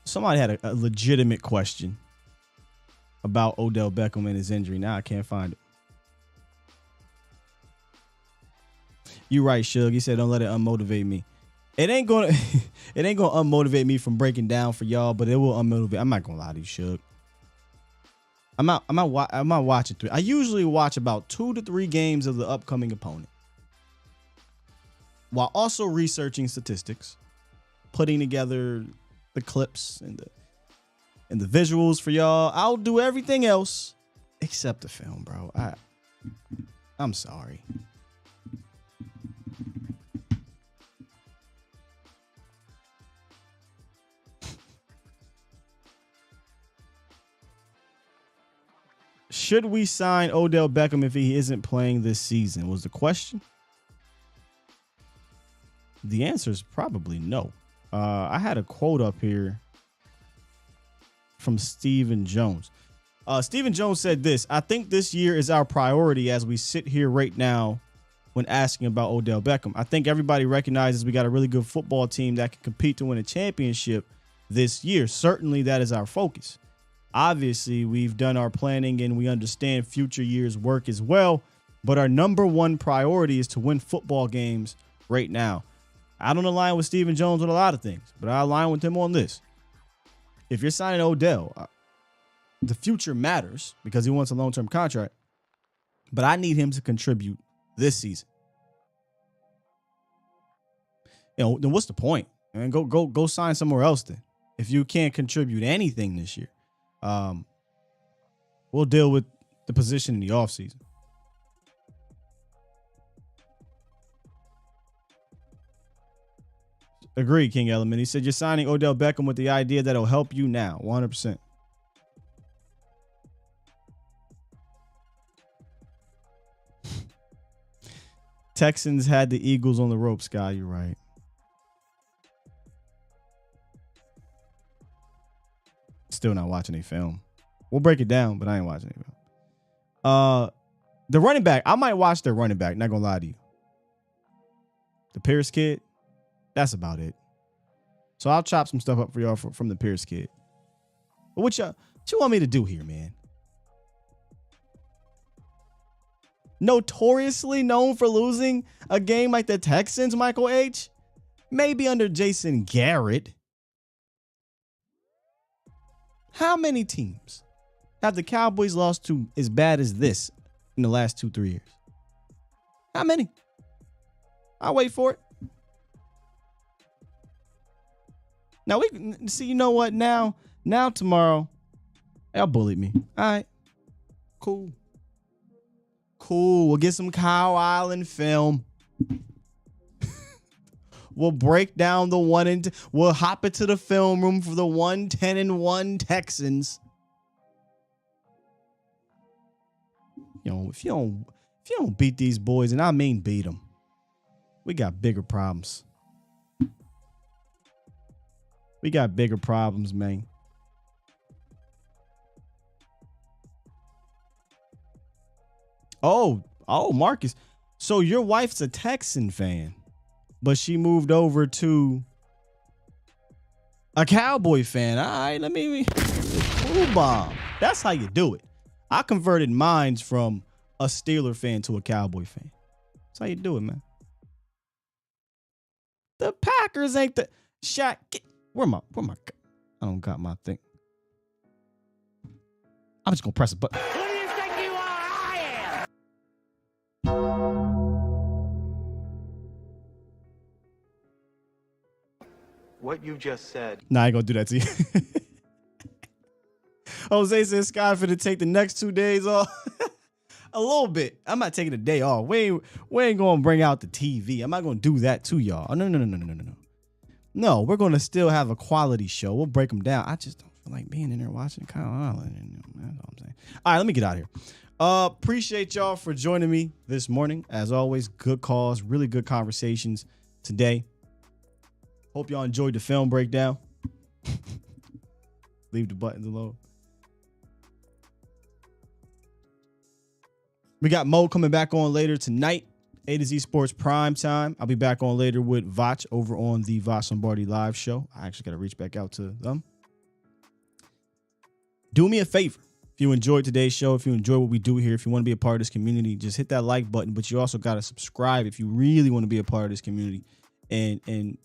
Somebody had a legitimate question about Odell Beckham and his injury. Now I can't find it. You right, Shug. He said, don't let it unmotivate me. It ain't gonna unmotivate me from breaking down for y'all, but it will unmotivate. I'm not gonna lie to you, Shug. I'm not watching 3. I usually watch about 2 to 3 games of the upcoming opponent, while also researching statistics, putting together the clips and the visuals for y'all. I'll do everything else except the film, bro. I'm sorry. Should we sign Odell Beckham if he isn't playing this season? Was the question. The answer is probably no. I had a quote up here from Stephen Jones. Stephen Jones said this: I think this year is our priority as we sit here right now when asking about Odell Beckham. I think everybody recognizes we got a really good football team that can compete to win a championship this year. Certainly that is our focus. Obviously, we've done our planning and we understand future years' work as well. But our number one priority is to win football games right now. I don't align with Stephen Jones on a lot of things, but I align with him on this. If you're signing Odell, the future matters because he wants a long-term contract. But I need him to contribute this season. Then what's the point? And go sign somewhere else then. If you can't contribute anything this year. We'll deal with the position in the offseason. Agreed, King Element. He said you're signing Odell Beckham with the idea that it'll help you now. 100%. Texans had the Eagles on the rope, Sky. You're right. Still not watching a film. We'll break it down, but I ain't watching it. The running back, I might watch the running back. Not gonna lie to you. The Pierce kid, that's about it. So I'll chop some stuff up for y'all from the Pierce kid. But what you want me to do here, man? Notoriously known for losing a game like the Texans, Michael H. Maybe under Jason Garrett. How many teams have the Cowboys lost to as bad as this in the last 2-3 years? How many? I'll wait for it. Now we can see, you know what? Now tomorrow, y'all bullied me. All right. Cool. We'll get some Cow Island film. We'll break down the 1-10. We'll hop into the film room for the 1-10-1 Texans. If you don't beat these boys, and I mean beat them, we got bigger problems. We got bigger problems, man. Oh, Marcus. So your wife's a Texan fan, but she moved over to a Cowboy fan. All right, let me cool bomb. That's how you do it. I converted minds from a Steeler fan to a Cowboy fan. That's how you do it, man. The Packers ain't the Shaq. Where my I don't got my thing. I'm just gonna press a button. Who do you think you are? I am. What you just said. Nah, I ain't gonna do that to you. Jose says Sky finna take the next 2 days off. A little bit. I'm not taking a day off. We ain't gonna bring out the TV. I'm not gonna do that to y'all. Oh, no. No, we're gonna still have a quality show. We'll break them down. I just don't like being in there watching Kyle Allen. That's all I'm saying. All right, let me get out of here. Appreciate y'all for joining me this morning. As always, good calls, really good conversations today. Hope y'all enjoyed the film breakdown. Leave the buttons alone. We got Mo coming back on later tonight. A to Z Sports Prime Time. I'll be back on later with Vach over on the Vach Lombardi live show. I actually got to reach back out to them. Do me a favor. If you enjoyed today's show, if you enjoy what we do here, if you want to be a part of this community, just hit that like button. But you also got to subscribe if you really want to be a part of this community and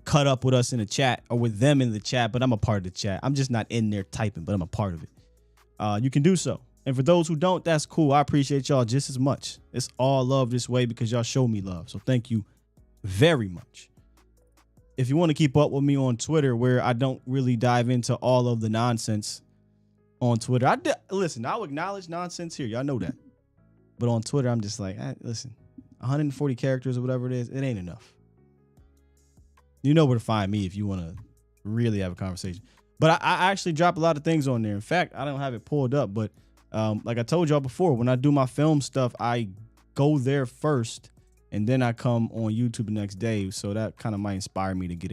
cut up with us in the chat or with them in the chat. But I'm a part of the chat. I'm just not in there typing, but I'm a part of it. You can do so. And for those who don't, that's cool. I appreciate y'all just as much. It's all love this way because y'all show me love. So thank you very much. If you want to keep up with me on Twitter, where I don't really dive into all of the nonsense on Twitter. Listen, I'll acknowledge nonsense here. Y'all know that. But on Twitter, I'm just like, listen, 140 characters or whatever it is, it ain't enough. You know where to find me if you want to really have a conversation. But I actually drop a lot of things on there. In fact, I don't have it pulled up, but like I told y'all before, when I do my film stuff, I go there first and then I come on YouTube the next day. So that kind of might inspire me to get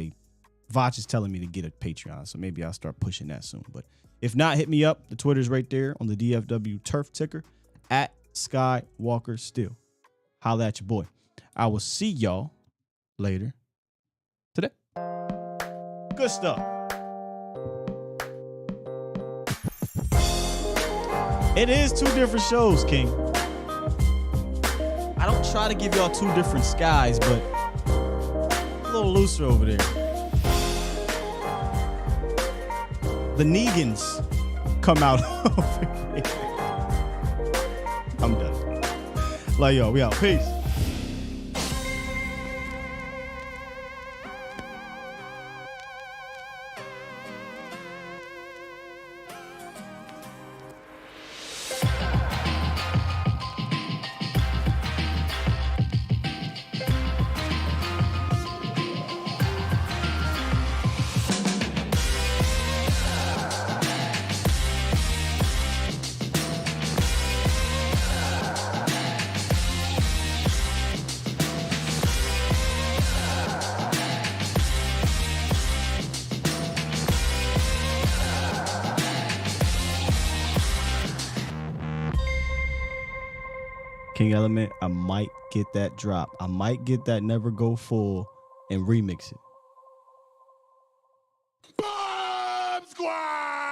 Vach is telling me to get a Patreon. So maybe I'll start pushing that soon. But if not, hit me up. The Twitter's right there on the DFW Turf ticker at Skywalker Still. Holla at your boy. I will see y'all later today. Good stuff. It is two different shows, King. I don't try to give y'all two different skies, but a little looser over there. The Negans come out over here. I'm done. Like, yo, we out. Peace. King Element, I might get that drop. I might get that Never Go Full and remix it. Bomb Squad!